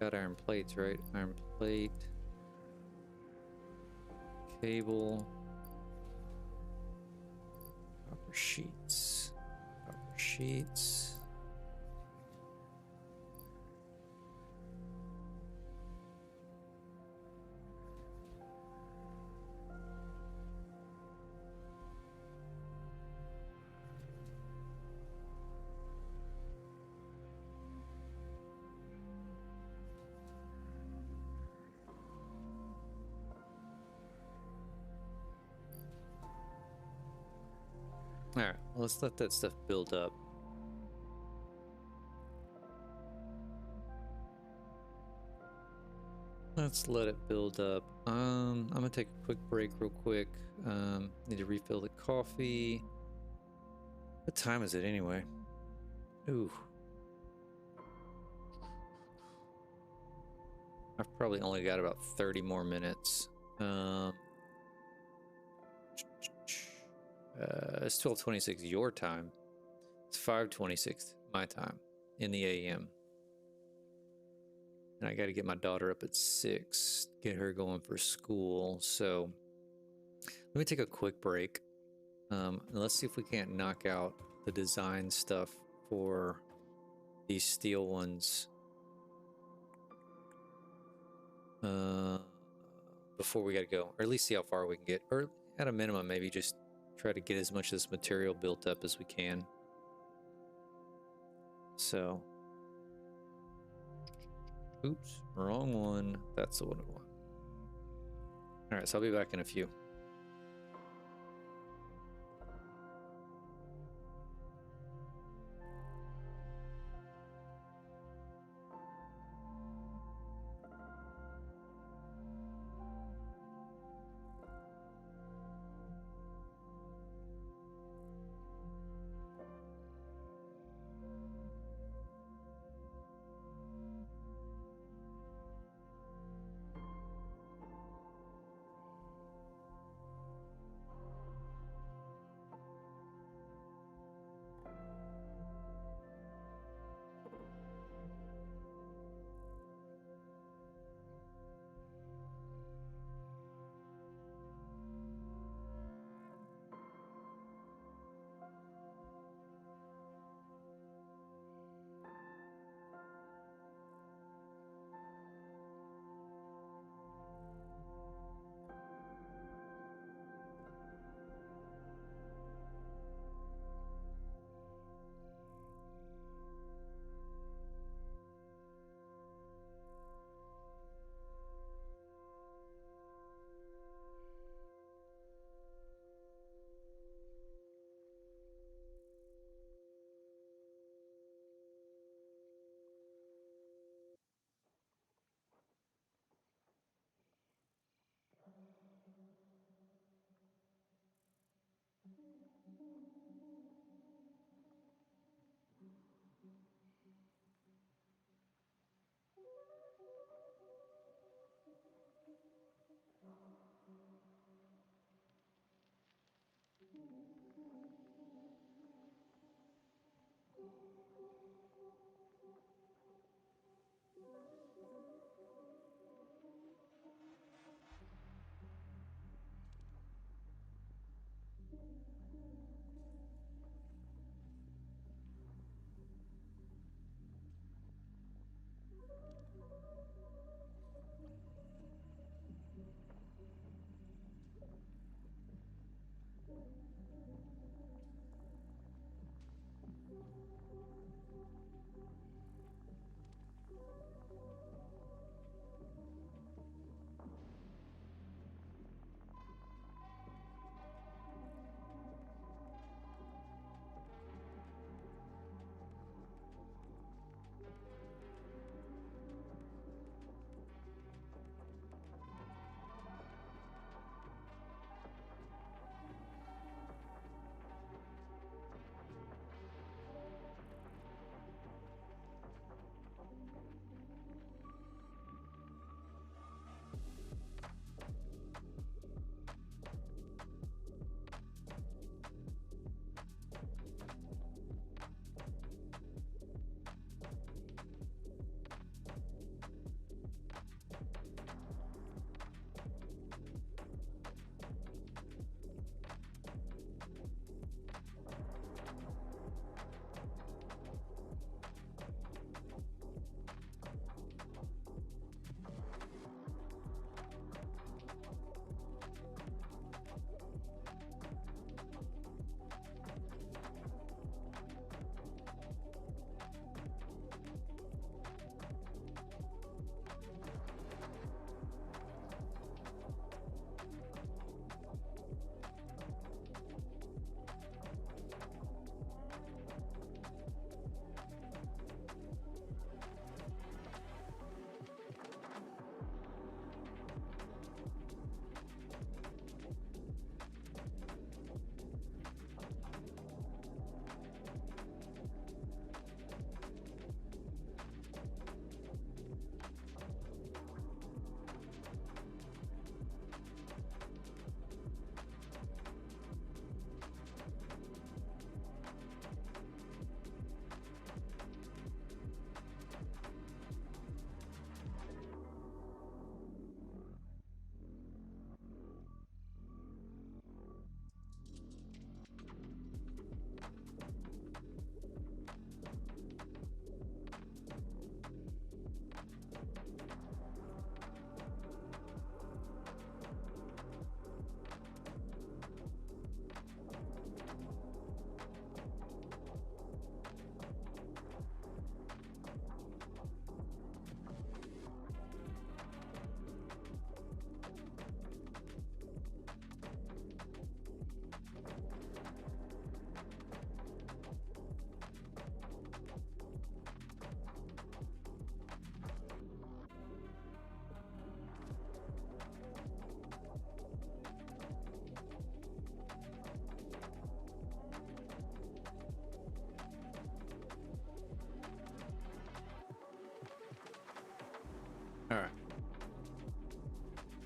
Speaker 1: Got iron plates, right? Iron plate, cable, copper sheets, copper sheets. Alright, well, let's let that stuff build up. Let's let it build up. I'm gonna take a quick break real quick. Need to refill the coffee. What time is it anyway? Ooh. I've probably only got about 30 more minutes. It's 12:26 your time. It's 5:26 my time in the AM. And I got to get my daughter up at 6, get her going for school. So let me take a quick break. And let's see if we can't knock out the design stuff for these steel ones before we got to go, or at least see how far we can get, or at a minimum, maybe just try to get as much of this material built up as we can. So, oops, wrong one. That's the one I want. All right, so I'll be back in a few.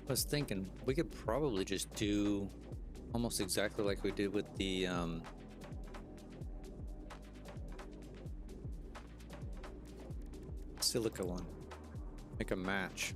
Speaker 1: I was thinking we could probably just do almost exactly like we did with the silica one. Make a match.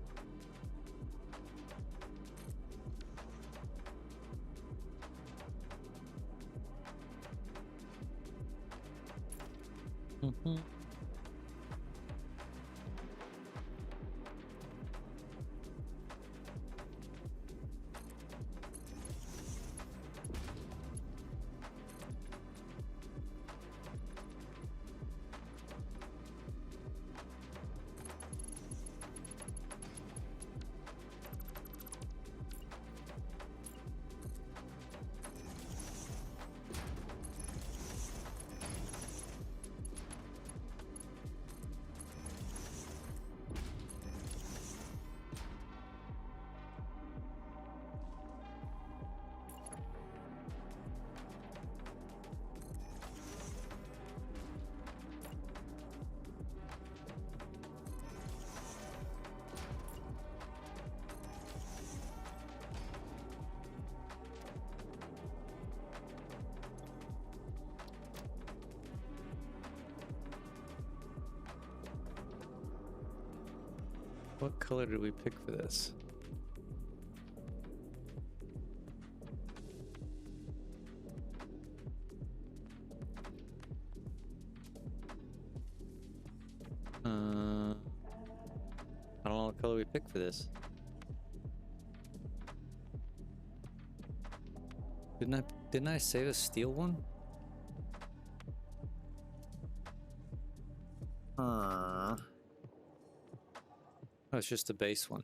Speaker 1: What color did we pick for this? I don't know what color we picked for this. Didn't I save a steel one? Oh, it's just a base one.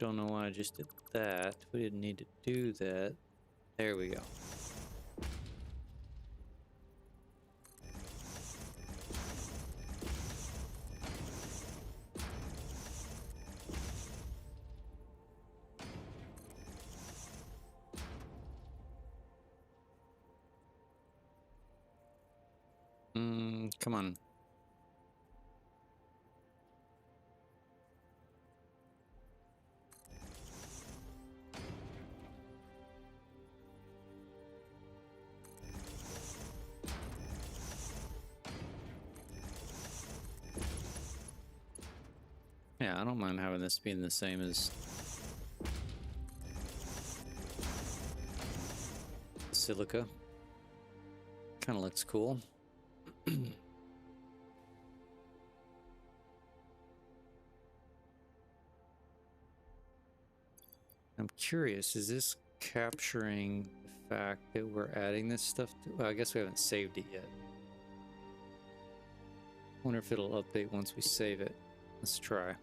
Speaker 1: Don't know why I just did that. We didn't need to do that. There we go. Come on. Yeah, I don't mind having this being the same as silica. Kind of looks cool. I'm curious, is this capturing the fact that we're adding this stuff to? Well, I guess we haven't saved it yet. Wonder if it'll update once we save it. Let's try.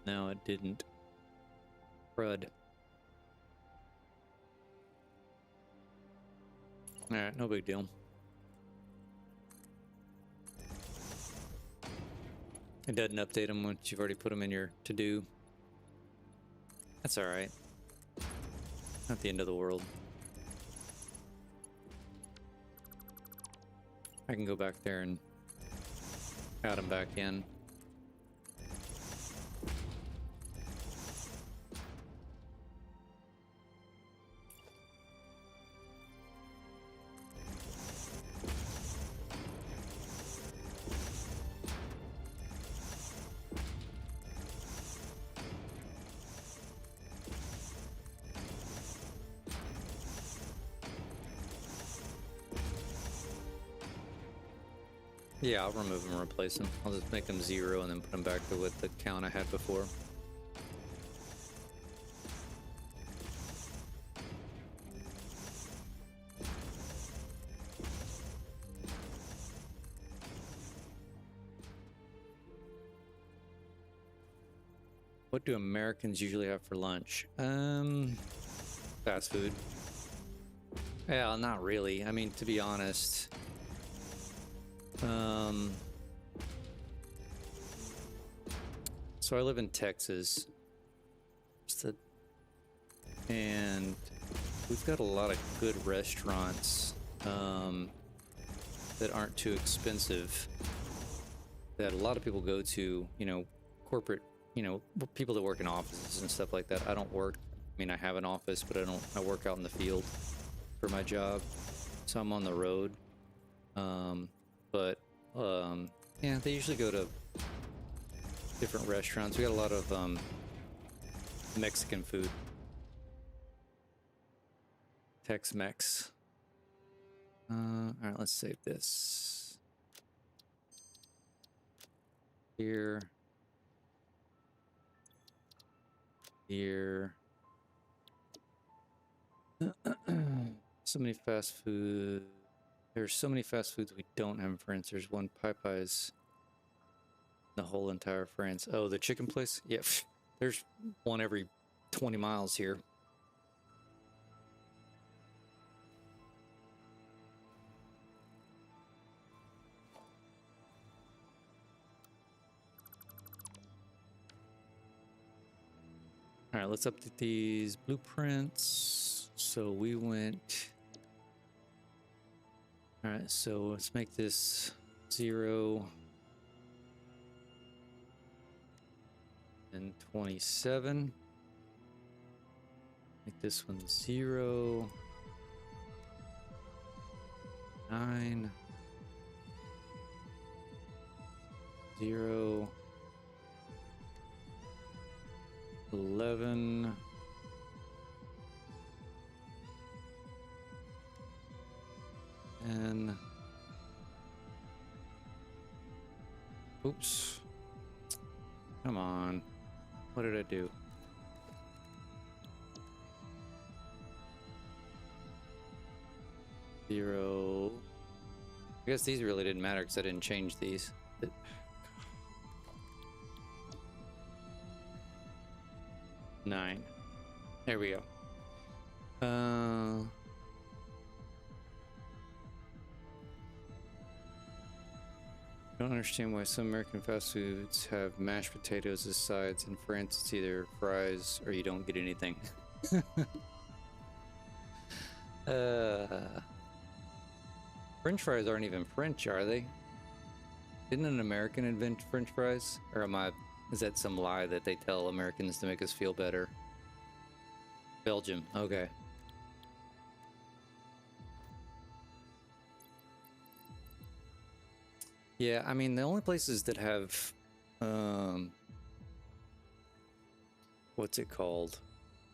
Speaker 1: No, it didn't. Crud. Alright, no big deal. It doesn't update them once you've already put them in your to-do. That's all right. Not the end of the world. I can go back there and add them back in. Yeah, I'll remove them and replace them. I'll just make them 0 and then put them back to what the count I had before. What do Americans usually have for lunch? Fast food. Yeah, not really. I mean, to be honest, so I live in Texas, and we've got a lot of good restaurants that aren't too expensive, that a lot of people go to, you know, corporate, you know, people that work in offices and stuff like that. I don't work, I mean, I have an office, but I work out in the field for my job, so I'm on the road. Yeah, they usually go to different restaurants. We got a lot of Mexican food. Tex-Mex. Alright, let's save this. Here. Here. So many fast food. There's so many fast foods we don't have in France. There's one Popeyes in the whole entire France. Oh, the chicken place? Yeah, there's one every 20 miles here. All right, let's update these blueprints. So we went... All right, so let's make this 0 and 27. Make this one 0, 9, 0, 11, and oops, come on, what did I do? Zero. I guess these really didn't matter because I didn't change these. 9. There we go. I don't understand why some American fast foods have mashed potatoes as sides. In France, it's either fries or you don't get anything. French fries aren't even French, are they? Didn't an American invent French fries? Or is that some lie that they tell Americans to make us feel better? Belgium, okay. Yeah, I mean, the only places that have, what's it called?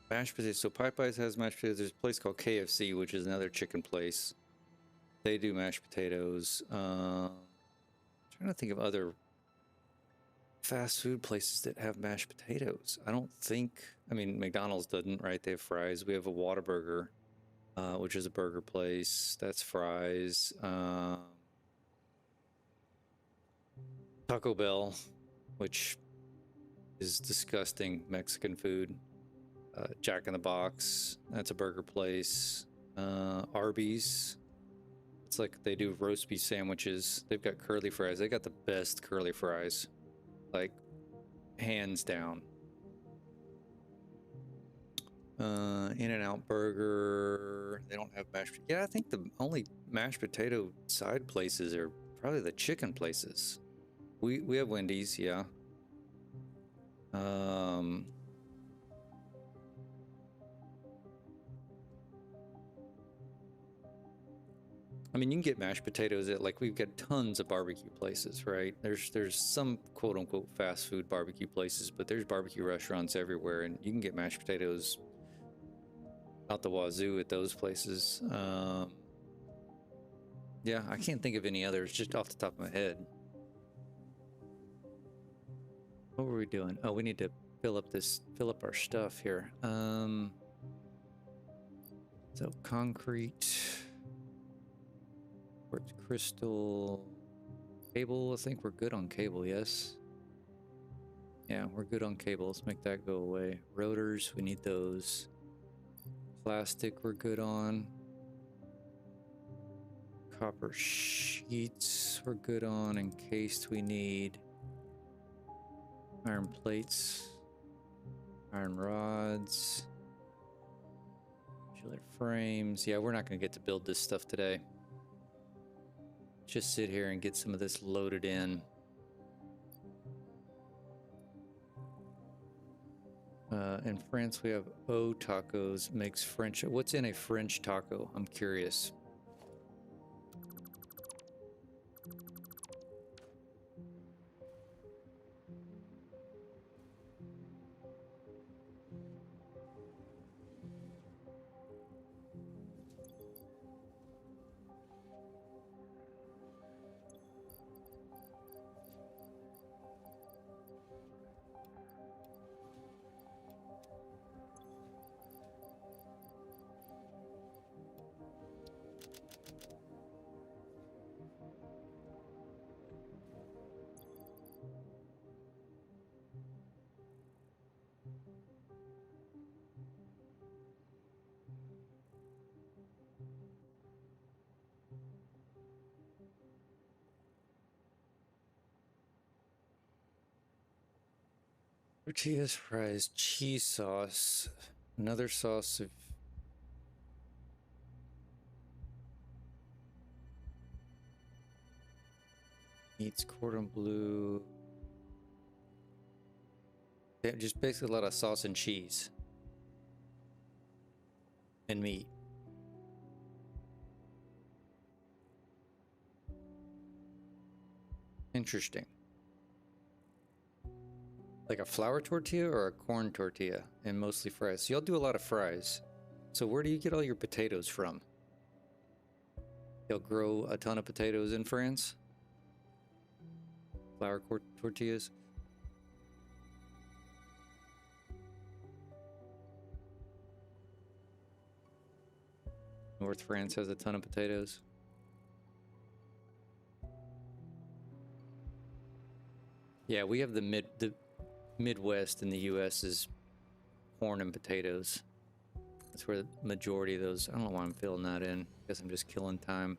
Speaker 1: Mashed potatoes. So Popeyes has mashed potatoes. There's a place called KFC, which is another chicken place. They do mashed potatoes. Trying to think of other fast food places that have mashed potatoes. I don't think, I mean, McDonald's doesn't, right? They have fries. We have a Whataburger, which is a burger place. That's fries. Taco Bell, which is disgusting Mexican food. Jack in the Box, that's a burger place. Arby's, it's like they do roast beef sandwiches. They've got curly fries. They got the best curly fries, like hands down. In-N-Out Burger. They don't have mashed. Yeah, I think the only mashed potato side places are probably the chicken places. We have Wendy's, yeah. I mean, you can get mashed potatoes at, like, we've got tons of barbecue places, right? There's some quote unquote fast food barbecue places, but there's barbecue restaurants everywhere, and you can get mashed potatoes out the wazoo at those places. Yeah, I can't think of any others just off the top of my head. What were we doing? Oh, we need to fill up our stuff here. So concrete, quartz crystal, cable. I think we're good on cable. Yes. Yeah, we're good on cable. Let's make that go away. Rotors, we need those. Plastic, we're good on. Copper sheets, we're good on. Encased, we need. Iron plates, iron rods, modular frames. Yeah, we're not going to get to build this stuff today. Just sit here and get some of this loaded in. In France, we have O tacos, makes French. What's in a French taco? I'm curious. Tortillas, fries, cheese sauce, another sauce of meats, cordon bleu. Yeah, just basically a lot of sauce and cheese and meat. Interesting. Like a flour tortilla or a corn tortilla, and mostly fries. So y'all do a lot of fries. So where do you get all your potatoes from? Y'all grow a ton of potatoes in France? Flour tortillas? North France has a ton of potatoes. Yeah, we have the Midwest in the U.S. is corn and potatoes. That's where the majority of those. I don't know why I'm filling that in. I guess I'm just killing time.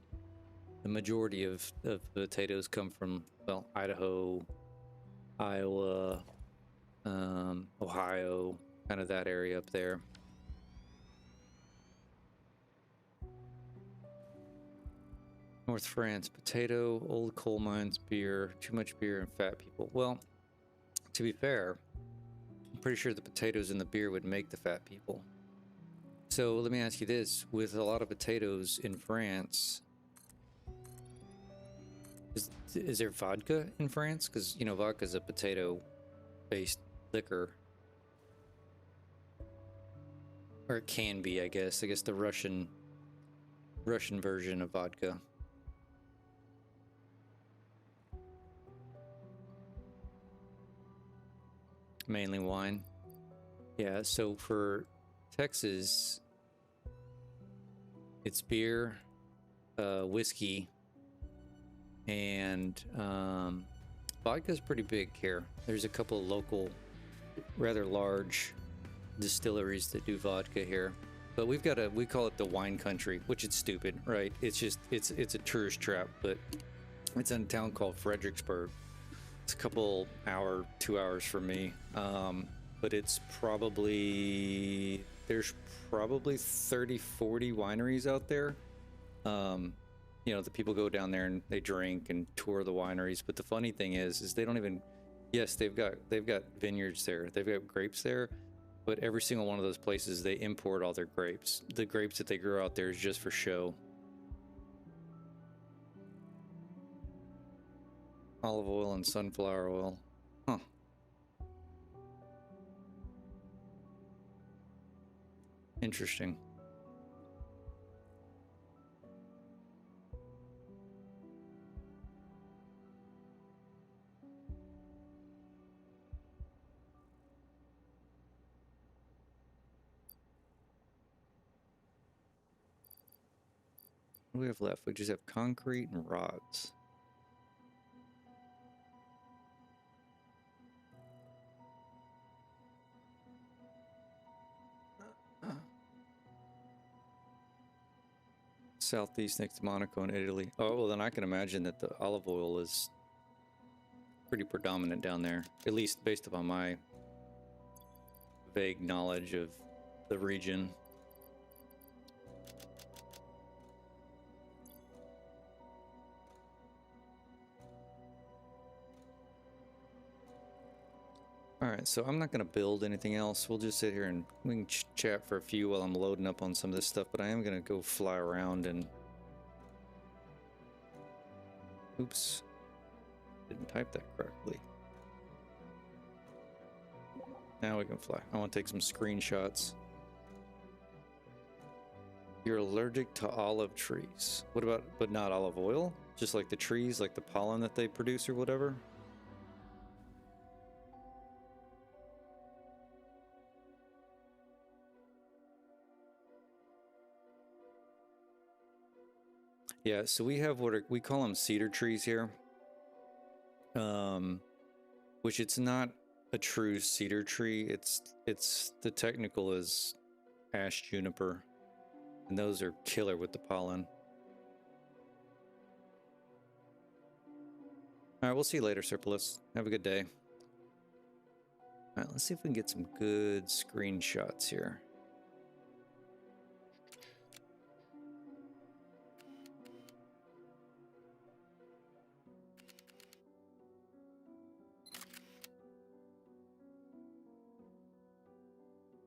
Speaker 1: The majority of potatoes come from, well, Idaho, Iowa, Ohio, kind of that area up there. North France, potato, old coal mines, beer, too much beer, and fat people. Well, to be fair, I'm pretty sure the potatoes and the beer would make the fat people. So let me ask you this, with a lot of potatoes in France, is there vodka in France? Because, you know, vodka is a potato-based liquor. Or it can be, I guess. I guess the Russian version of vodka. Mainly wine. Yeah, so for Texas, it's beer, whiskey, and vodka's pretty big here. There's a couple of local, rather large distilleries that do vodka here. But we call it the wine country, which is stupid, right? It's just, it's a tourist trap, but it's in a town called Fredericksburg. It's a couple 2 hours from me. But it's probably there's probably 30, 40 wineries out there. You know, the people go down there and they drink and tour the wineries. But the funny thing is they don't even. Yes, they've got vineyards there. They've got grapes there, but every single one of those places they import all their grapes. The grapes that they grow out there is just for show. Olive oil and sunflower oil. Huh. Interesting. What do we have left? We just have concrete and rods. Southeast next to Monaco and Italy. Oh, well, then I can imagine that the olive oil is pretty predominant down there, at least based upon my vague knowledge of the region. Alright, so I'm not going to build anything else. We'll just sit here and we can chat for a few while I'm loading up on some of this stuff, but I am going to go fly around and... Oops. Didn't type that correctly. Now we can fly. I want to take some screenshots. You're allergic to olive trees. What about, but not olive oil? Just like the trees, like the pollen that they produce or whatever? Yeah, so we have what we call them cedar trees here. Which it's not a true cedar tree. It's the technical is ash juniper, and those are killer with the pollen. All right, we'll see you later, Surplus. Have a good day. All right, let's see if we can get some good screenshots here.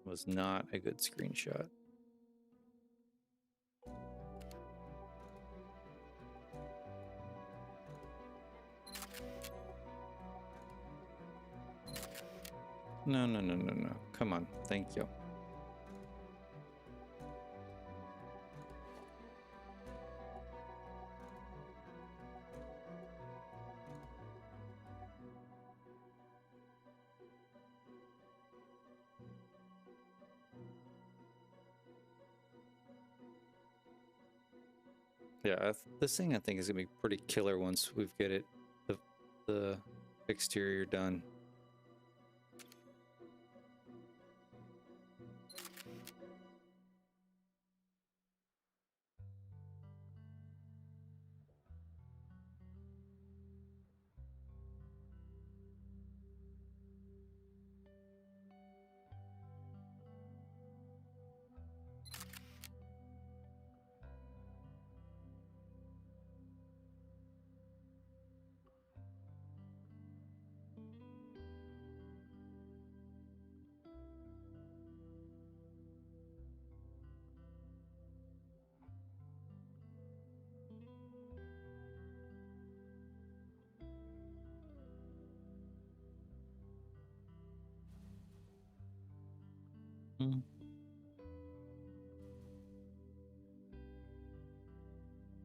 Speaker 1: Was not a good screenshot. No. Come on. Thank you. Yeah, this thing I think is gonna be pretty killer once we've get it the exterior done.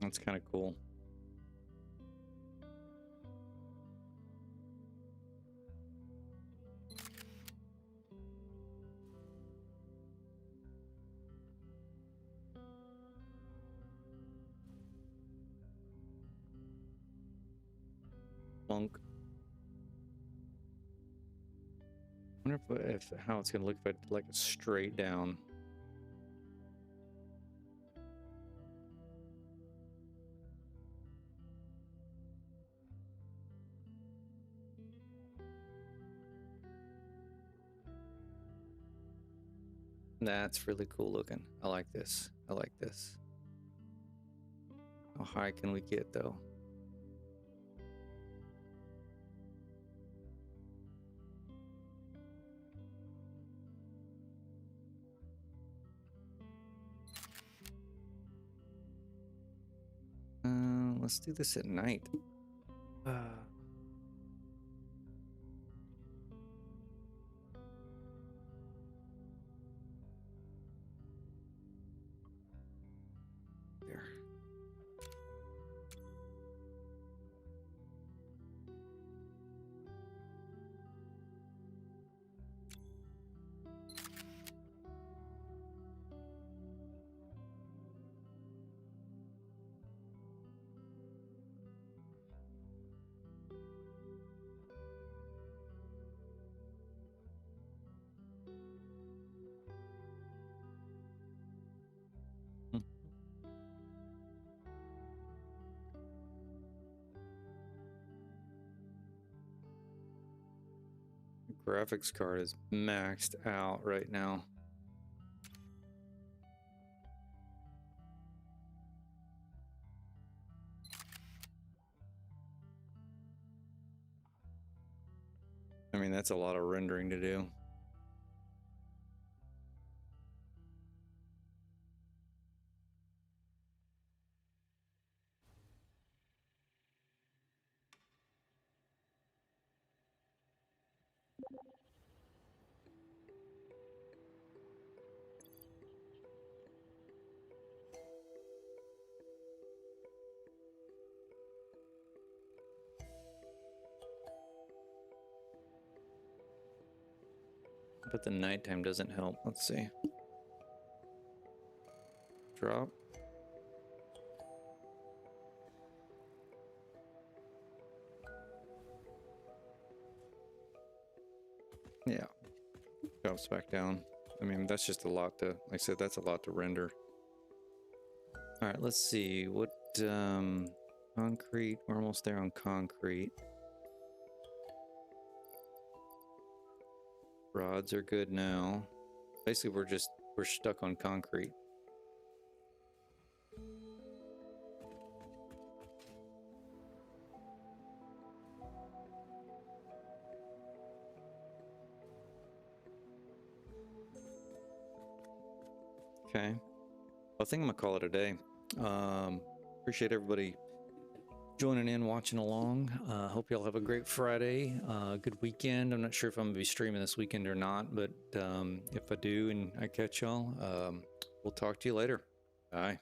Speaker 1: That's kind of cool. Bunk. I wonder if how it's gonna look if I like straight down. That's really cool looking. I like this. I like this. How high can we get though? Let's do this at night. There. Graphics card is maxed out right now. I mean, that's a lot of rendering to do. But the nighttime doesn't help. Let's see. Drop. Yeah. Drops back down. I mean, that's just a lot to, like I said, that's a lot to render. All right, let's see. What, concrete. We're almost there on concrete. Rods are good now. Basically, we're stuck on concrete. Okay. Well, I think I'm gonna call it a day. Appreciate everybody joining in, watching along. Hope y'all have a great Friday, good weekend. I'm not sure if I'm gonna be streaming this weekend or not, but if I do and I catch y'all, we'll talk to you later. Bye.